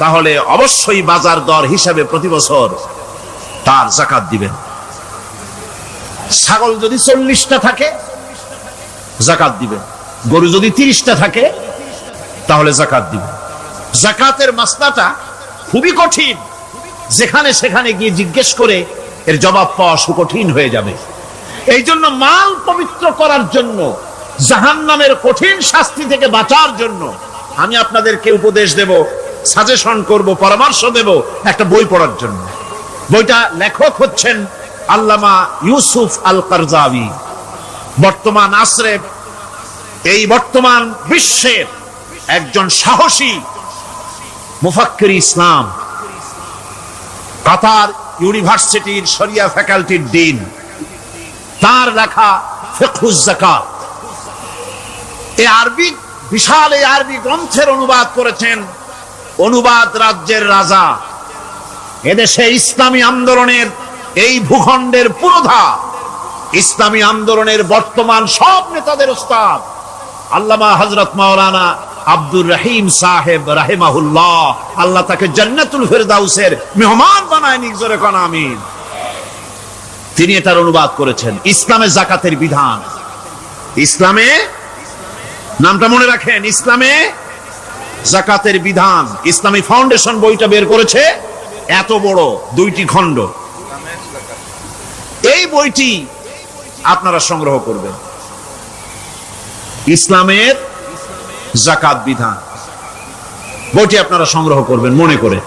তাহলে অবশ্যই বাজার দর হিসাবে প্রতি বছর তার যাকাত দিবেন। ছাগল যদি 40টা থাকে, যাকাত দিবেন। গরু যদি 30টা থাকে, তাহলে যাকাত দিবেন। যাকাতের মাসলাটা খুবই কঠিন, যেখানে সেখানে গিয়ে জিজ্ঞেস করে এর জবাব পাওয়া সুকঠিন হয়ে যাবে। এই জন্য মাল পবিত্র করার জন্য, জাহান্নামের কঠিন শাস্তি থেকে বাঁচার জন্য আমি আপনাদেরকে উপদেশ দেব, সাজেশন করব, পরামর্শ দেব একটা বই পড়ার জন্য। বইটা লেখক হচ্ছেন আল্লামা ইউসুফ আল কারজাবী। বর্তমান আসরে, এই বর্তমান বিশ্বের একজন সাহসী মুফাক্কির ইসলাম, কাতার ইউনিভার্সিটির শরিয়া ফ্যাকাল্টির ডিন। তার লেখা ফিকহুজ যাকাত, বিশাল এই আরবি গ্রন্থের অনুবাদ করেছেন অনুবাদ রাজ্যের রাজা, এদেশে ইসলামী আন্দোলনের, এই ভূখণ্ডের পুরোধা ইসলামী আন্দোলনের বর্তমান সব নেতাদের উস্তাদ আল্লামা হযরত মাওলানা আব্দুর রহিম সাহেব রাহিমাহুল্লাহ, আল্লাহ তাকে জান্নাতুল ফেরদাউসের মেহমান বানায়, নিজরে কোন আমিন। তিনি এটার অনুবাদ করেছেন। ইসলামে যাকাতের বিধান, ইসলামে, নামটা মনে রাখেন, ইসলামে যাকাতের বিধান। ইসলামী ফাউন্ডেশন বইটা বের করেছে, এত বড় 2টি খণ্ড। এই বইটি আপনারা সংগ্রহ করবেন, ইসলামের যাকাত বিধান, বইটি আপনারা সংগ্রহ করবেন মনে করে।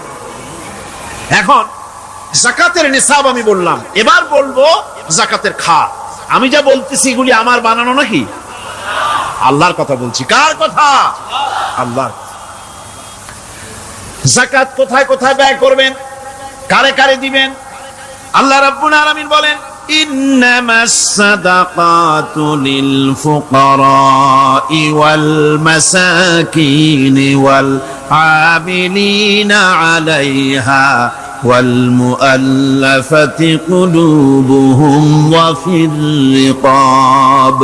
এখন যাকাতের নিসাব আমি বললাম, এবার বলবো যাকাতের খাত। আমি যা বলতেছি এগুলি আমার বানানো নাকি? আল্লাহর কথা বলছি। কার কথা? আল্লাহ। যাকাত কোথায় কোথায় ব্যয় করবেন, কারে কারে দিবেন? আল্লাহ রাব্বুল আলামিন বলেন, ইন্নামাস সাদাকাতু লিল ফুকারাই ওয়াল মাসাকিন ওয়াল আমিলিনা আলাইহা ওয়াল মুআল্লাফাতি কুলুবুহুম ওয়া ফির রিকাব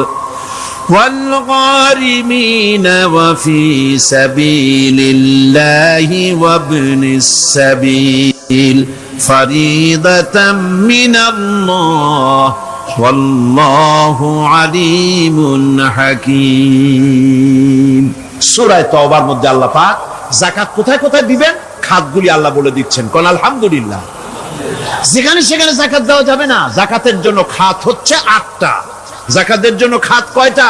والغارمين وفي سبيل الله وابن السبيل فريضة من الله والله عليم حكيم। সূরা তাওবার মধ্যে আল্লাহ পাক যাকাত কোথায় কোথায় দিবেন খাতগুলি আল্লাহ বলে দিচ্ছেন। কোন আলহামদুলিল্লাহ। যেখানে সেখানে যাকাত দেওয়া যাবে না। যাকাতের জন্য খাত হচ্ছে 8টা। যাকাতের জন্য খাত কয়টা?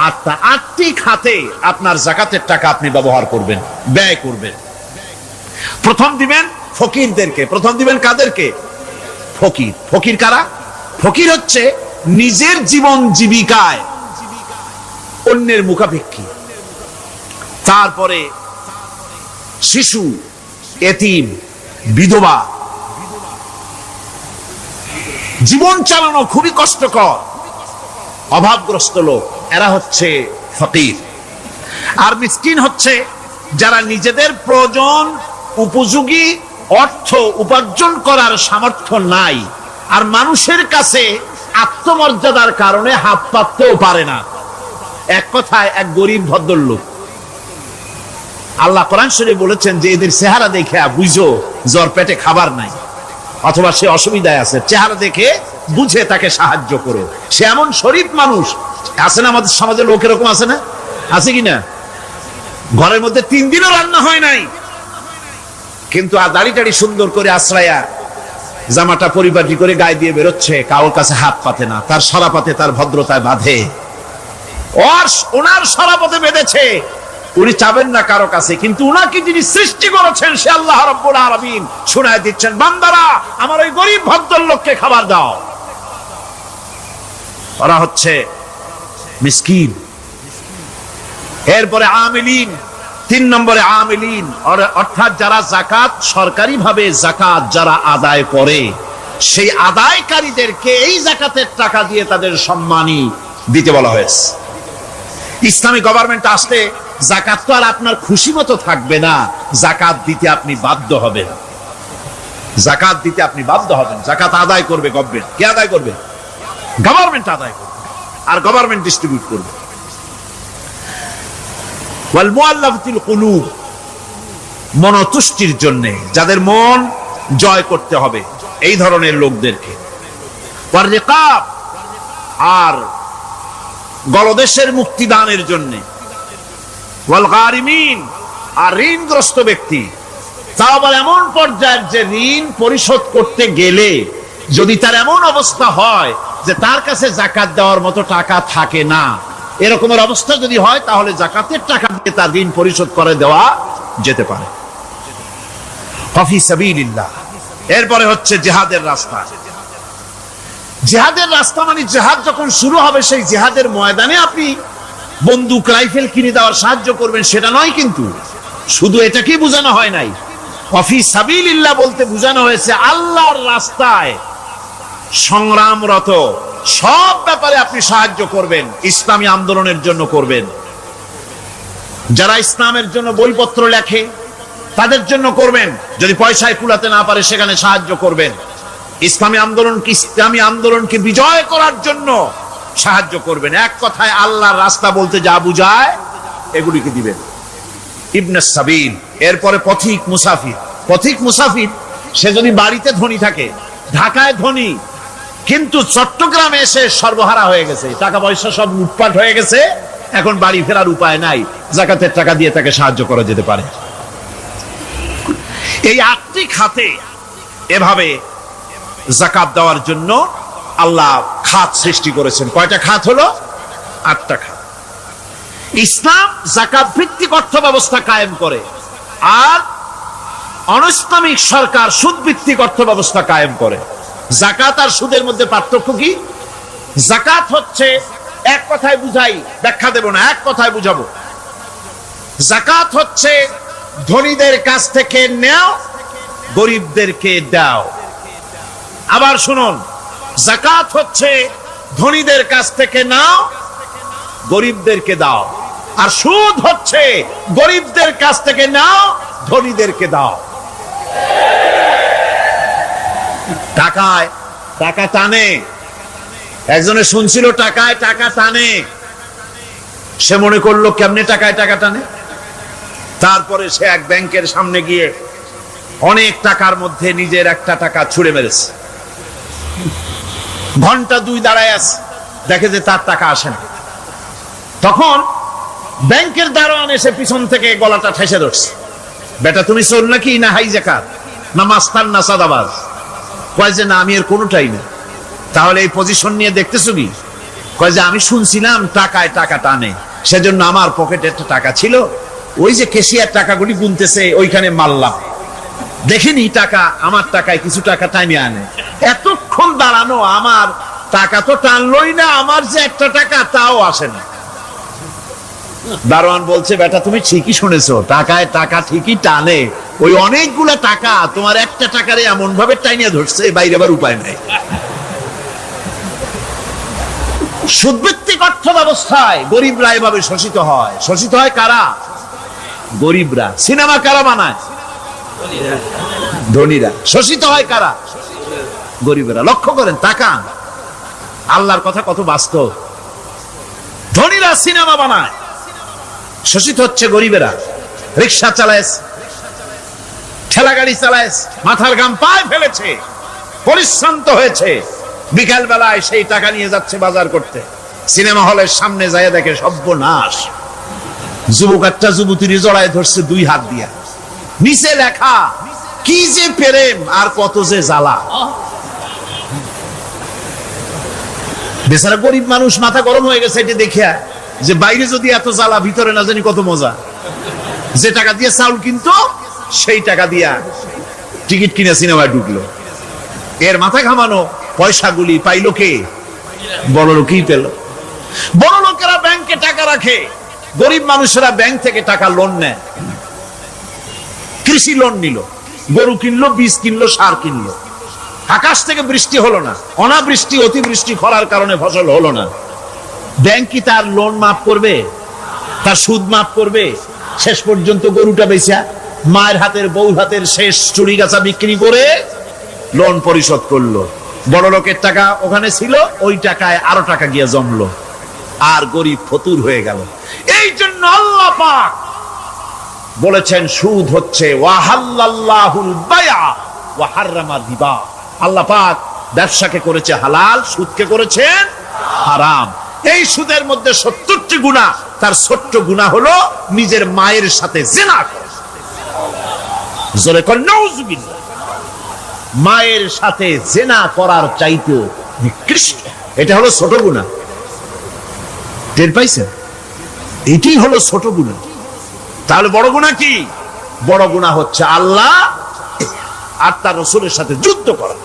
8টা। 8টি খাতে আপনার যাকাতের টাকা আপনি ব্যবহার করবেন, ব্যয় করবেন। প্রথম দিবেন ফকিরদেরকে। প্রথম দিবেন কাদেরকে? ফকির। ফকির কারা? ফকির হচ্ছে নিজের জীবন জীবিকায় অন্যের মুখাপেক্ষী। তারপরে শিশু, এতিম, বিধবা, জীবন চালানো খুবই কষ্টকর, অভাবগ্রস্ত লোক, এরা হচ্ছে ফকির। আর মিসকিন হচ্ছে যারা নিজেদের প্রয়োজন উপযোগী অর্থ উপার্জন করার সামর্থ্য নাই, আর মানুষের কাছে আত্মমর্যাদার কারণে হাত পাততেও পারে না। এক কথায় এক গরিব ভদ্রলোক। আল্লাহ কোরআন শরীফে বলেছেন যে এদের চেহারা দেখে বুঝো জ্বর পেটে খাবার নাই, অথবা সে অসুবিধায় আছে, চেহারা দেখে বুঝে তাকে সাহায্য করো। সে এমন শরীফ মানুষ আছে না, আমাদের সমাজে লোক এরকম আছে না, আছে কিনা? ঘরের মধ্যে 3 দিনও রান্না হয় নাই, কিন্তু দাড়ি টাড়ি সুন্দর করে আশ্রয়া জামাটা পরিপাটি করে গায়ে দিয়ে বেরোচ্ছে, কারোর কাছে হাত পাতে না, তার সরাপাতে তার ভদ্রতায় বাঁধে। ওনার সরাপথে বেঁধেছে, উনি চাবেন না কারো কাছে, কিন্তু উনাকে যিনি সৃষ্টি করেছেন সে আল্লাহ রাব্বুল আলামিন শোনায় দিচ্ছেন, বান্দারা আমার ওই গরিব ভদ্রলোককে খাবার দাও। ওরা হচ্ছে মিসকিন। এরপরে আমিলিন, 3 নম্বরে আমিলিন, অর্থাৎ যারা যাকাত সরকারি ভাবে যাকাত যারা আদায় করে, সেই আদায়কারীদেরকে এই যাকাতের টাকা দিয়ে তাদের সম্মানী দিতে বলা হয়েছে। ইসলামী গভর্নমেন্ট আসলে যাকাত তো আর আপনার খুশি মতো থাকবে না, যাকাত দিতে আপনি বাধ্য হবেন। যাকাত দিতে আপনি বাধ্য হবেন। যাকাত আদায় করবে গভর্নমেন্ট। কে আদায় করবে? গভর্নমেন্ট আদায় করবে, আর গভর্নমেন্ট ডিস্ট্রিবিউট করবে। ওয়াল মুআল্লাফাতিল কুলুব, মনতুষ্টির জন্য, যাদের মন জয় করতে হবে এই ধরনের লোকদেরকে। ওয়ার রিকাব, আর গলদেশের মুক্তিদানের জন্য। ওয়াল গারিমিন, আর ঋণগ্রস্ত ব্যক্তি, তাও আবার এমন পর্যায়ের যে ঋণ পরিশোধ করতে গেলে যদি তার এমন অবস্থা হয় যে তার কাছে যাকাত দেওয়ার মতো টাকা থাকে না, এরকমের অবস্থা যদি হয় তাহলে যাকাতের টাকা দিয়ে তার ঋণ পরিশোধ করে দেওয়া যেতে পারে। ফি সাবিলিল্লাহ। এরপরে হচ্ছে জিহাদের রাস্তা। জিহাদের রাস্তা মানে জিহাদ যখন শুরু হবে সেই জিহাদের ময়দানে আপনি বন্দুক রাইফেল কিনে দেওয়ার সাহায্য করবেন সেটা নয়, কিন্তু শুধু এটাকেই বোঝানো হয় নাই। ফি সাবিলিল্লাহ বলতে বোঝানো হয়েছে আল্লাহর রাস্তায় সংগ্রামরত সব ব্যাপারে আপনি সাহায্য করবেন, ইসলামী আন্দোলনের জন্য করবেন। যারা ইসলামের জন্য বইপত্র লেখে তাদের জন্য করবেন, যদি পয়সায় কুলাতে না পারে সেখানে সাহায্য করবেন। ইসলামী আন্দোলনকে বিজয় করার জন্য সাহায্য করবেন। এক কথায় আল্লাহর রাস্তা বলতে যা বুঝায় এগুলিকে দিবেন। ইবনে সাবিল, এরপরে পথিক মুসাফির। পথিক মুসাফির সে যদি বাড়িতে ধনী থাকে, ঢাকায় ধনী, কিন্তু চট্টগ্রামে এসে সর্বহারা হয়ে গেছে, টাকা পয়সা সব লুটপাট হয়ে গেছে, এখন বাড়ি ফেরার উপায় নাই, যাকাতের টাকা দিয়ে তাকে সাহায্য করা যেতে পারে। এই 8টি খাতে এভাবে যাকাত দেওয়ার জন্য আল্লাহ খাত সৃষ্টি করেছেন। কয়টা খাত হলো? 8টা খাত। ইসলাম যাকাত ভিত্তিক অর্থ ব্যবস্থা কায়েম করে, আর অনৈসলামিক সরকার সুদ ভিত্তিক অর্থ ব্যবস্থা কায়েম করে। যাকাত আর সুদের মধ্যে পার্থক্য কি? যাকাত হচ্ছে, এক কথায় বুঝাই, ব্যাখ্যা দেব না, এক কথায় বুঝাবো। যাকাত হচ্ছে ধনীদের কাছ থেকে নেও, গরিবদেরকে দাও। আবার শুনুন, যাকাত হচ্ছে ধনীদের কাছ থেকে নাও, গরিবদেরকে দাও। আর সুদ হচ্ছে গরিবদের কাছ থেকে নাও, ধনীদেরকে দাও। টাকায় টাকা টানে। একজনে শুনছিল টাকায় টাকা টানে, সে মনে করলো কেমনে টাকায় টাকা টানে। তারপরে সে এক ব্যাংকের সামনে গিয়ে অনেক টাকার মধ্যে নিজের একটা টাকা ছুড়ে মেরেছে। ঘন্টা 2 দাঁড়ায় আছে, দেখে যে তার টাকা আসে না। তখন ব্যাংকের দারোয়ান এসে পিছন থেকে গলাটা ঠেসে ধরছে, বেটা তুমি চোর নাকি, না হাইজ্যাকার, না মাস্তান, না সাদাবাজ? কয় যে না, আমি এর কোনোটাই না। তাহলে এই পজিশন নিয়ে দেখতেছো কি? কয় যে আমি শুনছিলাম টাকায় টাকা টানে, সেজন্য আমার পকেটে একটা টাকা ছিল, ওই যে কেশিয়ার টাকাগুলি গুনতেছে ওইখানে মারলাম, দেখিনি টাকা, আমার টাকায় কিছু টাকা টাইমে আনে। এতক্ষণ দাঁড়ানো, আমার টাকা তো টানলই না, আমার যে একটা টাকা তাও আসে না। দারোয়ান বলছে, বেটা তুমি ঠিকই শুনেছো, টাকায় টাকা ঠিকই টানে, ওই অনেকগুলা টাকা তোমার একটা টাকারে এমন ভাবে টাইনিয়া ধরছে, বাইরে আবার উপায় নাই। সুদভিত্তিক অর্থ ব্যবস্থায় গরিবরা এভাবে শোষিত হয়। শোষিত হয় কারা? গরিবরা। সিনেমা কারা বানায়? ধনীরা। শোষিত হয় কারা? গরিবরা। লক্ষ্য করেন, তাকান, আল্লাহর কথা কত বাস্তব। ধনীরা সিনেমা বানায়, শোষিত হচ্ছে গরিবেরা। রিক্সা চালায়, ঠেলা গাড়ি চালায়, মাথার ঘাম পায়ে ফেলেছে, পরিশ্রান্ত হয়েছে, বিকাল বেলায় সেই টাকা নিয়ে যাচ্ছে বাজার করতে। সিনেমা হলের সামনে যায় দেখে সর্বনাশ, যুবক একটা যুবতীর জড়ায় ধরছে দুই হাত দিয়া, নিচে লেখা কি যে প্রেম আর কত যে জ্বালা। বেচারা গরিব মানুষ মাথা গরম হয়ে গেছে এটা দেখিয়া, যে বাইরে যদি এত জ্বালা, ভিতরে না জানি কত মজা। যে টাকা দিয়ে চাউল কিনতো সেই টাকা দিয়া টিকিট কিনে সিনেমায় ঢুকলো। এর মাথা ঘামানো পয়সাগুলি পাইলো কে? বড় লোকই পেল। বড় লোকেরা ব্যাংকে টাকা রাখে, গরিব মানুষেরা ব্যাংক থেকে টাকা লোন নেয়। কৃষি লোন নিল, গরু কিনলো, বীজ কিনলো, সার কিনলো। আকাশ থেকে বৃষ্টি হলো না, অনাবৃষ্টি অতিবৃষ্টি খরার কারণে ফসল হলো না। ব্যাংক কি তার লোন মাফ করবে? তার সুদ মাফ করবে? শেষ পর্যন্ত গরুটা বেচা, মায়ের হাতের বউর হাতের শেষ চুরি গাছা বিক্রি করে লোন পরিশোধ করলো। বড় লোকের টাকা ওখানে ছিল, ওই টাকায় আরো টাকা গিয়ে জমলো, আর গরিব ফতুর হয়ে গেল। এই জন্য আল্লাহ পাক বলেছেন সুদ হচ্ছে ওয়াহাল্লাল্লাহুল বায়আ ওয়া হাররামা রিবা। আল্লাহ পাক ব্যবসাকে করেছে হালাল, সুদকে করেছেন হারাম। এই সুদের মধ্যে 70টি গুনাহ, তার ছোট্ট গুনাহ হলো নিজের মায়ের সাথে জিনা করা। জোরে কর নাউযুবিল্লাহ। মায়ের সাথে জিনা করার চাইতে নিকৃষ্ট, এটা হলো ছোট গুনাহ। টের পাইছেন? এটাই হলো ছোট গুনাহ। তাহলে বড় গুনাহ কি? বড় গুনাহ হচ্ছে আল্লাহ আর তার রাসূলের সাথে যুদ্ধ করা।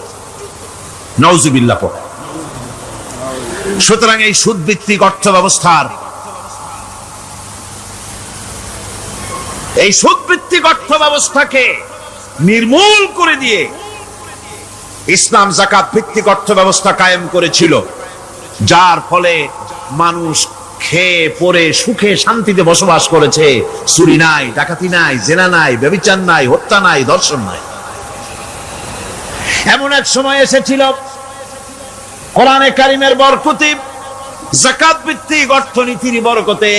নাউযুবিল্লাহ পড়া। সুতরাং এই সুদ ভিত্তিক অর্থ ব্যবস্থার, এই সুদ ভিত্তিক অর্থ ব্যবস্থাকে নির্মূল করে দিয়ে ইসলাম যাকাত ভিত্তিক অর্থ ব্যবস্থা কায়েম করেছিল, যার ফলে মানুষ খেয়ে পরে সুখে শান্তিতে বসবাস করেছে। চুরি নাই, ডাকাতি নাই, জেনা নাই, ব্যভিচার নাই, হত্যা নাই, ধর্ষণ নাই। এমন এক সময় এসেছিল কোরআনে কারিমের বরকতে, যাকাত ভিত্তিক অর্থনীতির বরকতে,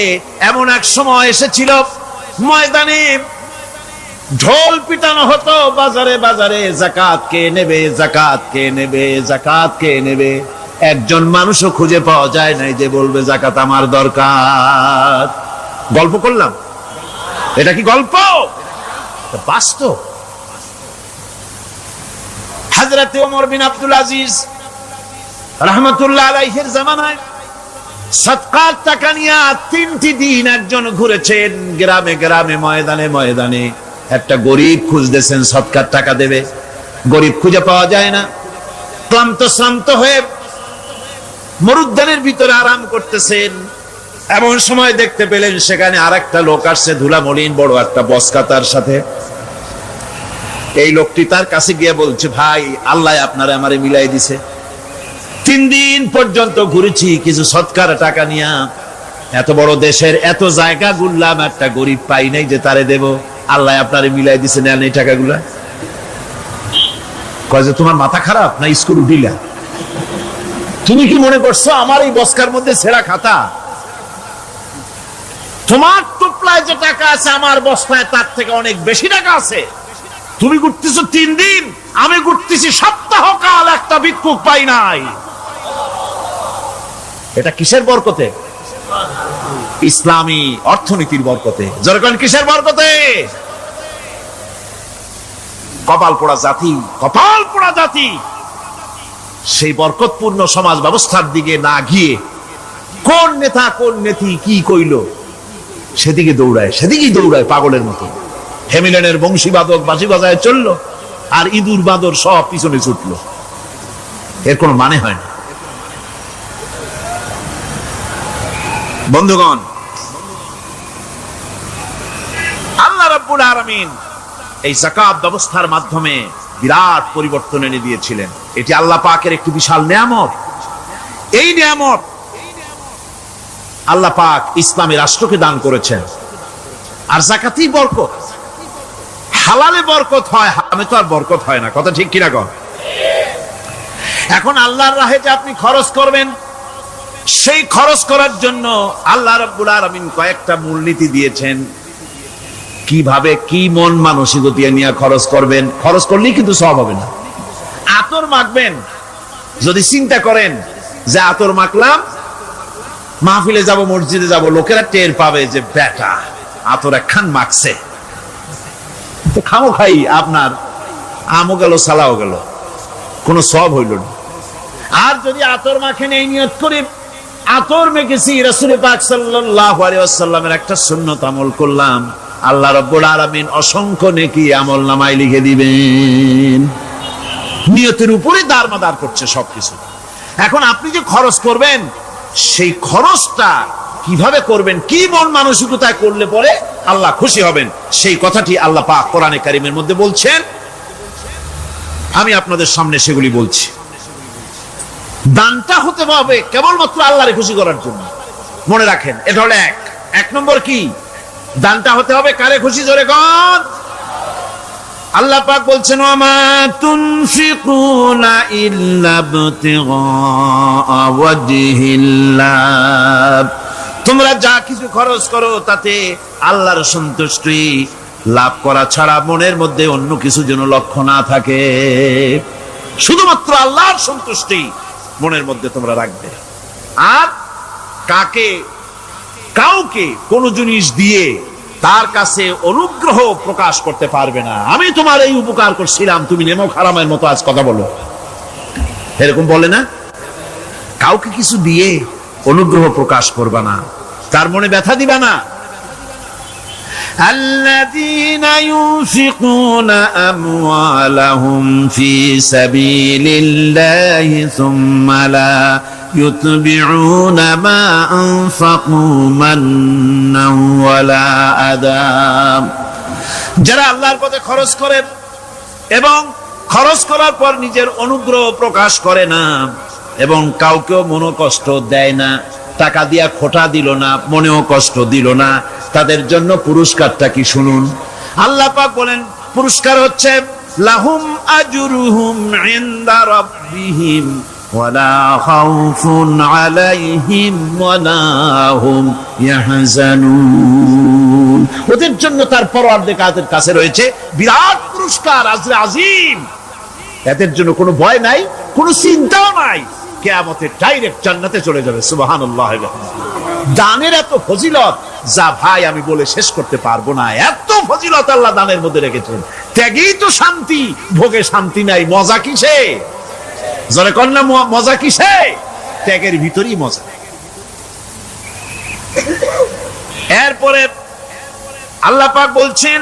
এমন এক সময় এসেছিল ময়দানে ঢোল পিটানো হতো বাজারে বাজারে, যাকাত কে নেবে, যাকাত কে নেবে, যাকাত কে নেবে। একজন মানুষও খুঁজে পাওয়া যায় নাই যে বলবে যাকাত আমার দরকার। গল্প করলাম? এটা কি গল্প? বাস্তব। হযরত ওমর বিন আব্দুল আজিজ রাহমাতুল্লাহ আলাইহির জামানায় সদকার টাকা নিয়ে 3টি দিন একজন ঘুরেছেন গ্রামে গ্রামে, ময়দানে ময়দানে। একটা গরিব খুঁজতেছেন সদকার টাকা দেবে, গরিব খুঁজে পাওয়া যায় না। ক্লান্ত শ্রান্ত হয়ে মরুদ্যানের ভিতরে আরাম করতেছেন, এমন সময় দেখতে পেলেন সেখানে আরেকটা লোক আসছে, ধুলা মলিন বড় একটা বস্কা তার সাথে। এই লোকটি তার কাছে গিয়ে বলছে, ভাই আল্লাহ আপনারে আমারে মিলাই দিছে, 3 দিন পর্যন্ত ঘুরেছি কিছু সদকার টাকা নিয়া, এত বড় দেশের এত জায়গা ঘুরলাম, একটা গরিব পাই নাই যে তারে দেব, আল্লাহ আপনারে মিলাই দিছে, নেন এই টাকাগুলা। কয় যে তোমার মাথা খারাপ না স্কুল উঠিলা? তুমি কি মনে করছো আমার এই বস্কার মধ্যে ছেঁড়া খাতা? তোমার টুপলায় যে টাকা আছে আমার বস্তায় তার থেকে অনেক বেশি টাকা আছে। তুমি ঘুরতেছো 3 দিন, আমি ঘুরতেছি সপ্তাহকাল, একটা ভিক্ষুক পাই নাই। এটা কিসের বরকতে? ইসলামী অর্থনীতির বরকতে। যখন কিসের বরকতে? কপাল পোড়া জাতি, কপাল পোড়া জাতি। সেই বরকতপূর্ণ সমাজ ব্যবস্থার দিকে না গিয়ে কোন নেতা কোন নেত্রী কি কইল সেদিকে দৌড়ায়, সেদিকেই দৌড়ায় পাগলের মতো। হেমিলেনের বংশীবাদক বাঁশি বাজায় চললো, আর ইঁদুর বাঁদর সব পিছনে ছুটলো। এর কোনো মানে হয় না। বন্ধুগণ, আল্লাহ রাব্বুল আলামিন এই যাকাত ব্যবস্থার মাধ্যমে বিরাট পরিবর্তন এনে দিয়েছিলেন। এটি আল্লাহ পাকের একটি বিশাল নিয়ামত। এই নিয়ামত আল্লাহ পাক ইসলামী রাষ্ট্রকে দান করেছেন। আর যাকাতই বরকত। হালালে বরকত হয়, হারামে তো আর বরকত হয় না। কথা ঠিক কিনা কন? এখন আল্লাহর রাহে যে আপনি খরচ করবেন, সেই খরচ করার জন্য আল্লাহ রাব্বুল আলামিন কয়েকটা মূলনীতি দিয়েছেন। কিভাবে কি মন মানসিকতা নিয়ে খরচ করবেন। খরচ করলেই কিন্তু সওয়াব হবে না। আতর মাখবেন, যদি চিন্তা করেন যে আতর মাখলাম, মাহফিলে যাব, মসজিদে যাব, লোকেরা টের পাবে যে বেটা আতর একখান মাখছে, তো খামো খাই আপনার আমও গেল, সালাও গেল, কোনো সওয়াব হইল না। আর যদি আতর মাখেন এই নিয়ত করে আতর মেখেছি, রাসূল পাক সাল্লাল্লাহু আলাইহি ওয়াসাল্লামের একটা সুন্নাত আমল করলাম, আল্লাহ রাব্বুল আলামিন অসংখ্য নেকি আমলনামায় লিখে দিবেন। নিয়তের উপরে দারমাদার করছে সবকিছু। এখন আপনি যে খরচ করবেন, সেই খরচটা কিভাবে করবেন, কি মন মানসিকতায় করলে পরে আল্লাহ খুশি হবেন, সেই কথাটি আল্লাহ পাক কোরআনে কারীমের মধ্যে বলছেন। আমি আপনাদের সামনে সেগুলি বলছি। দানটা হতে হবে কেবলমাত্র আল্লাহরে খুশি করার জন্য, মনে রাখেন। এটা হলো এক নম্বর। কি দানটা হতে হবে কারে খুশি? জোরে কোন? আল্লাহ পাক বলছেন, ওয়ামা তুনফিকুনা ইল্লা ইবতিগা ওয়াজহিল্লাহ, তোমরা যা কিছু খরচ করো তাতে আল্লাহর সন্তুষ্টি লাভ করা ছাড়া মনের মধ্যে অন্য কিছু যেন লক্ষ্য না থাকে, শুধুমাত্র আল্লাহর সন্তুষ্টি মনের মধ্যে তোমরা রাখবে। আর কাউকে কোন জিনিস দিয়ে তার কাছে অনুগ্রহ প্রকাশ করতে পারবে না। আমি তোমার এই উপকার করছিলাম, তুমি নেমক হারামের মতো আজ কথা বলো, এরকম বলে না? কাউকে কিছু দিয়ে অনুগ্রহ প্রকাশ করবে না, তার মনে ব্যথা দিবা না। الذين ينفقون أموالهم في سبيل الله ثم لا يتبعون ما أنفقوا منا ولا أذى, যারা আল্লাহর পথে খরচ করে এবং খরচ করার পর নিজের অনুগ্রহ প্রকাশ করে না এবং কাউকেও মনোকষ্ট দেয় না, টাকা দিয়া খোটা দিল না, মনেও কষ্ট দিল না, তাদের জন্য পুরস্কারটা কি শুনুন। আল্লাহ পাক বলেন পুরস্কার হচ্ছে লাহুম আজরুহুম ইনদা রাব্বিহিম ওয়ালা খাউফুন আলাইহিম ওয়ালা হুম ইয়াহজানুন, ওদের জন্য তার পরওয়ারদিগারের কাছে রয়েছে বিরাট পুরস্কার, আজরে আজিম। এদের জন্য কোনো ভয় নাই, কোনো চিন্তাও নাই, কিয়ামতে ডাইরেক্ট জান্নাতে চলে যাবে। সুবহানাল্লাহ। দানের এত ফজিলত যা ভাই আমি বলে শেষ করতে পারবো না, এত ফজিলত আল্লাহ দানের মধ্যে রেখেছেন। ত্যাগেই তো শান্তি, ভোগে শান্তি নাই, মজা কিসে? জরে কন্যা মজা কিসে? ত্যাগের ভিতরেই মজা। এরপরে আল্লাহ পাক বলছেন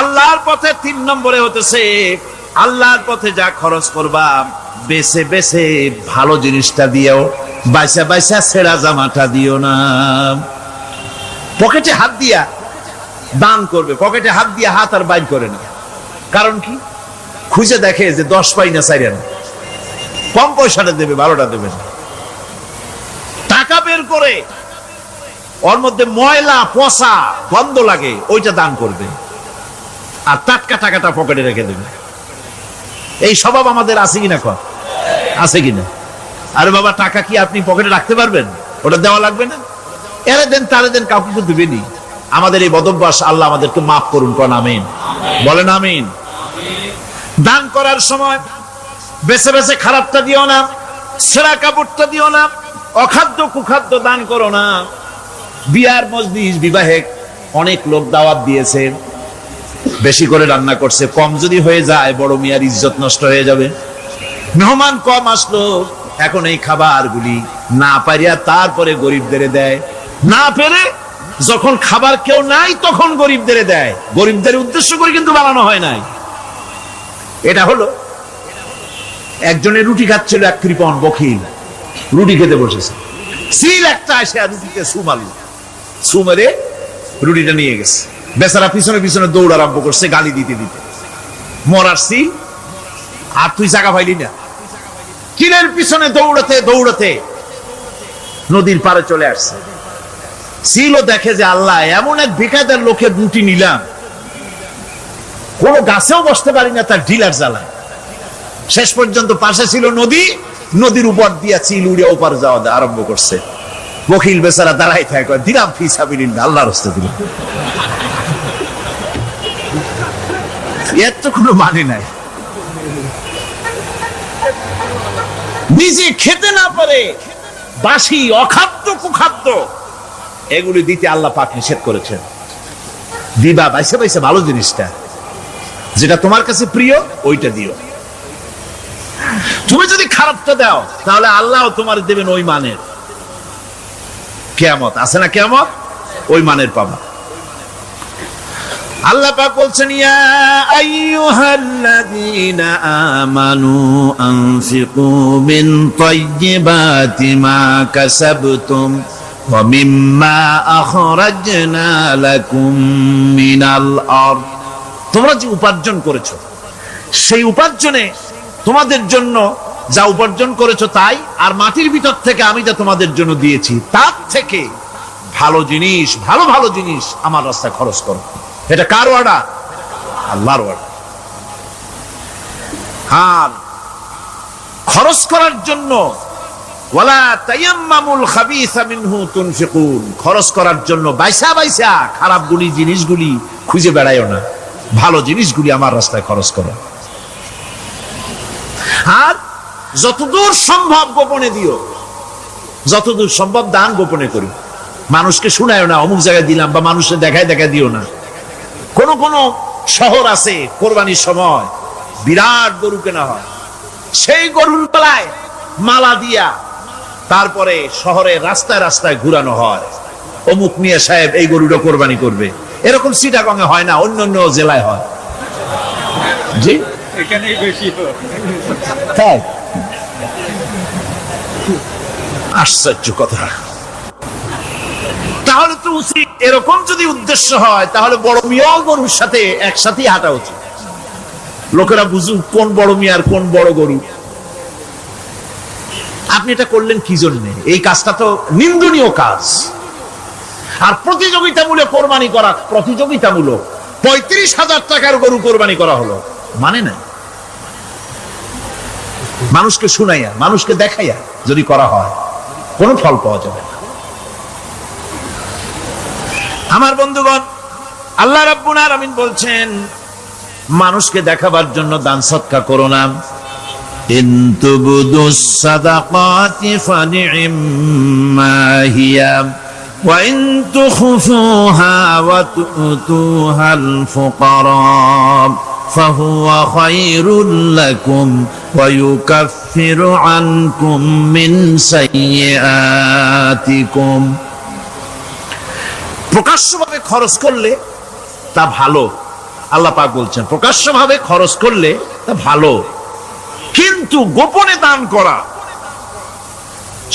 আল্লাহর পথে 3 নম্বরে হতেছে আল্লাহর পথে যা খরচ করবা বেছে বেছে ভালো জিনিসটা দিও, বাইসা বাইসা ছেঁড়া জামাটা দিও না। পকেটে হাত দিয়া দান করবে, পকেটে হাত দিয়া হাত আর বাইর করে না। কারণ কি? খুঁজে দেখে যে 10 পাই না 4 আনা, কম পয়সাটা দেবে, ভালোটা দেবে না। টাকা বের করে ওর মধ্যে ময়লা পচা গন্ধ লাগে, ওইটা দান করবে, আর টাটকা টাকাটা পকেটে রেখে দেবে। এই স্বভাব আমাদের আছে কিনা? আছে কিনা? আরে বাবা, টাকা কি আপনি পকেটে রাখতে পারবেন? ওটা দেওয়া লাগবে না? এরে দেন তারে দেন, কাউকে তো দেবেনি। আমাদের এই বদভ্যাস আল্লাহ আমাদেরকে মাফ করুন, কোন আমিন বলেন। আমিন। দান করার সময় বেছে বেছে খারাপটা দিও না, ছেঁড়া কাপড়টা দিও না, অখাদ্য কুখাদ্য দান করো না। বিয়ার মজলিস, বিবাহে অনেক লোক দাওয়াত দিয়েছে, বেশি করে রান্না করছে, কম যদি হয়ে যায় বড় মিয়ার ইজ্জত নষ্ট হয়ে যাবে। মেহমান কম আসলো, এখন এই খাবারগুলি না পারিয়া তারপরে গরিবদের দেয়, না পেরে যখন খাবার কেউ নাই তখন গরিবদের দেয়। গরিবদের উদ্দেশ্য করে কিন্তু বানানো হয় নাই। এটা হলো একজনের রুটি খাচ্ছিল, এক কৃপণ বখিল রুটি খেতে বসেছে, সিল একটা আসে রুটিতে সুমারল, সুমেরে রুটিটা নিয়ে গেছে। বেচারা পিছনে পিছনে দৌড় আরম্ভ করছে, গালি দিতে দিতে। মরার সিল, আর তুই জায়গা পাইলি না। চিলের পিছনে দৌড়াতে দৌড়াতে নদীর পারে চলে আসছে। সিলও দেখে যে আল্লাহ, এমন এক বেকায়দার লোকের রুটি নিলাম, কোন গাছেও বসতে পারি না তার ঢিলার জ্বালা। শেষ পর্যন্ত পাশে ছিল নদী, নদীর উপর দিয়া চিল উড়ে ওপার যাওয়া আরম্ভ করছে। বখিল বেচারা দাঁড়াই থাকে, দিলাম ফি সাবিলিল্লাহ, আল্লাহর রাস্তায় দিলাম। এর তো কোনো মানে নাই। নিজে খেতে না পারে বাসি অখাদ্য কুখাদ্য এগুলি দিতে আল্লাহ পাক নিষেধ করেছেন। দিবা বাইসে বাইসে ভালো জিনিসটা, যেটা তোমার কাছে প্রিয় ওইটা দিও। তুমি যদি খারাপটা দাও তাহলে আল্লাহ তোমার দেবেন ওই মানের। কিয়ামত আছে না, কিয়ামত ওই মানের পাবা। আল্লাহ পাক বলছেন, ইয়া আইয়ুহাল্লাযীনা আমানু আনফিকু মিন তাইয়্যিবাতি মা কাসাবতুম ওয়া মিম্মা আখরাজনা লাকুম মিনাল আরদ। তোমরা যে উপার্জন করেছো সেই উপার্জনে তোমাদের জন্য যা উপার্জন করেছো তাই, আর মাটির ভিতর থেকে আমি যা তোমাদের জন্য দিয়েছি তার থেকে ভালো জিনিস, ভালো ভালো জিনিস আমার রাস্তায় খরচ করো। এটা কার ওয়াদা? আল্লাহর ওয়াদা। আর খরচ করার জন্য ওয়ালা তায়াম্মামুল খাবিসা মিনহু তুনফিকুন, খরচ করার জন্য বাইসা বাইসা খারাপ জিনিসগুলি খুঁজে বেড়াইও না, ভালো জিনিসগুলি আমার রাস্তায় খরচ করো। আর যতদূর সম্ভব গোপনে দিও, যতদূর সম্ভব দান গোপনে করি। মানুষকে শুনায়ও না অমুক জায়গায় দিলাম, বা মানুষের দেখায় দেখায় দিও না। কোন কোন শহর আছে কোরবানির সময় বিরাট গরু কেনা হয়, সেই গরুর তলায় মালা দিয়া তারপরে শহরের রাস্তায় রাস্তায় ঘুরানো হয়, অমুক মিয়া সাহেব এই গরুটা কোরবানি করবে। এরকম চিটাগংয়ে হয় না, অন্য অন্য জেলায় হয়। জি, এখানেই বেশি হয়। আশ্চর্য কথা। তাহলে তো উচিত, এরকম যদি উদ্দেশ্য হয় তাহলে বড় মিয়া গরুর সাথে একসাথেই হাঁটা উচিত। লোকেরা বুঝুক কোন বড় মিয়া আর কোন বড় গরু। আপনি এটা করলেন কি জন্য? এই কাজটা তো নিন্দনীয় কাজ। আর প্রতিযোগিতামূলক কোরবানি করা, প্রতিযোগিতামূলক 35,000 টাকার গরু কোরবানি করা হলো, মানে না। মানুষকে শুনাইয়া, মানুষকে দেখাইয়া যদি করা হয় কোনো ফল পাওয়া যাবে না। আমার বন্ধুগণ, আল্লাহ রাব্বুল আলামিন বলছেন মানুষকে দেখাবার জন্য দান সদকা করো না। ইন তুবদুস সাদাকাতি ফানি'ম্মা হিয়া ওয়া ইন তুখফুহা ওয়া তু'তুহাল ফুকারা ফাহুয়া খায়রুল লাকুম ওয়া ইউকাফফিরু আনকুম মিন সাইয়্যাতিকুম। প্রকাশ্যভাবে খরচ করলে তা ভালো, আল্লাহ পাক বলছেন প্রকাশ্যভাবে খরচ করলে তা ভালো, কিন্তু গোপনে দান করা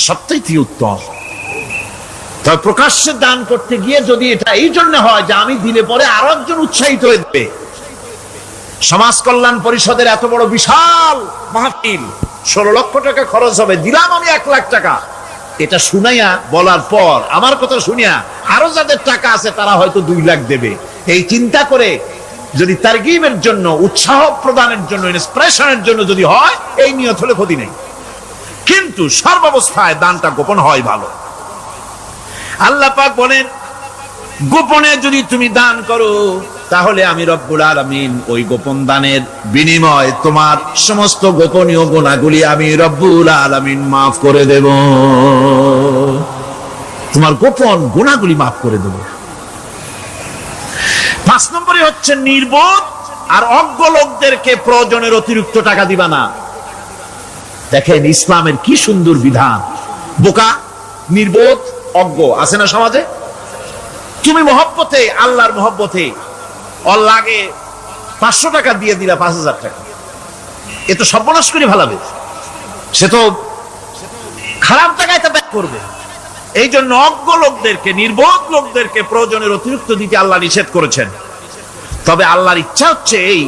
সবথেকে উত্তম। তবে প্রকাশ্যে দান করতে গিয়ে যদি এটা এই জন্য হয় যে আমি দিলে পরে আরো একজন উৎসাহিত হয়ে যাবে, সমাজ কল্যাণ পরিষদের এত বড় বিশাল মাহফিল, 16 লক্ষ টাকা খরচ হবে, দিলাম আমি 1 লাখ টাকা, এটা শুনাইয়া বলার পর আমার কথা শুনিয়া আরো যাদের টাকা আছে তারা হয়তো 2 লাখ দেবে, এই চিন্তা করে যদি তারগিবের জন্য, উৎসাহ প্রদানের জন্য, ইন্সপিরেশনের জন্য যদি হয়, এই নিয়ত হলে ক্ষতি নেই। কিন্তু সর্বাবস্থায় দানটা গোপন হয় ভালো। আল্লাহ পাক বলেন গোপনে যদি তুমি দান করো তাহলে আমি রব্বুল আলামিন ওই গোপন দানের বিনিময় তোমার সমস্ত গোপনীয় গুনাহগুলি আমি রব্বুল আলামিন মাফ করে দেব। তোমার গোপন গুনাহগুলি মাফ করে দেব। 5 নম্বরে হচ্ছে নির্বোধ আর অজ্ঞ লোকদেরকে প্রয়োজনের অতিরিক্ত টাকা দিবা না। দেখেন ইসলামের কি সুন্দর বিধান। বোকা, নির্বোধ, অজ্ঞ আছে না সমাজে? তুমি মহব্বতে, আল্লাহর মহব্বতে ওর লাগে 500 টাকা দিয়ে দিলা 5,000 টাকা, এ তো সর্বনাশ করে ফেলাবে, সে তো খারাপ জায়গায় তা ব্যয় করবে। এই জন্য অজ্ঞ লোকদেরকে, নির্বোধ লোকদেরকে প্রয়োজনের অতিরিক্ত দিতে আল্লাহ নিষেধ করেছেন। তবে আল্লাহর ইচ্ছা হচ্ছে এই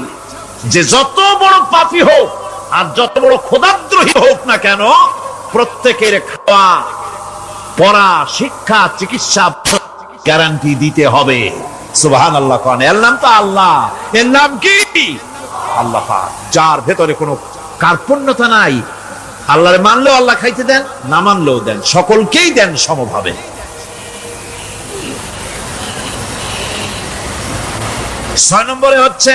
যে যত বড় পাপী হোক আর যত বড় খোদাদ্রোহী হোক না কেন, প্রত্যেকের খাওয়া, পড়া, শিক্ষা, চিকিৎসা গ্যারান্টি দিতে হবে। সুবহানাল্লাহ। কোন এর নাম তো আল্লাহ, এর নাম কি? আল্লাহ পাক, যার ভেতরে কোনো কার্পণ্যতা নাই। আল্লাহরে মানলেও আল্লাহ খাইতে দেন, না মানলেও দেন, সকলকেই দেন সমভাবে। 6 নম্বরে হচ্ছে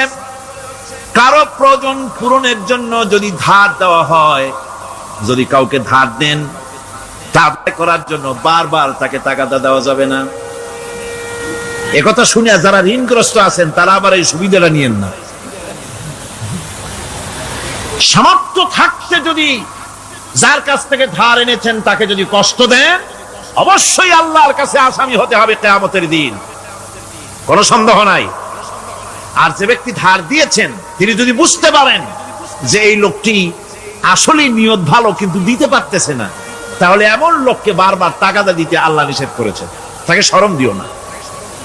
কারো প্রয়োজন পূরণের জন্য যদি ধার দেওয়া হয়, যদি কাউকে ধার দেন, ধার করার জন্য বারবার তাকে টাকাটা দেওয়া যাবে না। একথা শুনে যারা ঋণগ্রস্ত আছেন তারা আবার এই সুবিধাটা নিয়েন না। সামর্থ্য থাকতে যদি যার কাছ থেকে ধার এনেছেন তাকে যদি কষ্ট দেন, অবশ্যই আল্লাহর কাছে আসামি হতে হবে কিয়ামতের দিন, কোনো সন্দেহ নাই। আর যে ব্যক্তি ধার দিয়েছেন তিনি যদি বুঝতে পারেন যে এই লোকটি আসলে নিয়ত ভালো কিন্তু দিতে পারতেছে না, তাহলে এমন লোককে বারবার টাকাটা দিতে আল্লাহ নিষেধ করেছেন। তাকে শরম দিও না,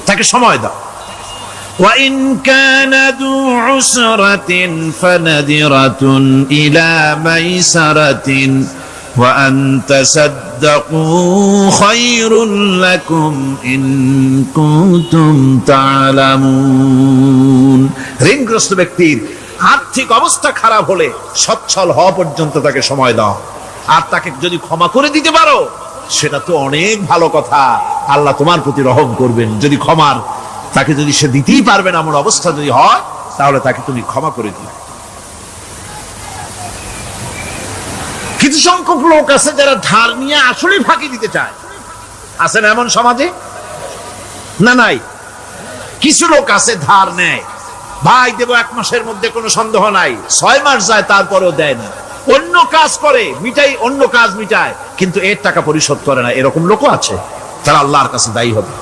তাকে সময় দাও। وَإِنْ كَانَ ذُو عُسْرَةٍ فَنَذِرَةٌ إِلَى مَيْسَرَةٍ وَأَنْ تَصَدَّقُوا خَيْرٌ لَكُمْ إِنْ كُنْتُمْ تَعْلَمُونَ। ঋণগ্রস্ত ব্যক্তির আর্থিক অবস্থা খারাপ হলে সচ্ছল হওয়া পর্যন্ত তাকে সময় দাও। আর তাকে যদি ক্ষমা করে দিতে পারো সেটা তো অনেক ভালো কথা, আল্লাহ তোমার প্রতি রহম করবেন। যদি ক্ষমার তাকে যদি সে দিতেই পারবে না এমন অবস্থা যদি হয়, তাহলে তাকে তুমি ক্ষমা করে দিও। কিছু সংখ্যক লোক আছে যারা ধার নিয়ে আসলে ফাঁকি দিতে চায়, আছেন এমন সমাজে না? নাই? কিছু লোক আছে ধার নেয়, ভাই দেব 1 মাসের মধ্যে, কোনো সন্দেহ নাই। 6 মাস যায় তারপরেও দেয় না, অন্য কাজ করে মিটাই, অন্য কাজ মিটায়, কিন্তু এর টাকা পরিশোধ করে না। এরকম লোকও আছে, তারা আল্লাহর কাছে দায়ী হবে।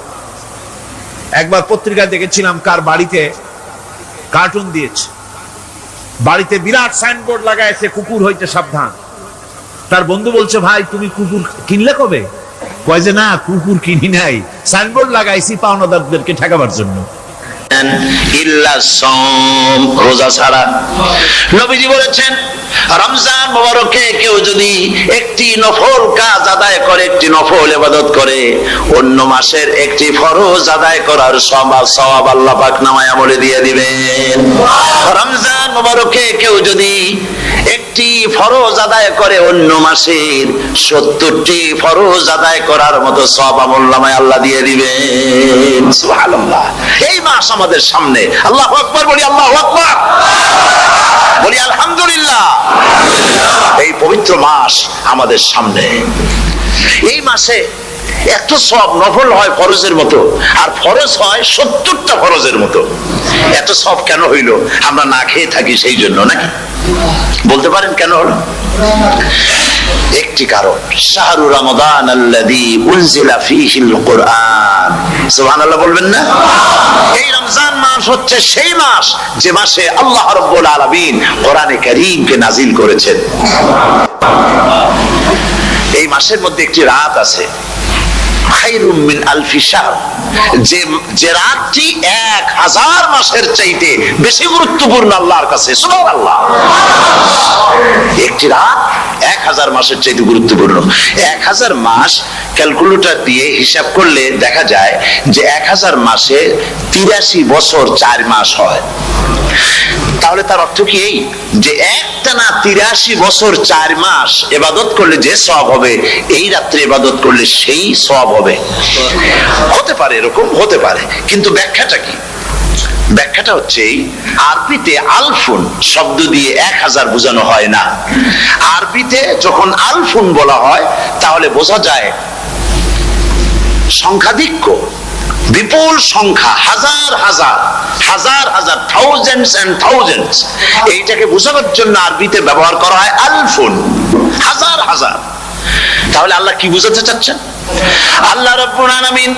একবার পত্রিকায় দেখেছিলাম কার বাড়িতে কার্টুন দিয়েছে, বাড়িতে বিরাট সাইনবোর্ড লাগাইছে কুকুর হইতে সাবধান। তার বন্ধু বলছে, ভাই তুমি কুকুর কিনলে কবে? কয় যে না, কুকুর কিনি নাই, সাইনবোর্ড লাগাইছি পাওনাদারদেরকে ঠেকাবার জন্য। রোজা ছাড়া নবীজি বলেছেন, রমজান মুবারকে কেউ যদি একটি নফল কাজ আদায় করে, একটি নফল ইবাদত করে, অন্য মাসের একটি ফরজ আদায় করার সওয়াব আল্লাহ পাক নামায় আমলে দিয়ে দিবেন। রমজান মুবারকে কেউ যদি একটি ফরজ আদায় করে, অন্য মাসের 70টি ফরজ আদায় করার মতো সওয়াব আমল নামায় আল্লাহ দিয়ে দিবেন। সুবহানাল্লাহ। এই মাস আমাদের সামনে, আল্লাহু আকবার বলি, আল্লাহু আকবার বলি, আলহামদুলিল্লাহ। এই পবিত্র মাস আমাদের সামনে। এই মাসে এত সব নফল হয় ফরজের মতো, আর ফরজ হয় 70টা ফরজের মতো। এত সব কেন হইল? আমরা না খেয়ে থাকি সেই জন্য নাকি? বলতে পারেন কেন হলো? একটি কারণ, শাহরু রমাদান আল্লাযী উনজিলা ফীহিল কুরআন। সুবহানাল্লাহ বলবেন না? এই রমজান মাস হচ্ছে সেই মাস যে মাসে আল্লাহ রাব্বুল আলামিন কোরআনে কারীমকে নাজিল করেছেন। এই মাসের মধ্যে একটি রাত আছে, খায়রুম মিন আলফি শাহর, যে রাতটি 1000 মাসের চাইতে বেশি গুরুত্বপূর্ণ আল্লাহর কাছে। সুবহানাল্লাহ। একটি রাত 1000 মাসের চাইতে গুরুত্বপূর্ণ। 1000 মাস ক্যালকুলেটর দিয়ে হিসাব করলে দেখা যায় যে 1000 মাসে 83 বছর 4 মাস হয়। তাহলে তার অর্থ কি এই যে একটানা 83 বছর 4 মাস ইবাদত করলে যে সওয়াব হবে, এই রাত্রে ইবাদত করলে সেই সওয়াব হবে? হতে পারে, এরকম হতে পারে, কিন্তু ব্যাখ্যাটা কি? ব্যাখ্যাটা হচ্ছে, আরবিতে আলফুন শব্দ দিয়ে 1000 বোঝানো হয় না। আরবিতে যখন আলফুন বলা হয় তাহলে বোঝা যায় সংখ্যাধিক্য, বিপুল সংখ্যা, হাজার হাজার হাজার হাজার, থাউজেন্ডস এন্ড থাউজেন্ডস। এইটাকে বোঝানোর জন্য আরবিতে ব্যবহার করা হয় আলফুন, হাজার হাজার। তাহলে আল্লাহ কি বোঝাতে চাচ্ছেন? আল্লাহ রাব্বুল আলামিন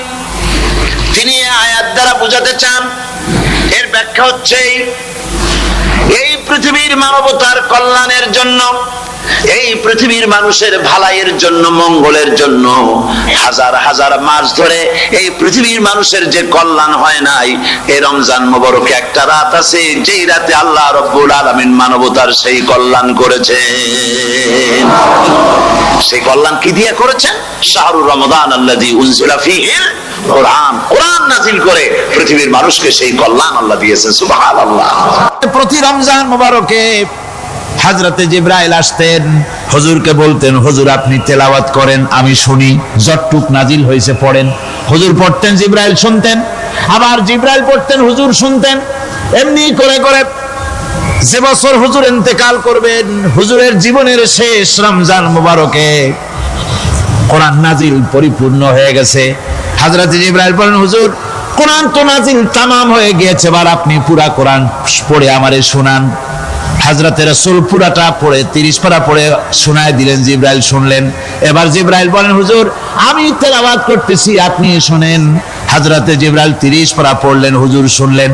তিনি আয়াত দ্বারা বোঝাতে চান, এর ব্যাখ্যা হচ্ছে এই পৃথিবীর মানবতার কল্যাণের জন্য, এই পৃথিবীর মানুষের ভালাইয়ের জন্য, মঙ্গলের জন্য হাজার হাজার মাস ধরে এই পৃথিবীর মানুষের যে কল্যাণ হয় নাই, এই রমজান মুবারকে একটা রাত আছে যেই রাতে আল্লাহ রাব্বুল আলামিন মানবতার সেই কল্যাণ করেছেন। সেই কল্যাণ কি দিয়ে করেছেন? শাহরু রমাদান আল্লাযী উনজিলা ফীহিল কোরআন, কোরআন নাযিল করে পৃথিবীর মানুষকে সেই কল্যাণ আল্লাহ দিয়েছেন। সুবহানাল্লাহ। প্রতি রমজান মুবারকে হযরতে জিবরাইল আসতেন, হুজুরকে বলতেন, হুজুর আপনি তেলাওয়াত করেন, আমি শুনি, যতটুক নাজিল হয়েছে পড়েন। হুজুর পড়তেন, জিবরাইল শুনতেন, আবার জিবরাইল পড়তেন, হুজুর শুনতেন। এমনি করে করে যে বছর হুজুর ইন্তেকাল করবেন, হুজুরের জীবনের শেষ রমজান মুবারকে কোরআন নাজিল পরিপূর্ণ হয়ে গেছে। হযরত জিবরাইল বলেন, হুজুর কোরআন তো নাজিল তামাম হয়ে গিয়েছে, এবার আপনি পুরা কোরআন পড়ে আমারে শোনান। হযরতে রাসূল পুরাটা পড়ে 30 পারা পড়ে শোনায় দিলেন, জিবরাইল শুনলেন। এবার জিবরাইল বলেন, হুজুর আমি তেলাওয়াত করতেছি, আপনি শুনেন। হযরতে জিবরাইল 30 পারা পড়লেন, হুজুর শুনলেন।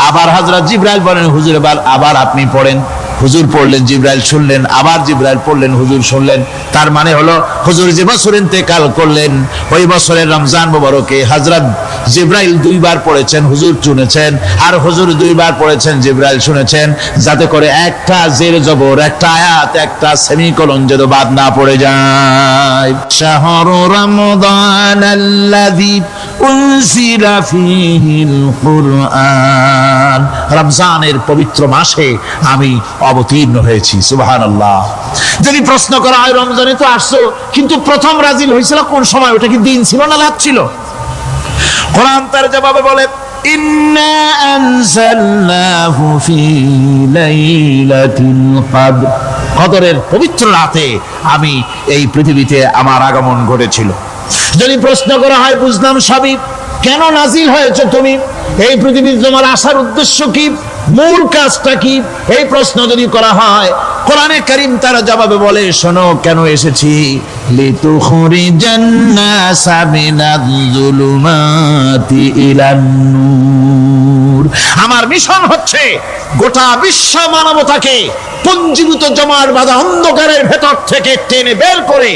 আবার হযরত জিবরাইল বলেন, হুজুর এবার আবার আপনি পড়েন। হুজুর পড়লেন, জিবরাইল শুনলেন, আবার জিবরাইল পড়লেন, হুজুর শুনলেন। তার মানে হলো হুজুর যে বছর ইন্তেকাল করলেন ওই বছরের রমজান মুবারকে হযরত জিবরাইল 2 বার পড়েছেন, হুজুর শুনেছেন, আর হুজুর 2 বার পড়েছেন, জিবরাইল শুনেছেন, যাতে করে একটা জের জবর, একটা আয়াত, একটা সেমিকোলন যেন বাদ না পড়ে যায়। শাহরু রমাদান আল্লাযী উনজিলা ফীহিল কুরআন, রমজানের পবিত্র মাসে আমি অবতীর্ণ হয়েছি। সুবহানাল্লাহ। যদি প্রশ্ন করা হয় রমজানে তো আসছো, কিন্তু প্রথম নাজিল হয়েছিল কোন সময়? ওটা কি দিন ছিল না রাত ছিল? কোরআন তার জবাবে বলে, ইন্না আনজালনাহু ফি লাইলাতিল কদর, কদরের পবিত্র রাতে আমি এই পৃথিবীতে আমার আগমন ঘটেছিল। যদি প্রশ্ন করা হয় বুঝলাম সবই, কেন নাজিল হয়েছে তুমি? এই পৃথিবীতে তোমার আসার উদ্দেশ্য কি? মূল কাজটা কি? এই প্রশ্ন যদি করা হয়, কোরআনে কারীম তার জবাবে বলে, শোনো কেন এসেছি। লিতুখরিজান নাসা মিনাজ যুলুমাতি ইলান নূর, আমার মিশন হচ্ছে গোটা বিশ্ব মানবতাকে পুঞ্জীভূত জমাট বাঁধা অন্ধকারের ভেতর থেকে টেনে বের করে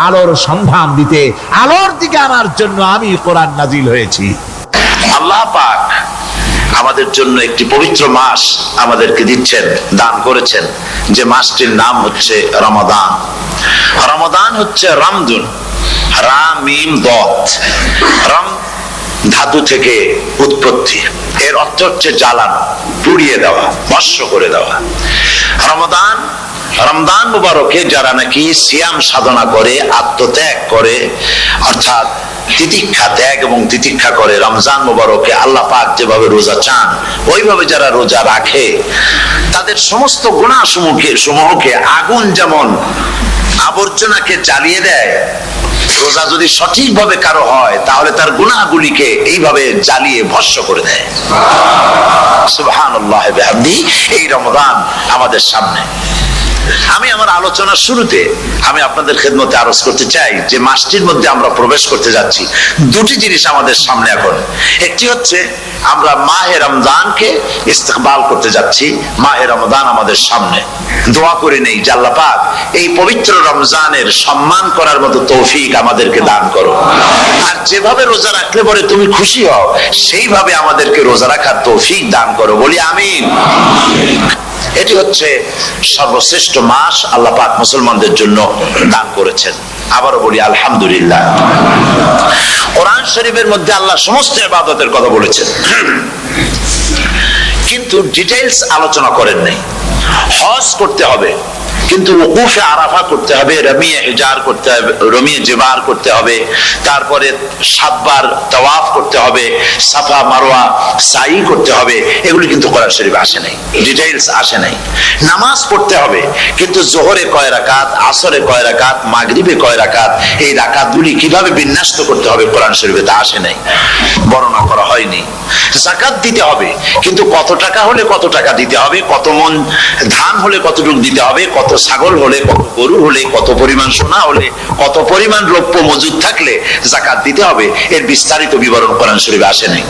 আলোর সন্ধান দিতে, আলোর দিকে আনার জন্য আমি কোরআন নাজিল হয়েছি। আল্লাহ পাক আমাদের জন্য একটি পবিত্র মাস আমাদেরকে দিচ্ছেন, দান করেছেন, যে মাসটির নাম হচ্ছে রমাদান। রমাদান হচ্ছে রামদুন, রা মিম দত। রাম ধাতু থেকে উৎপত্তি, এর অর্থ হচ্ছে জ্বালানো, পুড়িয়ে দেওয়া, ভস্ম করে দেওয়া। রমাদান, রমজান মুবারকে যারা নাকি সিয়াম সাধনা করে, আত্মত্যাগ করে, অর্থাৎ তিতিক্ষা, ত্যাগ এবং তিতিক্ষা করে, রমজান মুবারকে আল্লাহ পাক যেভাবে রোজা চান ওইভাবে যারা রোজা রাখে, তাদের সমস্ত গুনাহ সমূহকে আগুন যেমন আবর্জনাকে জ্বালিয়ে দেয়, রোজা যদি সঠিকভাবে কারো হয় তাহলে তার গুনাহগুলিকে এইভাবে জ্বালিয়ে ভস্ম করে দেয়। সুবহানাল্লাহ বিহামদিহি। এই রমাদান আমাদের সামনে। আমি আমার আলোচনার শুরুতে আমি আপনাদের খেদমতে আরজ করতে চাই যে মাসটির মধ্যে আমরা প্রবেশ করতে যাচ্ছি, দুটি জিনিস আমাদের সামনে এখন। একটি হচ্ছে আমরা মাহে রমজানকে ইস্তেকবাল করতে যাচ্ছি, মাহে রমজান আমাদের সামনে। দোয়া করে নেই যে আল্লাহ পাক এই পবিত্র রমজানের সম্মান করার মতো তৌফিক আমাদেরকে দান করো, আর যেভাবে রোজা রাখলে পরে তুমি খুশি হও সেইভাবে আমাদেরকে রোজা রাখার তৌফিক দান করো, বলি আমিন। এটি হচ্ছে সর্বশ্রেষ্ঠ মাস আল্লাহ পাক মুসলমানদের জন্য দান করেছেন। আবারও বলি আলহামদুলিল্লাহ। কোরআন শরীফের মধ্যে আল্লাহ সমস্ত ইবাদতের কথা বলেছেন, কিন্তু ডিটেইলস আলোচনা করেন নাই। হজ করতে হবে, কিন্তু ওকুফে আরাফা করতে হবে, রমিয়ে হিজার করতে হবে, রমিয়ে জিবার করতে হবে, তারপরে 7 বার তাওয়াফ করতে হবে, সাফা মারওয়া সাই করতে হবে। এগুলি কিন্তু কোরআন শরীফে আসে নাই, ডিটেইলস আসে নাই। নামাজ পড়তে হবে, কিন্তু জোহরে কয় রাকাত, আসরে কয় রাকাত, মাগরিবে কয় রাকাত, এই রাকাতগুলি কিভাবে বিন্যস্ত করতে হবে কোরআন শরীফে তা আসে নাই, বর্ণনা করা হয়নি। যাকাত দিতে হবে, কিন্তু কত টাকা হলে কত টাকা দিতে হবে, কত মন ধান হলে কতটুকু দিতে হবে, কত ছাগল হলে, কত গরু হলে, কত পরিমাণ সোনা হলে, কত পরিমাণ রৌপ্য মজুদ থাকলে যাকাত দিতে হবে, এর বিস্তারিত বিবরণ কোরআন শরীফে আসে নাই।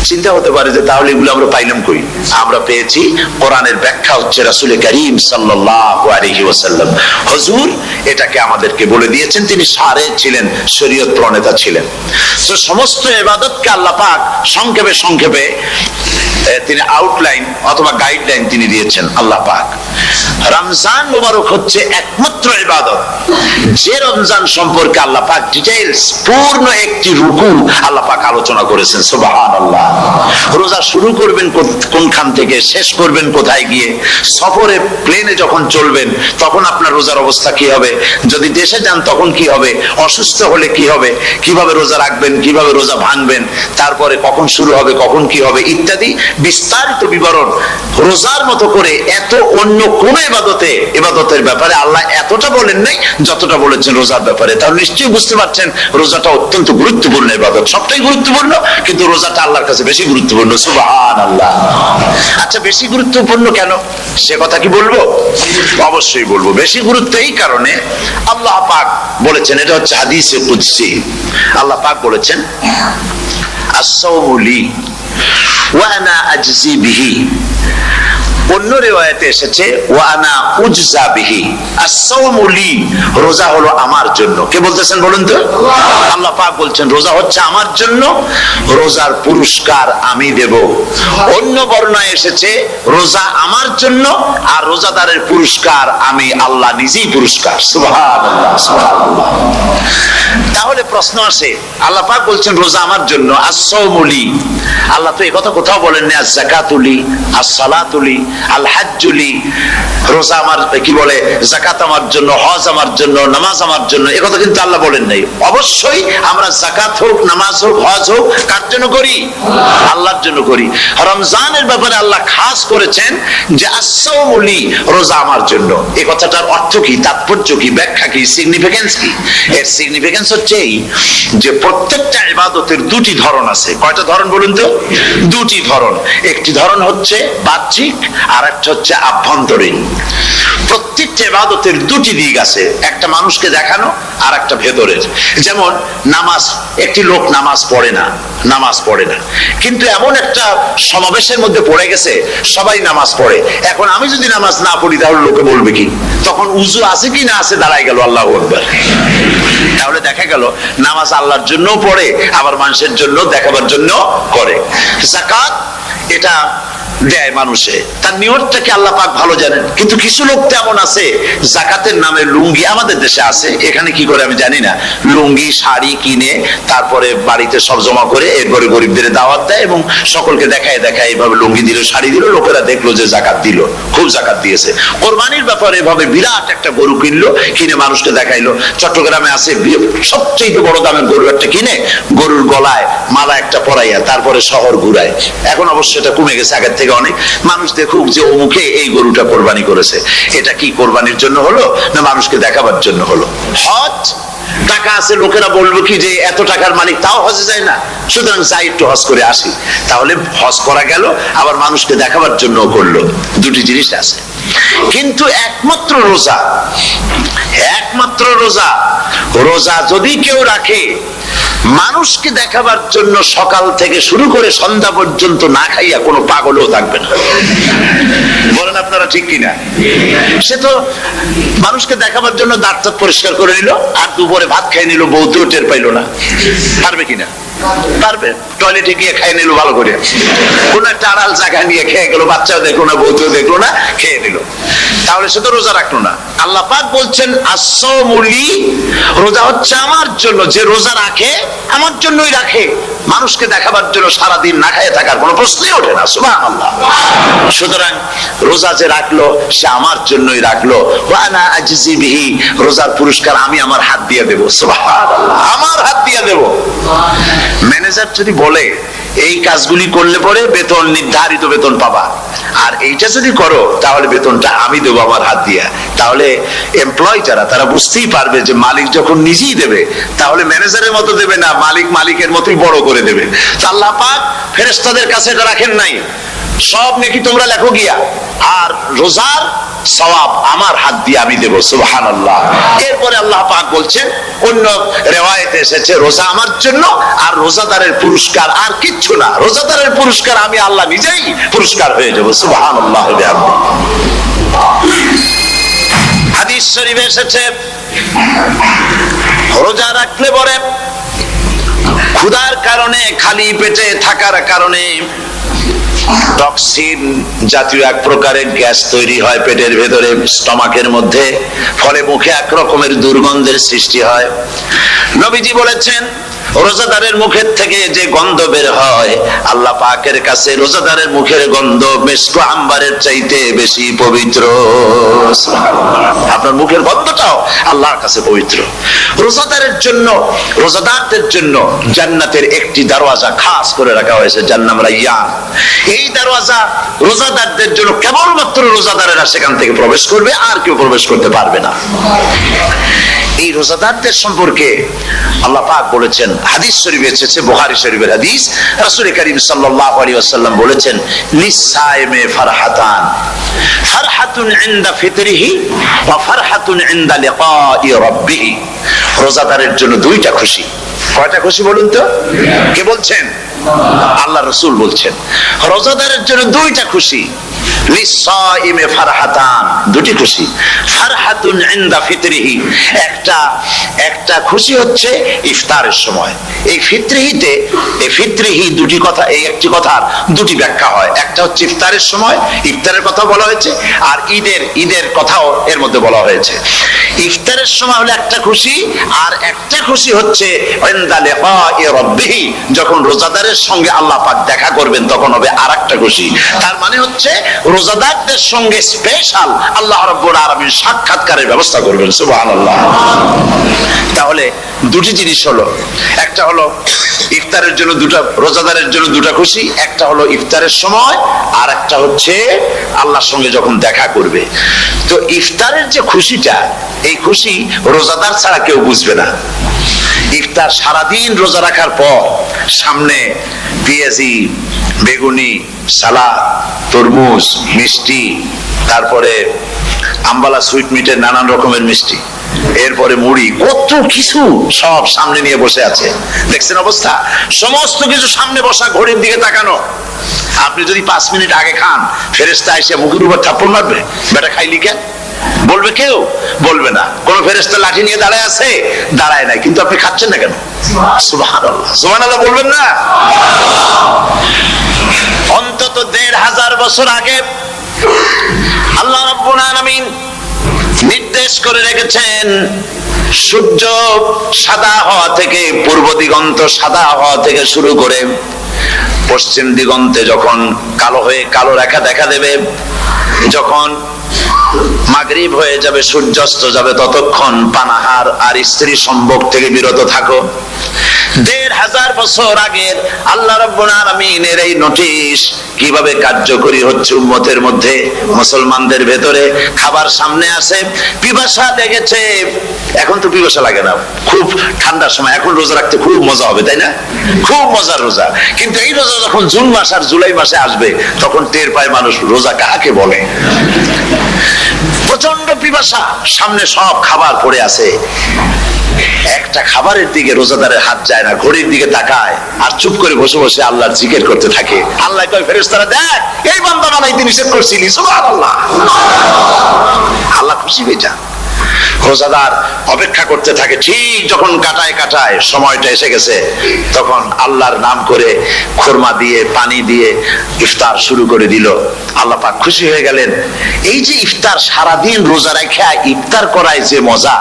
চিন্তা হতে পারে যে তাহলে এগুলো আমরা পাইলাম কই? আমরা পেয়েছি কোরআনের ব্যাখ্যা হচ্ছে রাসূল কারীম সাল্লাল্লাহু আলাইহি ওয়াসাল্লাম, হুজুর এটাকে আমাদেরকে বলে দিয়েছেন। তিনি শারে ছিলেন, শরীয়ত প্রণেতা ছিলেন। তো সমস্ত ইবাদতকে আল্লাহ পাক সংক্ষেপে সংক্ষেপে তিনি আউটলাইন অথবা গাইডলাইন তিনি দিয়েছেন আল্লাহ পাক। রমজান মুবারক হচ্ছে একমাত্র ইবাদত যে রমজান সম্পর্কে আল্লাহ পাক ডিটেইলস পূর্ণ একটি রুকু আল্লাহ পাক আলোচনা করেছেন। সুবহানাল্লাহ। রোজা শুরু করবেন কোনখান থেকে, শেষ করবেন কোথায় গিয়ে, সফরে প্লেনে যখন চলবেন তখন আপনার রোজার অবস্থা কি হবে, যদি দেশে যান তখন কি হবে, অসুস্থ হলে কি হবে, কিভাবে রোজা রাখবেন, কিভাবে রোজা ভাঙবেন, তারপরে কখন শুরু হবে, কখন কি হবে ইত্যাদি বিস্তারিত বিবরণ। রোজার মতো করে এত অন্য কোন ইবাদতের ব্যাপারে আল্লাহ এতটা বলেন নাই যতটা বলেছেন রোজার ব্যাপারে। তাহলে নিশ্চয়ই বুঝতে পারছেন রোজাটা অত্যন্ত গুরুত্বপূর্ণ ইবাদত। সবটাই গুরুত্বপূর্ণ, কিন্তু রোজাটা আল্লাহর কাছে বেশি গুরুত্বপূর্ণ। সুবহানাল্লাহ। আচ্ছা, বেশি গুরুত্বপূর্ণ কেন সে কথা কি বলবো? অবশ্যই বলবো। বেশি গুরুত্ব এই কারণে, আল্লাহ পাক বলেছেন, এটা হচ্ছে হাদিসে কুদসি, আল্লাহ পাক বলেছেন আস-সাওমু লি ওয়া আনা আজজি বিহি। অন্য রিওয়ায়াতে এসেছে ওয়া আনা উজজা বিহি। আস-সাওমু লি, রোজা হলো আমার জন্য। কে বলতেছেন বলুন তো? আল্লাহ পাক বলছেন রোজা হচ্ছে আমার জন্য, রোজার পুরস্কার আমি দেব। অন্য বর্ণনায় এসেছে রোজা আমার জন্য আর রোজাদারের পুরস্কার আমি আল্লাহ নিজেই পুরস্কার। সুবহানাল্লাহ, সুবহানাল্লাহ। তাহলে প্রশ্ন আসে, আল্লাহ পাক বলছেন রোজা আমার জন্য, আস-সাওমু লি। আল্লাহ তো এই কথা কোথাও বলেন না আজ-যাকাতু লি, আস-সালাতু লি, আল হাজ্জু লি। রোজা আমার কি বলে, যাকাত আমার জন্য, হজ আমার জন্য, নামাজ আমার জন্য, এই কথা কিন্তু আল্লাহ বলেন নাই। অবশ্যই আমরা যাকাত হোক, নামাজ হোক, হজ হোক কার জন্য করি? আল্লাহর জন্য করি। রমজানের ব্যাপারে আল্লাহ খাস করেছেন যে আস-সাওমু লি, রোজা আমার জন্য। এই কথাটার অর্থ কি, তাৎপর্য কি, ব্যাখ্যা কি, সিগনিফিকেন্স কি? এর সিগনিফিকেন্স হচ্ছে এই যে প্রত্যেকটা ইবাদতের দুটি ধরন আছে। কয়টা ধরন বলুন তো? দুটি ধরন। একটি ধরন হচ্ছে বাহ্যিক আর একটা হচ্ছে আভ্যন্তরীণ। প্রত্যেকটা ইবাদতের দুটি দিক আছে, একটা মানুষকে দেখানো আর একটা ভেতরের। যেমন নামাজ, একটি লোক নামাজ পড়ে না, কিন্তু এমন একটা সমাবেশের মধ্যে পড়ে গেছে সবাই নামাজ পড়ে। এখন আমি যদি নামাজ না পড়ি তাহলে লোকে বলবে কি? তখন উযু আছে কি না আছে দাঁড়ায় গেল আল্লাহু আকবার। তাহলে দেখা গেল নামাজ আল্লাহর জন্য পড়ে, আবার মানুষের জন্য দেখাবার জন্য করে। যাকাত এটা দেয় মানুষে, তার নিয়তটাকে আল্লাহ পাক ভালো জানেন। কিন্তু কিছু লোক তেমন আছে যাকাতের নামে লুঙ্গি, আমাদের দেশে আছে, এখানে কি করে আমি জানি না, লুঙ্গি শাড়ি কিনে তারপরে বাড়িতে সব জমা করে এরপরে গরিবদের দাওয়াত দেয় এবং সকলকে দেখায় এইভাবে লুঙ্গি দিল, শাড়ি দিল, লোকেরা দেখলো যে যাকাত দিল, খুব যাকাত দিয়েছে। কোরবানির ব্যাপারে এভাবে বিরাট একটা গরু কিনলো, কিনে মানুষকে দেখাইলো। চট্টগ্রামে আছে সবচেয়ে বড় দামের গরু একটা কিনে গরুর গলায় মালা একটা পরাইয়া তারপরে শহর ঘুরায়। এখন অবশ্য এটা কমে গেছে আগের থেকে অনেক। মানুষ দেখুক যে অমুকে এই গরুটা কোরবানি করেছে। এটা কি কোরবানির জন্য হলো না মানুষকে দেখাবার জন্য হলো? হজ, টাকা আছে, লোকেরা বলবো কি যে এত টাকার মালিক তাও হজে যায় না, সুতরাং যাই একটু হজ করে আসি। তাহলে হজ করা গেল, আবার মানুষকে দেখাবার জন্য করলো। দুটি জিনিস আছে। কিন্তু একমাত্র রোজা যদি কেউ রাখে মানুষকে দেখাবার জন্য সকাল থেকে শুরু করে সন্ধ্যা পর্যন্ত না খাইয়া কোনো পাগলও থাকবে না। বলেন আপনারা ঠিক কিনা? সে তো মানুষকে দেখাবার জন্য দাঁত পরিষ্কার করে নিল আর দুপুরে ভাত খাই নিল, বউতেও টের পাইল না। পারবে কিনা? পারবে। টয়লেটে গিয়ে খাই নিল ভালো করে, কোন একটা আড়াল জায়গা নিয়ে খেয়ে গেল, বাচ্চাও দেখলো না, বউতেও দেখলো না, খেয়ে নিল। তাহলে সে তো রোজা রাখলো না। আল্লাহ পাক বলছেন আস-সাওমু লি, রোজা হচ্ছে আমার জন্য। যে রোজা রাখে আমার জন্যই রাখে, মানুষকে দেখাবার জন্য সারাদিন না খেয়ে থাকার কোনো প্রশ্নই ওঠে না। সুবহানাল্লাহ। সুতরাং রোজা যে রাখলো সে আমার জন্যই রাখলো। ওয়া আনা আজজি বিহি, রোজার পুরস্কার আমি আমার হাত দিয়ে দেব। সুবহানাল্লাহ, আমার হাত দিয়ে দেব। ম্যানেজার যদি বলে এই কাজগুলি করলে পরে বেতন, নির্ধারিত বেতন পাবা, আর এইটা যদি করো তাহলে বেতনটা আমি দেবো আমার হাত দিয়া, তাহলে এমপ্লয় যারা তারা বুঝতেই পারবে যে মালিক যখন নিজেই দেবে তাহলে ম্যানেজারের মতো দেবে না, মালিক মালিকের মতোই বড় করে দেবে। আল্লাহ পাক ফেরেশতাদের কাছে এটা রাখেন নাই, সব নেকি তোমরা লেখো গিয়া, আর রোজার সওয়াব আমার হাত দিয়ে আমি দেব। সুবহানাল্লাহ। এরপরে আল্লাহ পাক বলছেন, অন্য রিওয়ায়াতে এসেছে রোজা আমার জন্য আর রোজাদারের পুরস্কার আর কিচ্ছু না, রোজাদারের পুরস্কার আমি আল্লাহ নিজেই পুরস্কার হয়ে যাব। সুবহানাল্লাহ। হাদিস শরীফে এসেছে রোজা রাখলে পরে ক্ষুধার কারণে, খালি পেটে থাকার কারণে টক্সিন জাতীয় এক প্রকারের গ্যাস তৈরি হয় পেটের ভেতরে, স্টমাকের মধ্যে, ফলে মুখে এক রকমের দুর্গন্ধের সৃষ্টি হয়। নবীজি বলেছেন রোজাদারের মুখের থেকে যে গন্ধ বের হয়, আল্লাহ পাকের কাছে রোজাদারের মুখের গন্ধ মিস্ক আম্বারের চাইতে বেশি পবিত্র। আপনার মুখের গন্ধটাও আল্লাহর কাছে পবিত্র। রোজাদারের জন্য, রোজাদারদের জন্য জান্নাতের একটি দরওয়াজা খাস করে রাখা হয়েছে, যার নাম রাইয়ান। এই দরওয়াজা রোজাদারদের জন্য, কেবলমাত্র রোজাদারেরা সেখান থেকে প্রবেশ করবে, আর কেউ প্রবেশ করতে পারবে না। এই রোজাদারদের সম্পর্কে আল্লাহ পাক বলেছেন, হাদিস শরীফে এসেছে, বুখারী শরীফের হাদিস, রাসূল করিম সাল্লাল্লাহু আলাইহি ওয়াসাল্লাম বলেছেন, লিসাইমে ফারহাতান, ফারহাতুন ইনদা ফিতরিহি ওয়া ফারহাতুন ইনদা লিকাই রাব্বিহি। রোজাদারের জন্য দুইটা খুশি। কয়টা খুশি বলুন তো? কে বলছেন? আল্লাহ রাসূল বলছেন রোজাদারের জন্য দুইটা খুশি। লিসাইমে ফারহাতান, দুটি খুশি। ফারহাতুন ইনদা ফিতরিহি, একটা খুশি হচ্ছে ইফতারের সময়। এই ফিতরিহিতে, এই ফিতরিহি দুটি কথা, এই একটি কথার দুটি ব্যাখ্যা হয়। একটা হচ্ছে ইফতারের সময়, ইফতারের কথা বলা হয়েছে, আর ঈদের কথাও এর মধ্যে বলা হয়েছে। ইফতারের সময় হলো একটা খুশি, আর একটা খুশি হচ্ছে ইনদা লিকাই রাব্বিহি, যখন রোজাদারের সঙ্গে আল্লাহ পাক দেখা করবেন তখন হবে আরেকটা খুশি। তার মানে হচ্ছে রোজাদারদের সঙ্গে স্পেশাল আল্লাহ রাব্বুল আলামিন সাক্ষাৎকারের ব্যবস্থা করবেন। সুবহানাল্লাহ। তাহলে দুটি জিনিস হলো, একটা হলো ইফতারের জন্য দুটা, রোজাদারের জন্য দুটা খুশি, একটা হলো ইফতারের সময়, আর একটা হচ্ছে আল্লাহর সঙ্গে যখন দেখা করবে। তো ইফতারের যে খুশিটা, এই খুশি রোজাদার ছাড়া কেউ বুঝবে না। ইফতার সারাদিন রোজা রাখার পর সামনে পেঁয়াজি, বেগুনি, সালাদ, তরমুজ, মিষ্টি, তারপরে আম্বালা সুইট মিটের নানান রকমের মিষ্টি, এরপরে মুড়ি, কত কিছু সব সামনে নিয়ে বসে আছে। দেখছেন অবস্থা? সমস্ত কিছু সামনে বসা, ঘড়ির দিকে তাকানো। আপনি যদি 5 মিনিট আগে খান, ফেরেশতা এসে মুখের উপর থাপ্পড় মারবে, বেটা খাইলি কেন? বলবে কেউ? বলবে না। কোন ফেরেশতা লাঠি নিয়ে দাঁড়ায় আছে? দাঁড়ায় নাই, কিন্তু আপনি খাচ্ছেন না কেন? সুবহানাল্লাহ, সুবহানাল্লাহ বলবেন না? অন্তত 1500 বছর আগে আল্লাহ রাব্বুল আলামিন নির্দেশ করে রেখেছেন, সূর্য সাদা হওয়া থেকে, পূর্ব দিগন্ত সাদা হওয়া থেকে শুরু করে পশ্চিম দিগন্তে যখন কালো হয়ে কালো রেখা দেখা দেবে, যখন মাগরিব হয়ে যাবে, সূর্যাস্ত যাবে, ততক্ষণ পানাহার আর স্ত্রী সম্ভোগ থেকে বিরত থাকো। 1500 বছর আগের আল্লাহ রাব্বুল আলামিনের এই নোটিশ কিভাবে কার্যকরী হচ্ছে উম্মতের মধ্যে, মুসলমানদের ভেতরে। খাবার সামনে আসে, পিপাসা লেগেছে, এখন তো পিপাসা লাগে না, খুব ঠান্ডার সময়, এখন রোজা রাখতে খুব মজা হবে, তাই না? খুব মজার রোজা। কিন্তু এই রোজা যখন জুন মাস আর জুলাই মাসে আসবে, তখন টের পায় মানুষ রোজা কাকে বলে। প্রচন্ড পিপাসা, সামনে সব খাবার পড়ে আছে, একটা খাবারের দিকে রোজাদারের হাত যায় না, ঘড়ির দিকে তাকায় আর চুপ করে বসে বসে আল্লাহর জিকির করতে থাকে। আল্লাহ কয়, ফেরেশতারা দেখ, এই বান্দা বানাইতে নিষেধ করছিলি। সুবহানাল্লাহ। আল্লাহ খুশি হয়ে যান। রোজাদার অপেক্ষা করতে থাকে, ঠিক যখন কাটায় সময়টা এসে গেছে, তখন আল্লাহর নাম করে খুরমা দিয়ে, পানি দিয়ে ইফতার শুরু করে দিল। আল্লাহ পাক খুশি হয়ে গেলেন। এই যে ইফতার, সারাদিন রোজা রেখে ইফতার করায় যে মজা,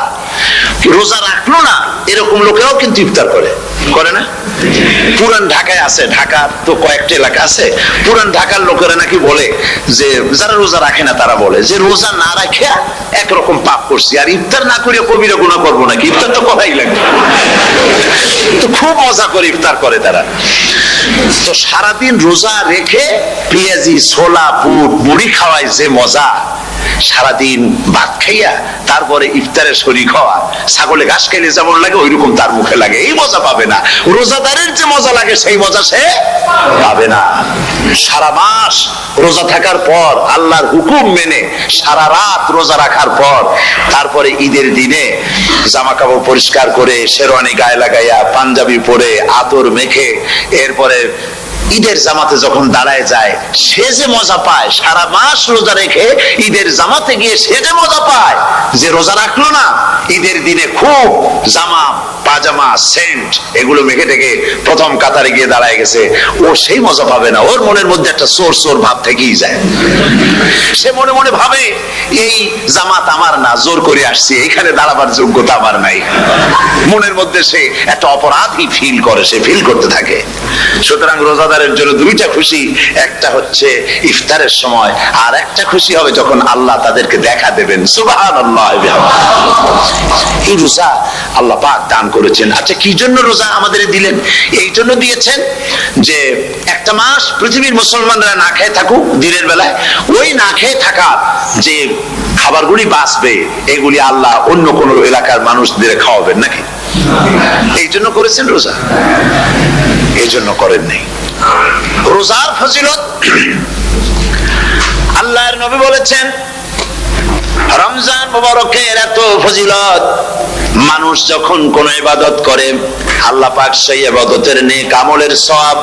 রোজা রাখলো না এরকম লোকেরাও কিন্তু ইফতার করে না? পুরান ঢাকায় আছে, ঢাকার তো কয়েকটা এলাকা আছে, পুরান ঢাকার লোকেরা নাকি বলে যে, যারা রোজা রাখে না তারা বলে যে, রোজা না রাখে একরকম পাপ করছি, আর ইফতার না করে কবিরা গুনাহ করবো নাকি, ইফতার তো করাই লাগবে। তো খুব মজা করে ইফতার করে তারা। তো সারাদিন রোজা রেখে পেঁয়াজি, ছোলা, বুট, মুড়ি খাওয়ায় যে মজা, সারাদিন ভাত খাইয়া তারপরে ইফতারের শরীক হওয়া, ছাগলে ঘাস খাইলে যেমন লাগে ওইরকম তার মুখে লাগে, এই মজা পাবে না। রোজাদারের যে মজা লাগে সেই মজা সে পাবে না। সারা মাস রোজা থাকার পর, আল্লাহর হুকুম মেনে সারা রাত রোজা রাখার পর, তারপরে ঈদের দিনে জামা কাপড় পরিষ্কার করে, শেরওয়ানি গায়ে লাগাইয়া, পাঞ্জাবি পরে, আতর মেখে, এরপরে ঈদের জামাতে যখন দাঁড়ায় যায় সে যে মজা পায়, সারা মাস রোজা রেখে ঈদের জামাতে গিয়ে সে যে মজা পায়, যে রোজা রাখলো না ঈদের দিনে খুব জামা পাজামা সেন্ট এগুলো মেখে টেকে প্রথম কাতারে গিয়ে দাঁড়ায় গেছে, ও সেই মজা পাবে না। ওর মনের মধ্যে একটা চোর চোর ভাব থেকেই যায়। সে মনে মনে ভাবে এই জামাত আমার না, জোর করে আসছি, এখানে দাঁড়াবার যোগ্যতা আমার নাই। মনের মধ্যে সে একটা অপরাধী ফিল করে, সে ফিল করতে থাকে। সুতরাং রোজাদারের জন্য দুইটা খুশি, একটা হচ্ছে ইফতারের সময়, আর একটা খুশি হবে যখন আল্লাহ তাদেরকে দেখা দেবেন। সুবহানাল্লাহ। এই রোজা আল্লাহ পাক দান করেছেন। আচ্ছা, কি জন্য রোজা আমাদের দিলেন? এই জন্য দিয়েছেন যে একটা মাস পৃথিবীর মুসলমানরা না খেয়ে থাকুক দিনের বেলায়, ওই না খেয়ে থাকা যে খাবারগুলি বাঁচবে এগুলি আল্লাহ অন্য কোন এলাকার মানুষদের খাওয়াবেন নাকি? এই জন্য করেছেন রোজা, এই জন্য করেন নাই। রোজার ফজিলত আল্লাহর নবী বলেছেন, রমজান মুবারকের এত ফজিলত, মানুষ যখন কোন ইবাদত করে আল্লাহ পাক সেই ইবাদতের নেক আমলের সওয়াব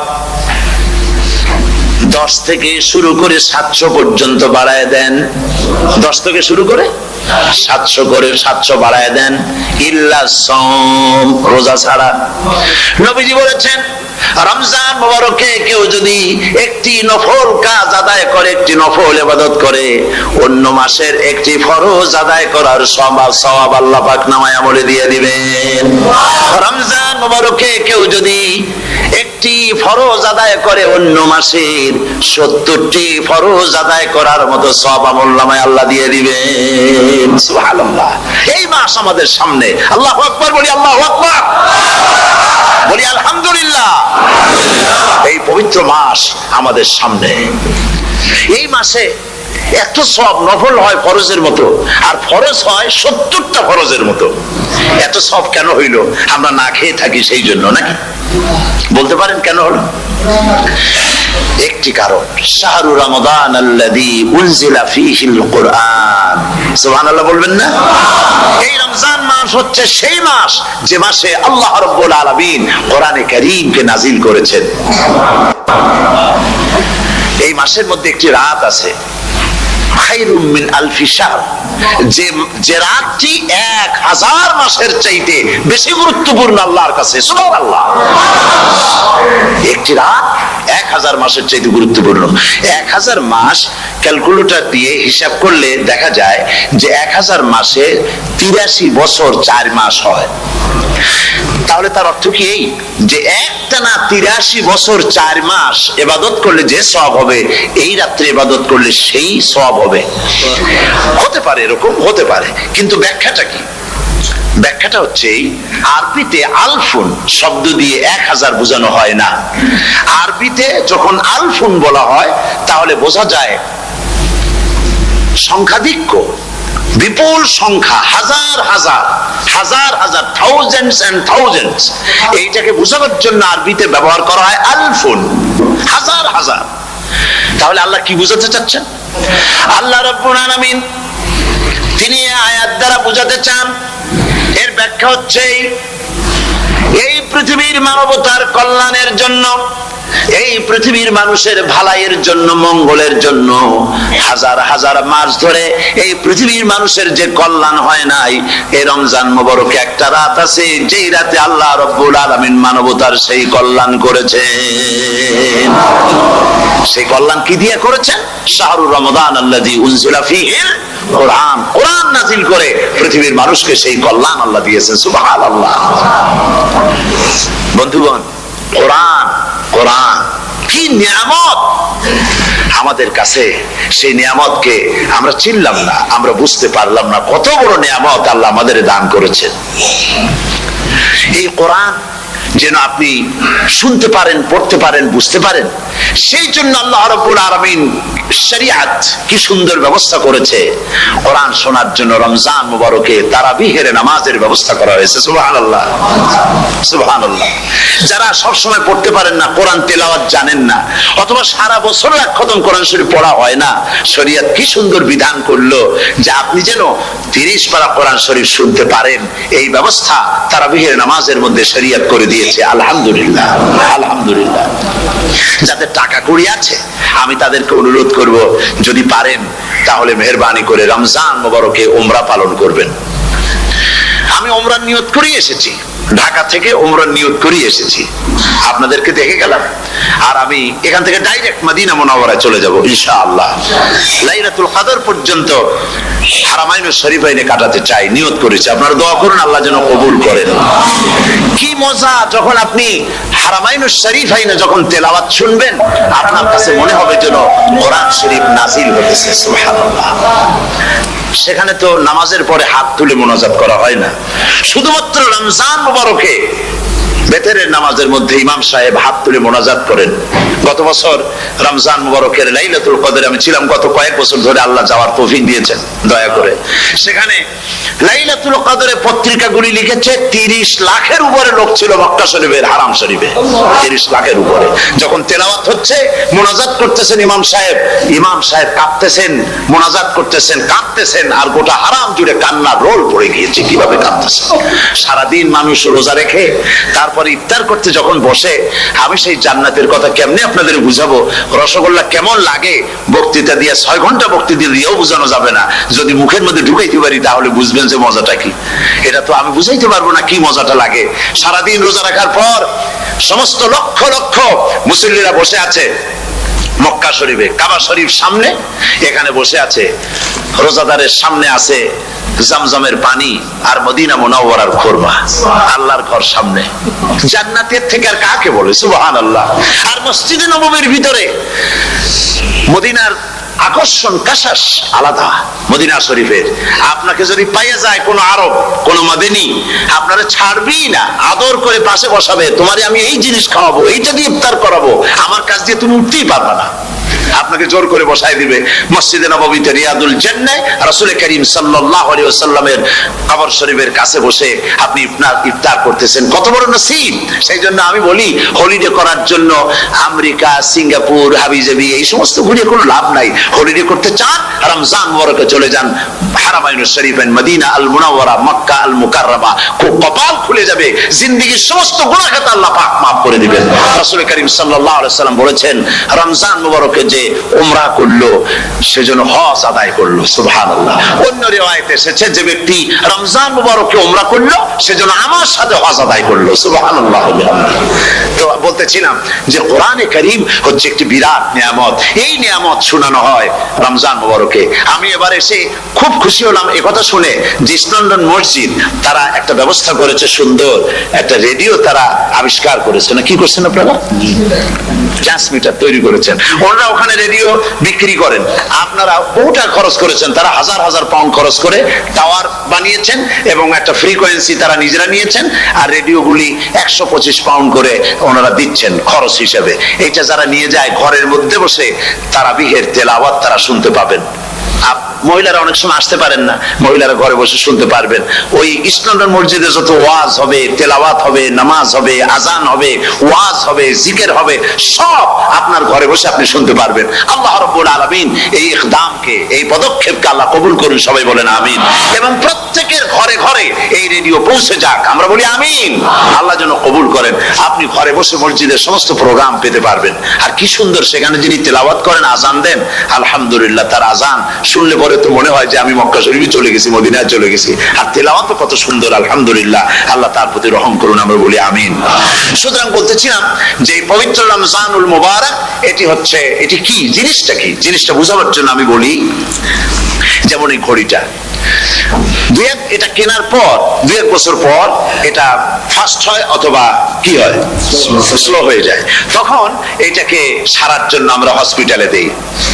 10 থেকে শুরু করে 700 পর্যন্ত বাড়ায় দেন। 10 থেকে শুরু করে 700 বাড়ায় দেন, ইল্লা সাওম, রোজা ছাড়া। নবীজি বলেছেন, রমজান মুবারকে কেউ যদি একটি নফল কাজ আদায় করে, একটি নফল ইবাদত করে, অন্য মাসের একটি ফরজ আদায় করার সওয়াব আল্লাহ পাক নামায়ে আমলে দিয়ে দিবেন। রমজান মুবারকে কেউ যদি একটি ফরজ আদায় করে, অন্য মাসের 70টি ফরজ আদায় করার মতো সওয়াব আমলনামায় আল্লাহ দিয়ে দিবেন। সুবহানাল্লাহ। এই মাস আমাদের সামনে, আল্লাহু আকবার বলি, আল্লাহু আকবার বলি, আলহামদুলিল্লাহ। এই পবিত্র মাস আমাদের সামনে, এই মাসে এত সব নফল হয় ফরজের মতো, আর ফরজ হয় 70টা ফরজের মতো। এত সব কেন হইল? আমরা না খেয়ে থাকি সেই জন্য নাকি? বলতে পারেন কেন হলো? একটি কারণ, শাহরু রমাদান আল্লাযী উনজিলা ফীহিল কুরআন। সুবহানাল্লাহ বলবেন না? এই রমজান মাস হচ্ছে সেই মাস যে মাসে আল্লাহ রাব্বুল আলামিন কোরআনে কারীমকে নাজিল করেছেন। এই মাসের মধ্যে একটি রাত আছে, খায়রুম মিন আলফি শাহর, যে রাতটি 1000 মাসের চাইতে বেশি গুরুত্বপূর্ণ আল্লাহর কাছে। সুবহানাল্লাহ। একটি রাত 1000 মাসের চাইতে গুরুত্বপূর্ণ। 1000 মাস ক্যালকুলেটর দিয়ে হিসাব করলে দেখা যায় যে 1000 মাসে 83 বছর 4 মাস হয়। তাহলে তার অর্থ কি এই যে একটানা 83 বছর 4 মাস ইবাদত করলে যে সওয়াব হবে, এই রাত্রে ইবাদত করলে সেই সওয়াব হবে? হতে পারে, এরকম হতে পারে, কিন্তু ব্যাখ্যাটা কি? ব্যাখ্যাটা হচ্ছে, আরবিতে আলফুন শব্দ দিয়ে 1000 বোঝানো হয় না। আরবিতে যখন আলফুন বলা হয় তাহলে বোঝা যায় সংখ্যাধিক্য, বিপুল সংখ্যা, হাজার হাজার হাজার হাজার, থাউজেন্ডস এন্ড থাউজেন্ডস। এইটাকে বোঝানোর জন্য আরবিতে ব্যবহার করা হয় আলফুন, হাজার হাজার। তাহলে আল্লাহ কি বোঝাতে চাচ্ছেন? আল্লাহ রাব্বুল আলামিন তিনি আয়াত দ্বারা বোঝাতে চান, এর ব্যাখ্যা হচ্ছে এই পৃথিবীর মানবতার কল্যাণের জন্য, এই পৃথিবীর মানুষের ভালাইয়ের জন্য, মঙ্গলের জন্য হাজার হাজার মাস ধরে এই পৃথিবীর মানুষের যে কল্যাণ হয় নাই, এই রমজান মুবারকে একটা রাত আছে যেই রাতে আল্লাহ রাব্বুল আলামিন মানবতার সেই কল্যাণ করেছেন। সেই কল্যাণ কি দিয়ে করেছেন? শাহরু রমাদান আল্লাযী উনজিলা ফীহিল কুরআন, কোরআন নাযিল করে পৃথিবীর মানুষকে সেই কল্যাণ আল্লাহ দিয়েছেন। সুবহানাল্লাহ। বন্ধুগণ, কোরআন, কোরআন কি নিয়ামত আমাদের কাছে! সেই নিয়ামতকে আমরা চিনলাম না, আমরা বুঝতে পারলাম না কত বড় নিয়ামত আল্লাহ আমাদের দান করেছেন। এই কোরআন যেন আপনি শুনতে পারেন, পড়তে পারেন, বুঝতে পারেন, সেই জন্য আল্লাহ রাব্বুল আলামিন শরীয়ত কি সুন্দর ব্যবস্থা করেছে। কোরআন শোনার জন্য রমজান মুবারকে তারাবিহের নামাজের ব্যবস্থা করা হয়েছে। সুবহানাল্লাহ, সুবহানাল্লাহ। যারা সব সময় পড়তে পারেন না, কোরআন তেলাওয়াত জানেন না, অথবা সারা বছর এক খতম কোরআন শরীফ পড়া হয় না, শরীয়ত কি সুন্দর বিধান করলো যে আপনি যেন 30 পারা কোরআন শরীফ শুনতে পারেন, এই ব্যবস্থা তারাবিহের নামাজের মধ্যে শরীয়ত করে দিয়েছে। দিয়েছে। আলহামদুলিল্লাহ, আলহামদুলিল্লাহ। যাদের টাকা কড়ি আছে আমি তাদেরকে অনুরোধ করব, যদি পারেন তাহলে মেহেরবানি করে রমজান মোবারকে উমরা পালন করবেন। আমি উমরার নিয়ত করে এসেছি, ঢাকা থেকে উমরার নিয়ত করে এসেছি, আপনাদেরকে দেখে গেলাম। আর আমি এখান থেকে ডাইরেক্ট মদিনা মুনাওয়ারায় চলে যাব ইনশাআল্লাহ। লাইলাতুল কদর পর্যন্ত হারামাইনুশ শরীফাইনে কাটাতে চাই, নিয়ত করেছি। আপনারা দোয়া করুন আল্লাহ যেন কবুল করেন। কি মজা যখন আপনি হারামাইনুশ শরীফাইনে যখন তেলাওয়াত শুনবেন, আপনার কাছে মনে হবে যেন কোরআন শরীফ নাজিল হতেছে। সুবহানাল্লাহ। সেখানে তো নামাজের পরে হাত তুলে মোনাজাত করা হয় না, শুধুমাত্র রমজান মুবারকে বেতেরের নামাজের মধ্যে ইমাম সাহেব হাত তুলে মোনাজাত করেন। গত বছর রমজান মুবারকের লাইলাতুল কদরে আমি ছিলাম, গত কয়েক বছর ধরে আল্লাহ যাওয়ার তৌফিক দিয়েছেন দয়া করে। সেখানে লাইলাতুল কদরে পত্রিকাগুলি লিখেছে 30 লাখের উপরে লোক ছিল মক্কা শরীফের হারাম শরীফে, 30 লাখের উপরে। যখন তেলাওয়াত হচ্ছে, মোনাজাত করতেছেন ইমাম সাহেব কাঁদতেছেন, মোনাজাত করতেছেন, কাঁদতেছেন, আর গোটা হারাম জুড়ে কান্নার রোল পড়ে গিয়েছে। কিভাবে কাঁদতেছে! সারাদিন মানুষ রোজা রেখে তারপরে ইফতার করতে যখন বসে, আমি সেই জান্নাতের কথা কেমনে আপনাদের বুঝাবো? রসগোল্লা কেমন লাগে বক্তৃতা দিয়ে 6 ঘন্টা বক্তৃতা দিয়েও বোঝানো যাবে না। যদি মুখের মধ্যে ঢুকাইতে পারি তাহলে বুঝবেন যে মজাটা কি। এটা তো আমি বুঝাইতে পারবো না কি মজাটা লাগে। সারাদিন রোজা রাখার পর সমস্ত লক্ষ লক্ষ মুসল্লিরা বসে আছে মক্কা শরীফে, কাবা শরীফ সামনে, এখানে বসে আছে। রোজাদারের সামনে আছে জমজমের পানি আর মদিনা মুনাওয়ারার খুরমা। আল্লাহর ঘর সামনে, জান্নাতের থেকে আর কাকে বলে! সুবহানাল্লাহ। আর মসজিদে নববীর ভিতরে মদিনার আকর্ষণ কাশাস আলাদা। মদিনা শরীফের আপনাকে যদি পাইয়া যায় কোন আরব, কোন মাদানী, আপনারা ছাড়বেই না, আদর করে পাশে বসাবে। তোমারে আমি এই জিনিস খাওয়াবো, এইটা দিয়ে ইফতার করাবো, আমার কাছ দিয়ে তুমি উঠতেই পারবে না। আপনাকে জোর করে বসায় দিবে মসজিদে নববীতে, রিয়াদুল জান্নাহ, রাসূল করিম সাল্লাল্লাহু আলাইহি ওয়াসাল্লামের কবর শরীফের কাছে বসে আপনি ইফতার করতেছেন। কত বড় নসিব! সেই জন্য আমি বলি, হলিডে করার জন্য আমেরিকা, সিঙ্গাপুর, হাবিজাবি এই সমস্ত ঘুরে কোনো লাভ নাই। হলিডে করতে চান, রমজান মুবারকে চলে যান হারামাইনুশ শরীফাইন, মদিনা আল মুনাওয়ারা, মক্কা আল মুকাররমা। কপাল খুলে যাবে, জিন্দেগীর সমস্ত গুনাহ খাতা আল্লাহ পাক maaf করে দিবেন। রাসূল করিম সাল্লাল্লাহু আলাইহি ওয়াসাল্লাম বলেছেন, রমজান মুবারকে যে উমরা করলো সেজন্য হজ আদায় করলো। সুবহানাল্লাহ। অন্য রিওয়ায়াতে এসেছে, যে ব্যক্তি রমজান মুবারকে উমরা করলো সেজন্য আমার সাথে হজ আদায় করলো। সুবহানাল্লাহ। তো বলতেছিলাম যে কোরআনে কারীম হচ্ছে একটি বিরাট নিয়ামত। এই নিয়ামত শোনানো হয় রমজান মুবারকে। আমি এবার এসে খুব খুশি হলাম এই কথা শুনে যে ইস্ট লন্ডন মসজিদ তারা একটা ব্যবস্থা করেছে, সুন্দর একটা রেডিও তারা আবিষ্কার করেছে। না কি করছেন আপনারা? ট্রান্সমিটার তৈরি করেছেন। ওনারা ওখানে রেডিও বিক্রি করেন। আপনারা বহুটা খরচ করেছেন, তারা হাজার হাজার পাউন্ড খরচ করে টাওয়ার বানিয়েছেন এবং একটা ফ্রিকোয়েন্সি তারা নিজেরা নিয়েছেন। আর রেডিওগুলি 125 পাউন্ড করে ওনারা দিচ্ছেন খরচ হিসেবে। এইটা যারা নিয়ে যায় ঘরের মধ্যে বসে তারাবিহের তেলাওয়াত তারা শুনতে পাবেন। মহিলারা অনেক সময় আসতে পারেন না, মহিলারা ঘরে বসে শুনতে পারবেন। ওই ইস্ট লন্ডন মসজিদে যত ওয়াজ হবে, তেলাওয়াত হবে, নামাজ হবে, আজান হবে, ওয়াজ হবে, জিকির হবে, সব আপনার ঘরে বসে আপনি শুনতে পারবেন। আল্লাহ রাব্বুল আলামিন এই ইকদামকে, এই পদক্ষেপকে আল্লাহ কবুল করুন, সবাই বলেন আমিন। এবং প্রত্যেকের ঘরে ঘরে এই রেডিও পৌঁছে যাক, আমরা বলি আমিন। আল্লাহ যেন কবুল করেন। আপনি ঘরে বসে মসজিদের সমস্ত প্রোগ্রাম পেতে পারবেন। আর কি সুন্দর, সেখানে যিনি তেলাওয়াত করেন, আজান দেন, আলহামদুলিল্লাহ, তার আজান শুনলে পরে তো মনে হয় যে আমি মক্কা শরীফে চলে গেছি, মদিনায় চলে গেছি। আর তেলাওয়াত কত সুন্দর, আলহামদুলিল্লাহ। আল্লাহ তার প্রতি রহম করুন, আমরা বলি আমিন। সুতরাং বলতেছিলাম যে পবিত্র রমজানুল মুবারক এটি কি, জিনিসটা কি, জিনিসটা বোঝাবার জন্য আমি বলি, যেমন এই ঘড়িটা এটা কেনার পর 2-1 বছর পর এটা ফাস্ট হয় অথবা কি হয়, স্লো হয়ে যায়। তখন এটাকে সারার জন্য আমরা হসপিটালে দেই।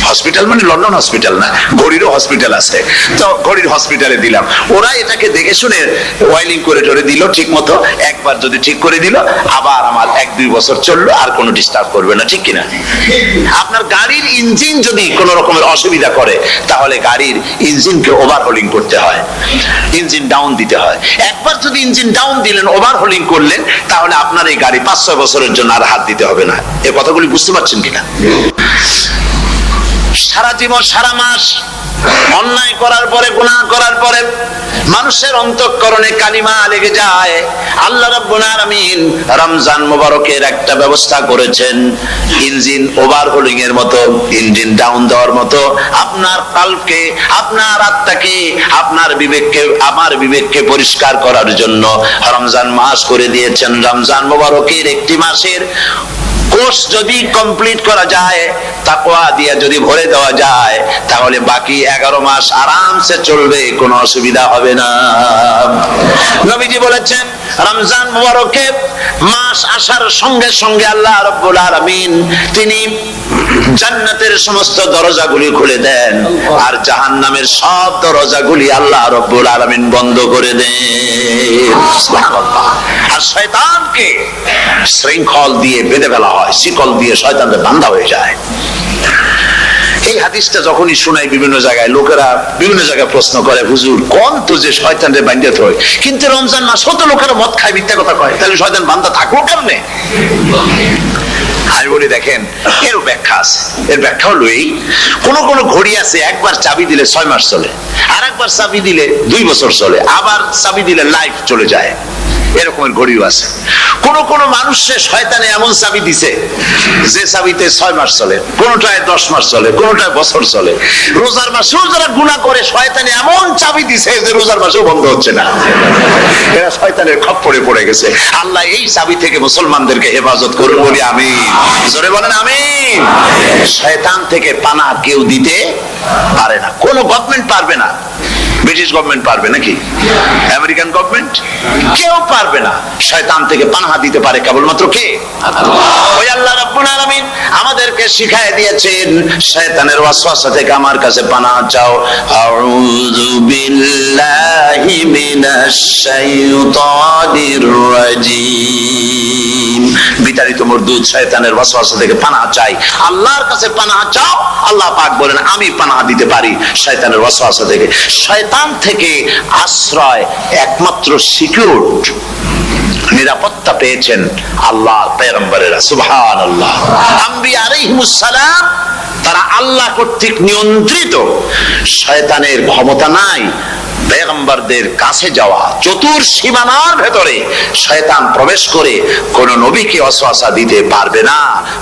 হসপিটাল মানে লন্ডন হসপিটাল না, ঘড়িরও হসপিটাল আছে। তো ঘড়ির হসপিটালে দিলাম, ওরা এটাকে দেখে শুনে ওয়াইলিং করে টরে দিল ঠিক মতো। একবার যদি ঠিক করে দিল, আবার আমার 1-2 বছর চললো, আর কোনো ডিস্টার্ব করবে না, ঠিক কিনা? আপনার গাড়ির ইঞ্জিন যদি কোনো রকমের অসুবিধা করে, তাহলে গাড়ির ইঞ্জিনকে ওভারহোলিং করতে হয়, ইঞ্জিন ডাউন দিতে হয়। একবার যদি ইঞ্জিন ডাউন দিলেন, ওভারহোলিং করলেন, তাহলে আপনার এই গাড়ি 5-6 বছরের জন্য আর হাত দিতে হবে না। এই কথাগুলি বুঝতে পারছেন কিনা? সারা জীবন, সারা মাস অন্যায় করার পরে, গুনাহ করার পরে মানুষের অন্তঃকরণে কালিমা লেগে যায়। আল্লাহ রাব্বুল আলামিন রমজান মোবারকের একটা ব্যবস্থা করেছেন, ইঞ্জিন ওভারহোলিং এর মতো, ইঞ্জিন ডাউন দেওয়ার মতো আপনার কালকে, আপনার আত্মাকে, আপনার বিবেককে, আমার বিবেককে পরিষ্কার করার জন্য রমজান মাস করে দিয়েছেন। রমজান মোবারকের একটি মাসের কোর্স যদি কমপ্লিট করা যায়, তাকওয়া দিয়ে যদি ভরে দেওয়া যায়, তাহলে বাকি 11 মাস আরামসে চলবে, কোনো অসুবিধা হবে না। নবীজি বলেছেন রমজান মুবারকে মাস আসার সঙ্গে সঙ্গে আল্লাহ রাব্বুল আলামিন তিনি জান্নাতের সমস্ত দরজাগুলি খুলে দেন, আর জাহান্নামের সব দরজাগুলি আল্লাহ রাব্বুল আলামিন বন্ধ করে দেন। সুবহানাল্লাহ। আর শয়তানকে শৃঙ্খল দিয়ে বেঁধে ফেলা হয়, শিকল দিয়ে শয়তানকে বাঁধা হয়ে যায়। এই হাদিসটা যখনই শোনাই বিভিন্ন জায়গায়, লোকেরা বিভিন্ন জায়গায় প্রশ্ন করে, হুজুর কোন তো যে শয়তানরে বাঁধতে হয়, কিন্তু রমজান মাস হতো লোকেরা মদ খায়, মিথ্যা কথা কয়, তাহলে শয়তান বাঁধা থাকলো কেমনে? আমি বলি দেখেন, এর ব্যাখ্যা আছে। এর ব্যাখ্যা হলো এই, কোন কোন ঘড়ি আছে একবার চাবি দিলে 6 মাস চলে, আর একবার চাবি দিলে 2 বছর চলে, আবার চাবি দিলে লাইফ চলে যায়, এরকমের ঘড়িও আছে। কোন কোন মানুষের শয়তানে এমন চাবি দিছে যে চাবিতে 6 মাস চলে, কোনটায় 10 মাস চলে, কোনটায় বছর চলে। রোজার মাসেও যারা গুনাহ করে শয়তানে এমন চাবি দিছে যে রোজার মাসেও বন্ধ হচ্ছে না, এরা শয়তানের খপ্পরে পড়ে গেছে। আল্লাহ এই চাবি থেকে মুসলমানদেরকে হেফাজত করুন, বলি আমিন। জোরে বলেন আমিন। শয়তান থেকে পানাহ কেউ দিতে পারে না, কোন গভর্নমেন্ট পারবে না। ব্রিটিশ গভর্নমেন্ট পারবে নাকি? American government? কেউ পারবে না। শয়তান থেকে পানাহ দিতে পারে কেবলমাত্র কে? ওই আল্লাহ রাব্বুল আলামিন আমাদেরকে শিখায় দিয়েছেন, শয়তানের ওয়াসওয়াসা থেকে আমার কাছে পানাহ চাও। আউযু বিল্লাহি মিনাশ শাইতানির রাজিম। বিতাড়িত মরদুদ শয়তানের ওয়াসওয়াসা থেকে পানাহ চাই, আল্লাহর কাছে পানাহ চাও। আল্লাহ পাক বলেন আমি পানাহ দিতে পারি শয়তানের ওয়াসওয়াসা থেকে। শয়তান থেকে আশ্রয় একমাত্র সিকিউর, নিরাপত্তা পেয়েছেন আল্লাহর পয়গম্বরেরা। সুবহানাল্লাহ। আম্বিয়া আলাইহিমুস সালাম তারা আল্লাহ কর্তৃক নিয়ন্ত্রিত, শয়তানের ক্ষমতা নাই পয়গম্বরদের কাছে যাওয়া। চতুর সীমানার ভেতরে শয়তান প্রবেশ করে কোন নবীকে ওয়াসওয়াসা দিতে পারবে না,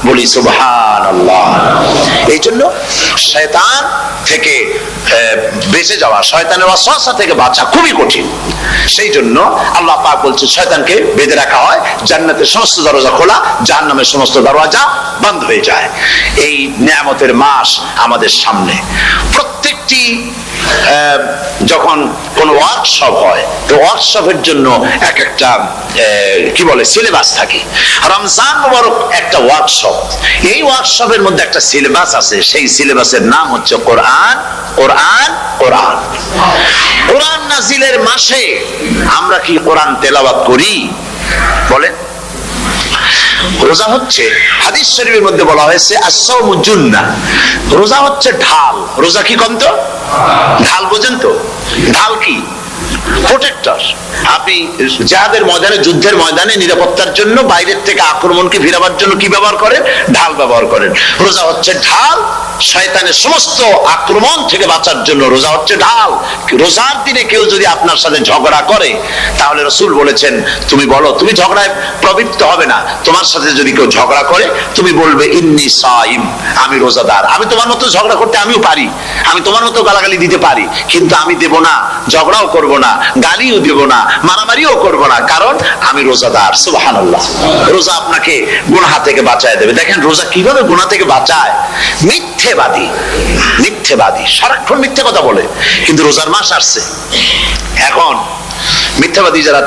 বলি সুবহানাল্লাহ। এই জন্য শয়তান থেকে বেঁচে যাওয়া, শয়তানের ওয়াসওয়াসা থেকে বাঁচা খুবই কঠিন। সেই জন্য আল্লাহ পাক বলছে শয়তানকে বেঁধে রাখা হয়, জান্নাতের সমস্ত দরজা খোলা, জাহান্নামের সমস্ত দরজা বন্ধ হয়ে যায়। এই নিয়ামতের মাস আমাদের সামনে। প্রত্যেকটি যখন কোন ওয়ার্কশপ হয়, তো ওয়ার্কশপের জন্য এক একটা কি বলে সিলেবাস থাকে। রমজান মুবারক একটা ওয়ার্কশপ। এই ওয়ার্কশপের মধ্যে একটা সিলেবাস আছে, সেই সিলেবাসের নাম হচ্ছে কোরআন। কোরআন কোরআন কোরআন নাজিলের মাসে আমরা কি কোরআন তেলাওয়াত করি? বলেন। রোজা হচ্ছে, হাদিস শরীফের মধ্যে বলা হয়েছে as-sawmu junnah, রোজা হচ্ছে ঢাল। রোজা কি কন্ত? ঢাল বোঝেন তো? ঢাল কি? প্রোটেক্টর। আপনি জিহাদের ময়দানে, যুদ্ধের ময়দানে নিরাপত্তার জন্য, বাইরের থেকে আক্রমণকে ফিরাবার জন্য কি ব্যবহার করেন? ঢাল ব্যবহার করেন। রোজা হচ্ছে ঢাল, শয়তানের সমস্ত আক্রমণ থেকে বাঁচার জন্য রোজা হচ্ছে ঢাল। রোজার দিনে কেউ যদি আপনার সাথে ঝগড়া করে, তাহলে রাসূল বলেছেন তুমি বলো, তুমি ঝগড়ায় প্রবৃত্ত হবে না। তোমার সাথে যদি কেউ ঝগড়া করে, তুমি বলবে ইন্নী সাইম, আমি রোজাদার। আমি তোমার মতো ঝগড়া করতে আমিও পারি, আমি তোমার মতো গালাগালি দিতে পারি, কিন্তু আমি দেব না, ঝগড়াও করব না, গালিও দেব না, মারামারিও করব না, কারণ আমি রোজাদার। সুবহানাল্লাহ। রোজা আপনাকে গুনাহ থেকে বাঁচায় দেবে। দেখেন রোজা কিভাবে গুনাহ থেকে বাঁচায়। মিথ্যেবাদী, মিথ্যেবাদী সারাক্ষণ মিথ্যে কথা বলে, কিন্তু রোজার মাস আসছে, এখন মিথ্যাবাদী যারা,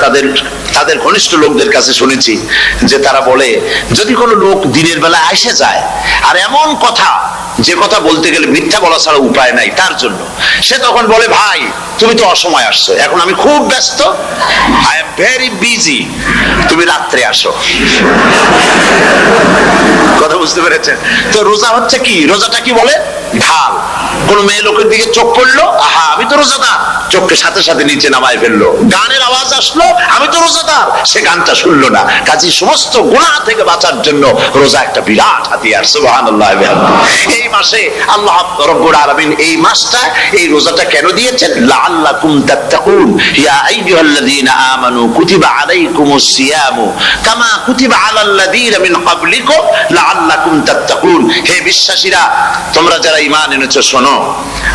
তাদের ঘনিষ্ঠ লোকদের কাছে শুনেছি যে তারা বলে, যদি কোনো লোক দিনের বেলা এসে যায় আর এমন কথা, যে কথা বলতে গেলে মিথ্যা বলা ছাড়া উপায় নাই তার জন্য, সে তখন বলে ভাই তুমি তো অসময় আসছো, এখন আমি খুব ব্যস্ত, আই এম ভেরি বিজি, তুমি রাত্রে আসো। কথা বুঝতে পেরেছেন তো? রোজা হচ্ছে কি? রোজাটা কি বলে? ঢাল। কোন মেয়ে লোকের দিকে চোখ পড়লো, আহা আমি তো রোজাদার, চোখকে সাথে সাথে নিচে নামায় ফেললো। গানের আওয়াজ আসলো, আমি তো রোজাদার, সে গানটা শুনলো না। কাজী সমস্ত গুনাহ থেকে বাঁচার জন্য রোজা একটা বিরাট হাতিয়ার। সুবহানাল্লাহ। এই মাসে আল্লাহ রাব্বুল আলামিন এই মাসটা, এই রোজাটা কেন দিয়েছেন? লাআল্লাকুম তাত্তাকুন। ইয়া আইয়ুহাল্লাযীনা আমানু কুতিবা আলাইকুমুস সিয়ামু কামা কুতিবা আলাল্লাযীনা মিন ক্বাবলিকুম লাআল্লাকুম তাত্তাকুন। হে বিশ্বাসীরা, তোমরা যারা ঈমান এনেছো, শোনো,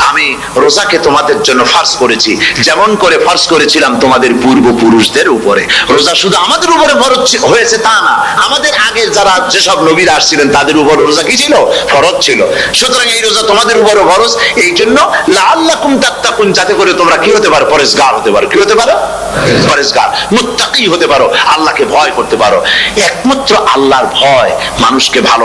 আমি রোজাকে তোমাদের জন্য ফরজ করেছি, যেমন করে ফরজ করেছিলাম তোমাদের পূর্বপুরুষদের উপরে। রোজা শুধু আমাদের উপরে ফরজ হয়েছে তা না, আমাদের আগে যারা যেসব নবীরা আসছিলেন তাদের উপর রোজা কি ছিল? ফরজ ছিল। সুতরাং এই রোজা তোমাদের উপরে ফরজ, এই জন্য লাআল্লাকুম তাত্তাকুন, যাতে করে তোমরা কি হতে পারো? পরেজগার হতে পারো। কি হতে পারো? পরেজগার, মুত্তাকি হতে পারো, আল্লাহকে ভয় করতে পারো। একমাত্র আল্লাহর ভয় মানুষকে ভালো